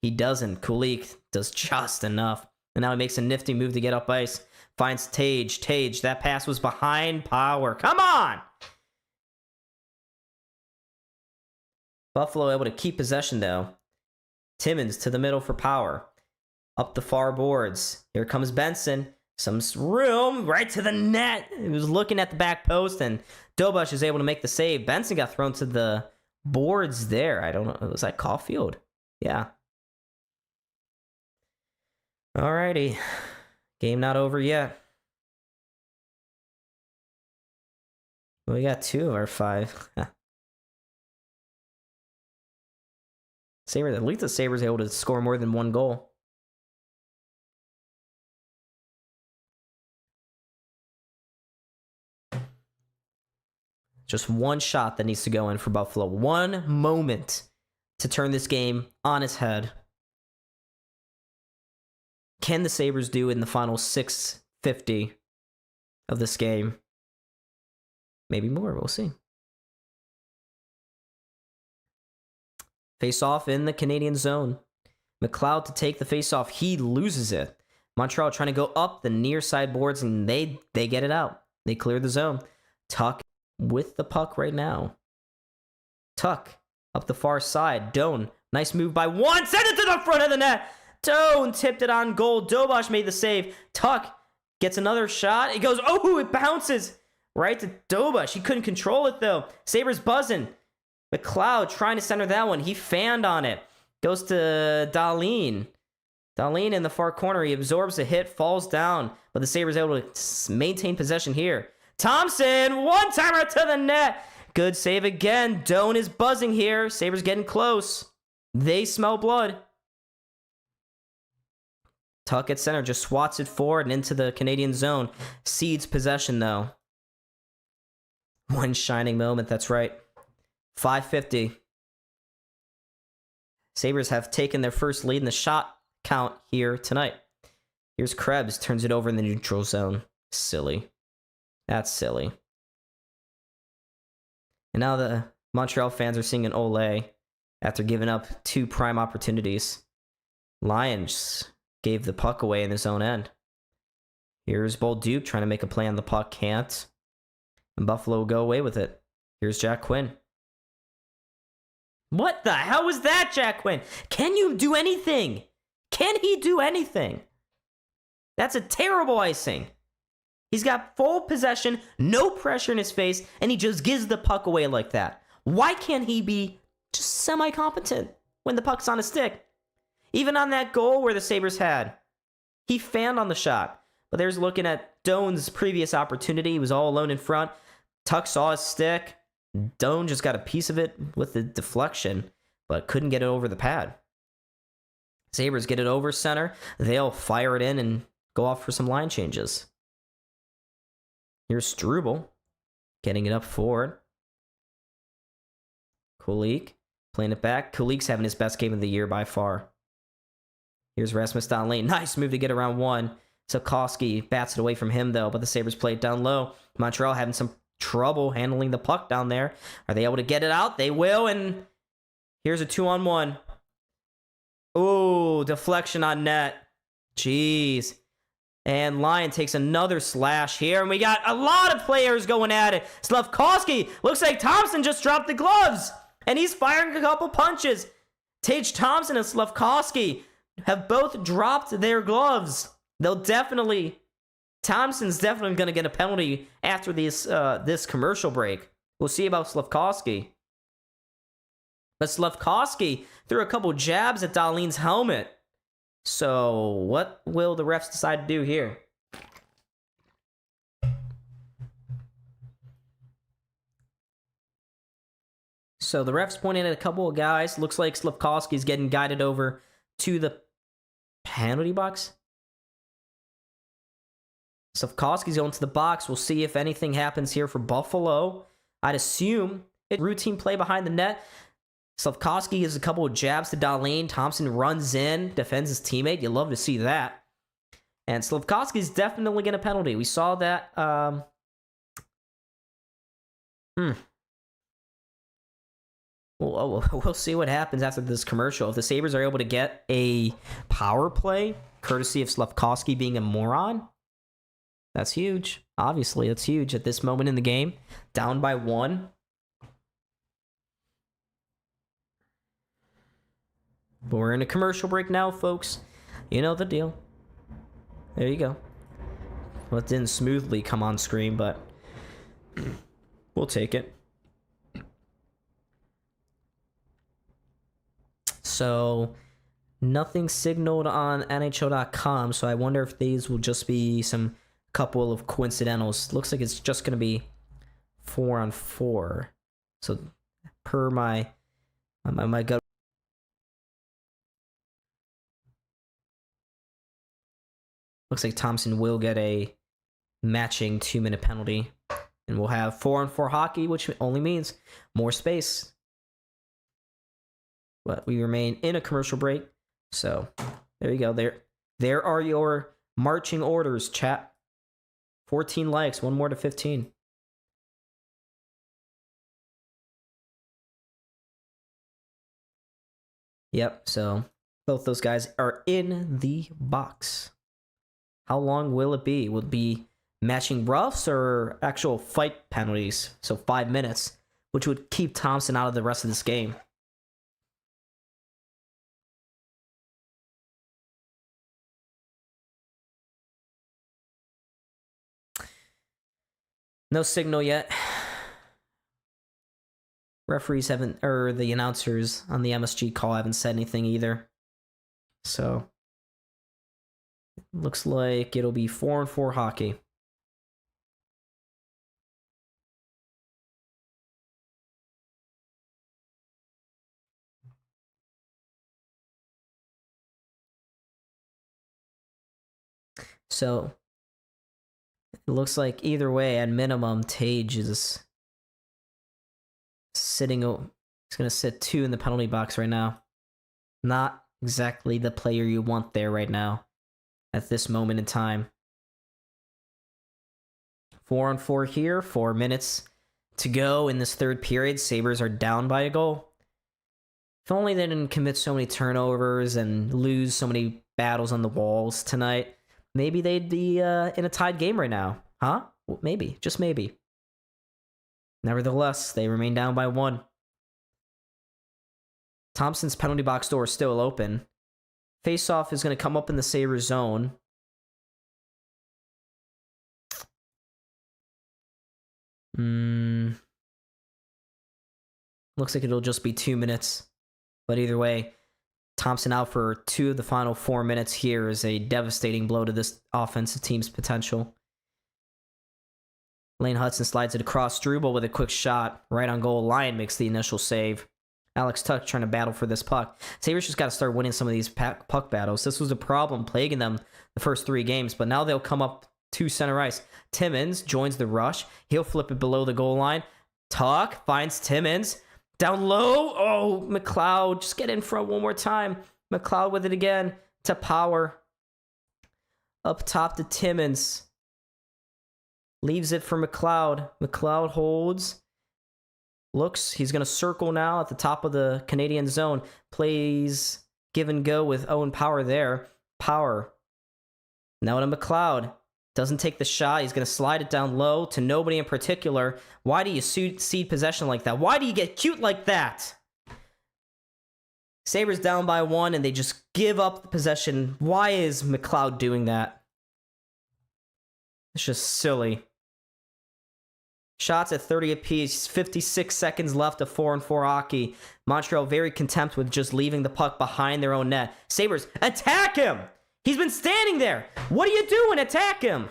He doesn't. Kulik does just enough. And now he makes a nifty move to get up ice. Finds Tage. Tage, that pass was behind Power. Come on! Buffalo able to keep possession, though. Timmins to the middle for Power. Up the far boards. Here comes Benson. Some room right to the net. He was looking at the back post, and Dobaj is able to make the save. Benson got thrown to the boards there. I don't know. Was that Caulfield? Yeah. Alrighty. Game not over yet. We got 2 of our 5. Sabres, at least the Sabres able to score more than 1 goal. Just 1 shot that needs to go in for Buffalo. 1 moment to turn this game on its head. Can the Sabres do in the final 6:50 of this game? Maybe more. We'll see. Face off in the Canadian zone. McLeod to take the face off. He loses it. Montreal trying to go up the near side boards, and they get it out. They clear the zone. Tuck with the puck right now. Tuck up the far side. Doan, nice move by one. Send it to the front of the net. Doan tipped it on goal. Dobaj made the save. Tuck gets another shot. It goes, oh, it bounces right to Dobaj. He couldn't control it, though. Sabres buzzing. McLeod trying to center that one. He fanned on it. Goes to Dahlin. Dahlin in the far corner. He absorbs a hit, falls down, but the Sabres able to maintain possession here. Thompson, one-timer to the net. Good save again. Doan is buzzing here. Sabres getting close. They smell blood. Tuck at center just swats it forward and into the Canadian zone. Cedes possession, though. One shining moment, that's right. 5:50. Sabres have taken their first lead in the shot count here tonight. Here's Krebs, turns it over in the neutral zone. Silly. That's silly. And now the Montreal fans are singing Ole after giving up 2 prime opportunities. Lions gave the puck away in his own end. Here's Bolduc trying to make a play on the puck. Can't. And Buffalo will go away with it. Here's Jack Quinn. What the hell was that, Jack Quinn? Can you do anything? Can he do anything? That's a terrible icing. He's got full possession, no pressure in his face, and he just gives the puck away like that. Why can't he be just semi-competent when the puck's on his stick? Even on that goal where the Sabres had, he fanned on the shot. But there's looking at Doan's previous opportunity. He was all alone in front. Tuck saw his stick. Doan just got a piece of it with the deflection, but couldn't get it over the pad. Sabres get it over center. They'll fire it in and go off for some line changes. Here's Struble getting it up forward. Kulik Playing it back. Kulik's having his best game of the year by far. Here's Rasmus Dahlin. Nice move to get around one. Sapkowski bats it away from him, though, but the Sabres play it down low. Montreal having some trouble handling the puck down there. Are they able to get it out? They will, and here's a 2-on-1. Ooh, deflection on net. Jeez. And Lyon takes another slash here, and we got a lot of players going at it. Slavkovsky, looks like Thompson just dropped the gloves, and he's firing a couple punches. Tage Thompson and Slavkovsky have both dropped their gloves. Thompson's definitely going to get a penalty after this commercial break. We'll see about Slavkovsky. But Slavkovsky threw a couple jabs at Dahlin's helmet. So what will the refs decide to do here? So the refs pointing at a couple of guys. Looks like Slavkovsky's getting guided over to the penalty box. Slavkovsky's going to the box. We'll see if anything happens here for Buffalo. I'd assume it's routine play behind the net. Slavkovsky gives a couple of jabs to Dahlin. Thompson runs in, defends his teammate. You love to see that. And Slavkovsky's definitely getting a penalty. We saw that. We'll see what happens after this commercial. If the Sabres are able to get a power play, courtesy of Slavkovsky being a moron, that's huge. Obviously, that's huge at this moment in the game. Down by 1. But we're in a commercial break now, folks. You know the deal. There you go. Well, it didn't smoothly come on screen, but we'll take it. So, nothing signaled on NHL.com, so I wonder if these will just be some couple of coincidentals. Looks like it's just going to be 4-on-4. So, per my gut. Looks like Thompson will get a matching 2-minute penalty. And we'll have 4-on-4 hockey, which only means more space. But we remain in a commercial break. So, there you go. There are your marching orders, chat. 14 likes, one more to 15. Yep, so both those guys are in the box. How long will it be? Will it be matching roughs or actual fight penalties? So 5 minutes, which would keep Thompson out of the rest of this game. No signal yet. Referees haven't, or the announcers on the MSG call haven't said anything either. So, looks like it'll be 4-on-4 hockey. So, it looks like either way, at minimum, Tage is sitting. He's going to sit 2 in the penalty box right now. Not exactly the player you want there right now at this moment in time. 4-on-4 here, 4 minutes to go in this third period. Sabres are down by a goal. If only they didn't commit so many turnovers and lose so many battles on the walls tonight. Maybe they'd be in a tied game right now. Huh? Well, maybe. Just maybe. Nevertheless, they remain down by 1. Thompson's penalty box door is still open. Faceoff is going to come up in the Sabres zone. Looks like it'll just be 2 minutes. But either way, Thompson out for 2 of the final 4 minutes here is a devastating blow to this offensive team's potential. Lane Hudson slides it across. Struble with a quick shot. Right on goal. Lyon makes the initial save. Alex Tuch trying to battle for this puck. Sabres just got to start winning some of these puck battles. This was a problem plaguing them the first 3 games, but now they'll come up to center ice. Timmins joins the rush. He'll flip it below the goal line. Tuch finds Timmins. Down low. Oh, McLeod. Just get in front one more time. McLeod with it again to Power. Up top to Timmins. Leaves it for McLeod. McLeod holds. Looks. He's going to circle now at the top of the Canadian zone. Plays give and go with Owen Power there. Power. Now to McLeod. Doesn't take the shot. He's going to slide it down low to nobody in particular. Why do you cede possession like that? Why do you get cute like that? Sabres down by 1 and they just give up the possession. Why is McLeod doing that? It's just silly. Shots at 30 apiece. 56 seconds left of 4-on-4 hockey. Montreal very content with just leaving the puck behind their own net. Sabres, attack him! He's been standing there. What are you doing? Attack him.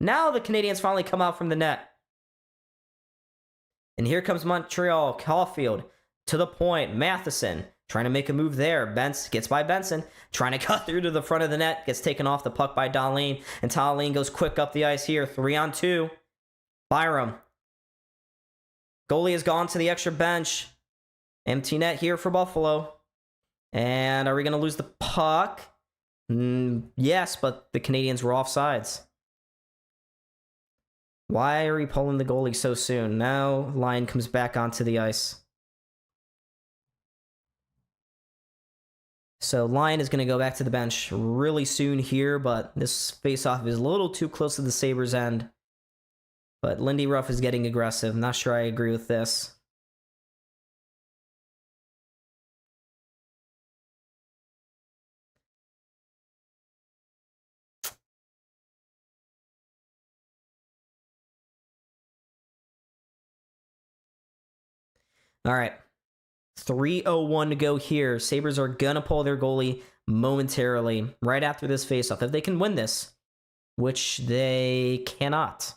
Now the Canadiens finally come out from the net. And here comes Montreal. Caulfield to the point. Matheson trying to make a move there. Gets by Benson. Trying to cut through to the front of the net. Gets taken off the puck by Dahlin. And Dahlin goes quick up the ice here. 3-on-2. Byram. Goalie has gone to the extra bench. Empty net here for Buffalo. And are we going to lose the puck? Yes, but the Canadiens were offsides. Why are we pulling the goalie so soon? Now Lyon comes back onto the ice. So Lyon is going to go back to the bench really soon here, but this faceoff is a little too close to the Sabres' end. But Lindy Ruff is getting aggressive. Not sure I agree with this. All right. 3:01 to go here. Sabres are going to pull their goalie momentarily right after this faceoff. If they can win this, which they cannot.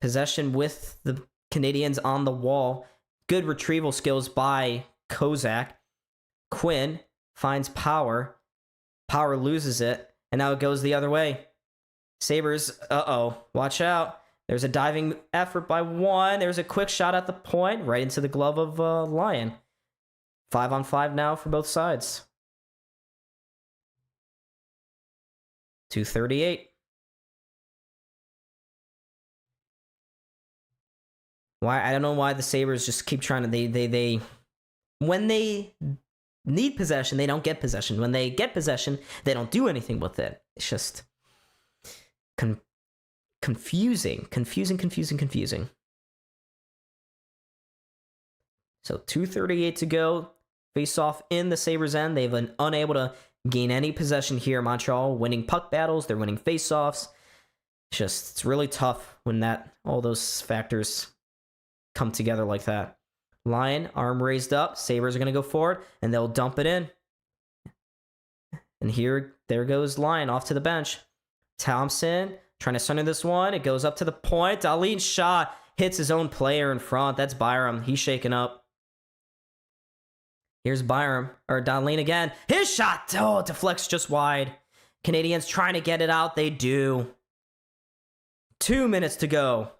Possession with the Canadiens on the wall. Good retrieval skills by Kozak. Quinn finds Power. Power loses it, and now it goes the other way. Sabres, watch out. There's a diving effort by one. There's a quick shot at the point, right into the glove of Lyon. 5-on-5 now for both sides. 2:38. Why? I don't know why the Sabres just keep trying to. They when they need possession, they don't get possession. When they get possession, they don't do anything with it. It's just confusing. So 2:38 to go. Face off in the Sabres' end. They've been unable to gain any possession here. Montreal winning puck battles. They're winning face-offs. It's really tough when all those factors come together like that. Lyon, arm raised up. Sabres are going to go forward, and they'll dump it in. And there goes Lyon off to the bench. Thompson trying to center this one. It goes up to the point. Dahlin's shot hits his own player in front. That's Byram. He's shaken up. Here's Dahlin again. His shot! Oh, it deflects just wide. Canadiens trying to get it out. They do. 2 minutes to go.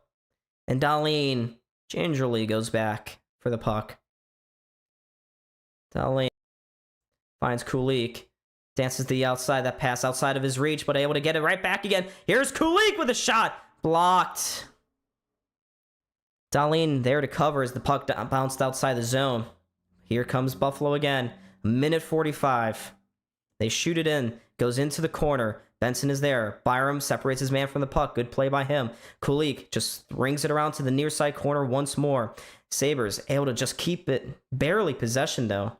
And Dahlin gingerly goes back for the puck. Dahlin finds Kulik. Dances to the outside. That pass outside of his reach, but able to get it right back again. Here's Kulik with a shot. Blocked. Dahlin there to cover as the puck bounced outside the zone. Here comes Buffalo again. Minute 45. They shoot it in. Goes into the corner. Benson is there. Byram separates his man from the puck. Good play by him. Kulik just rings it around to the near side corner once more. Sabres able to just keep it. Barely possession, though.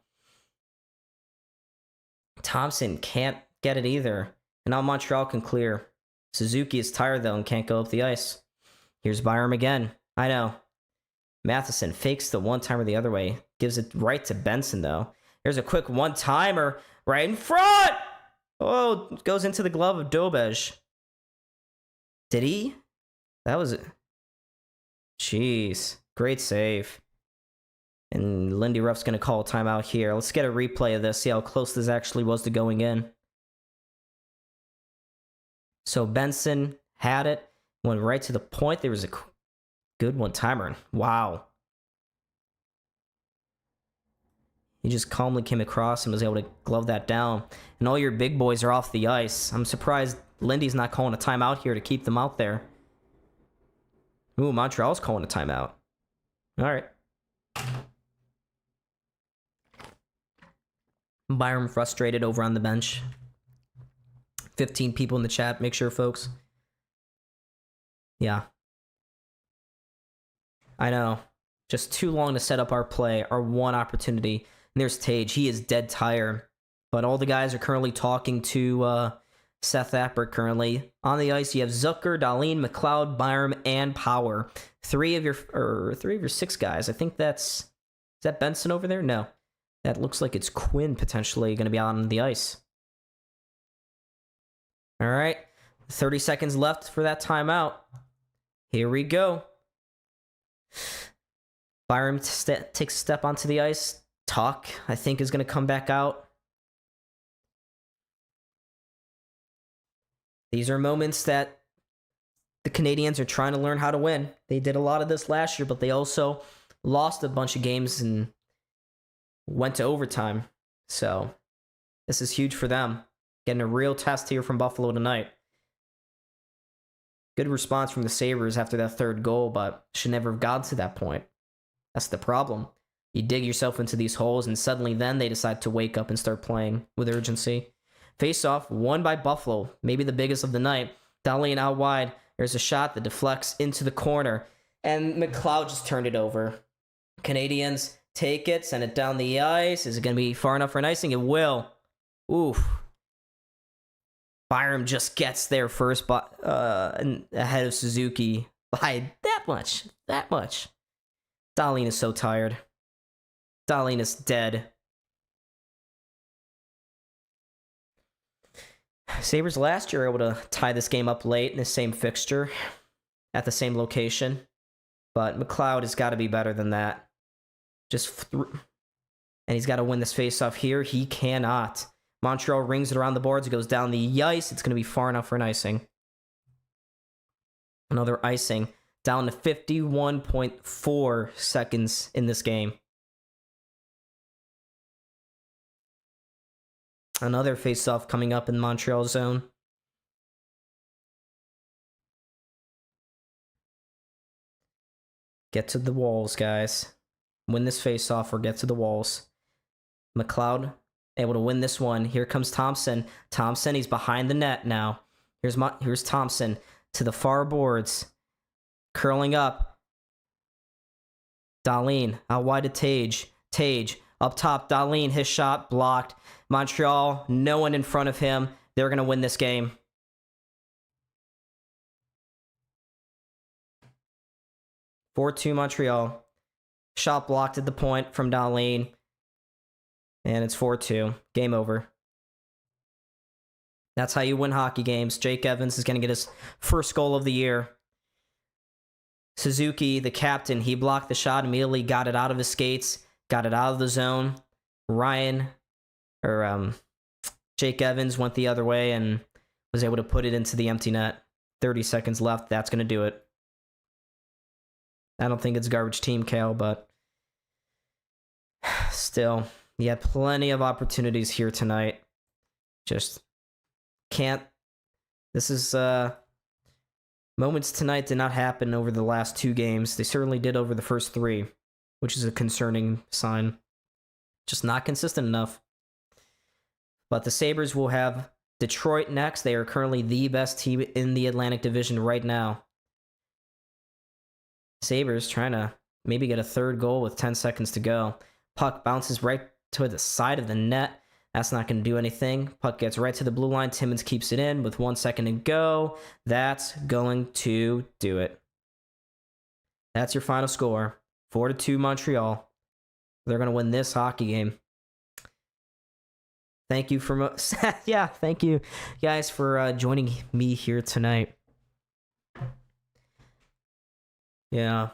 Thompson can't get it either. And now Montreal can clear. Suzuki is tired, though, and can't go up the ice. Here's Byram again. I know. Matheson fakes the one-timer the other way. Gives it right to Benson, though. Here's a quick one-timer right in front! Oh, goes into the glove of Dobej. Did he? That was it. Jeez. Great save. And Lindy Ruff's going to call a timeout here. Let's get a replay of this, see how close this actually was to going in. So Benson had it, went right to the point. There was a good one-timer. Wow. He just calmly came across and was able to glove that down. And all your big boys are off the ice. I'm surprised Lindy's not calling a timeout here to keep them out there. Ooh, Montreal's calling a timeout. All right. Byram frustrated over on the bench. 15 people in the chat. Make sure, folks. Yeah. I know. Just too long to set up our play, our one opportunity. And there's Tage. He is dead tired. But all the guys are currently talking to Seth Appert currently. On the ice, you have Zucker, Dahlin, McLeod, Byram, and Power. Three of your 6 guys. I think that's... Is that Benson over there? No. That looks like it's Quinn potentially going to be out on the ice. All right. 30 seconds left for that timeout. Here we go. Byram takes a step onto the ice. Talk, I think, is going to come back out. These are moments that the Canadiens are trying to learn how to win. They did a lot of this last year, but they also lost a bunch of games and went to overtime. So this is huge for them. Getting a real test here from Buffalo tonight. Good response from the Sabres after that third goal, but should never have gotten to that point. That's the problem. You dig yourself into these holes, and suddenly then they decide to wake up and start playing with urgency. Face-off, won by Buffalo, maybe the biggest of the night. Dahlin out wide. There's a shot that deflects into the corner, and McLeod just turned it over. Canadiens take it, send it down the ice. Is it going to be far enough for an icing? It will. Oof. Byram just gets there first, but ahead of Suzuki by that much. That much. Dahlin is so tired. Dahlin is dead. Sabres last year were able to tie this game up late in the same fixture at the same location, but McLeod has got to be better than that. And he's got to win this faceoff here. He cannot. Montreal rings it around the boards. It goes down the ice. It's going to be far enough for an icing. Another icing. Down to 51.4 seconds in this game. Another face-off coming up in Montreal zone. Get to the walls, guys. Win this face-off or get to the walls. McLeod able to win this one. Here comes Thompson. Thompson, he's behind the net now. Here's Thompson to the far boards. Curling up. Dahlin out wide to Tage. Tage up top. Dahlin, his shot blocked. Montreal, no one in front of him. They're going to win this game. (4-2) Montreal. Shot blocked at the point from Dahlin. And it's 4-2. Game over. That's how you win hockey games. Jake Evans is going to get his first goal of the year. Suzuki, the captain, he blocked the shot immediately, got it out of his skates, got it out of the zone. Jake Evans went the other way and was able to put it into the empty net. 30 seconds left. That's going to do it. I don't think it's garbage team, Kale, but still, you had plenty of opportunities here tonight. Just can't. This is moments tonight did not happen over the last 2 games. They certainly did over the first 3, which is a concerning sign. Just not consistent enough. But the Sabres will have Detroit next. They are currently the best team in the Atlantic Division right now. Sabres trying to maybe get a third goal with 10 seconds to go. Puck bounces right to the side of the net. That's not going to do anything. Puck gets right to the blue line. Timmins keeps it in with 1 second to go. That's going to do it. That's your final score. 4-2 Montreal. They're going to win this hockey game. Thank you for thank you guys for joining me here tonight. Yeah.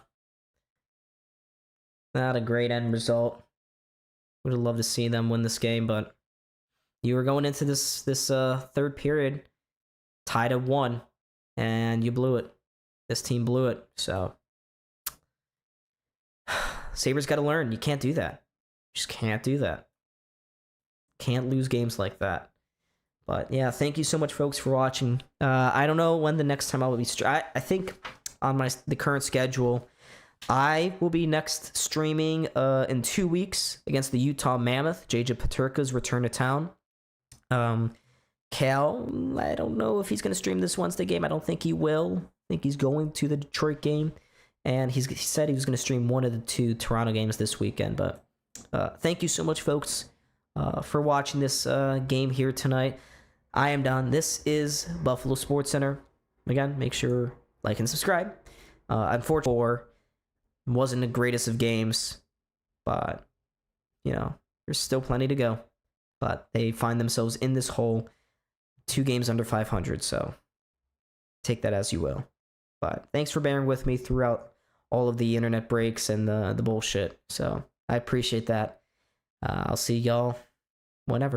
Not a great end result. Would have loved to see them win this game, but you were going into this third period tied at 1, and you blew it. This team blew it. So Sabres got to learn. You can't do that. Just can't do that. Can't lose games like that. But yeah, thank you so much, folks, for watching. I don't know when the next time I will be. I think on the current schedule, I will be next streaming in 2 weeks against the Utah Mammoth. JJ Peterka's return to town. Cal, I don't know if he's going to stream this Wednesday game. I don't think he will. I think he's going to the Detroit game. And he said he was going to stream one of the 2 Toronto games this weekend. But thank you so much, folks, for watching this game here tonight. I am done. This is Buffalo Sports Center. Again, make sure like and subscribe. Unfortunately, wasn't the greatest of games, but there's still plenty to go. But they find themselves in this hole, 2 games under 500. So take that as you will. But thanks for bearing with me throughout all of the internet breaks and the bullshit. So I appreciate that. I'll see y'all whenever.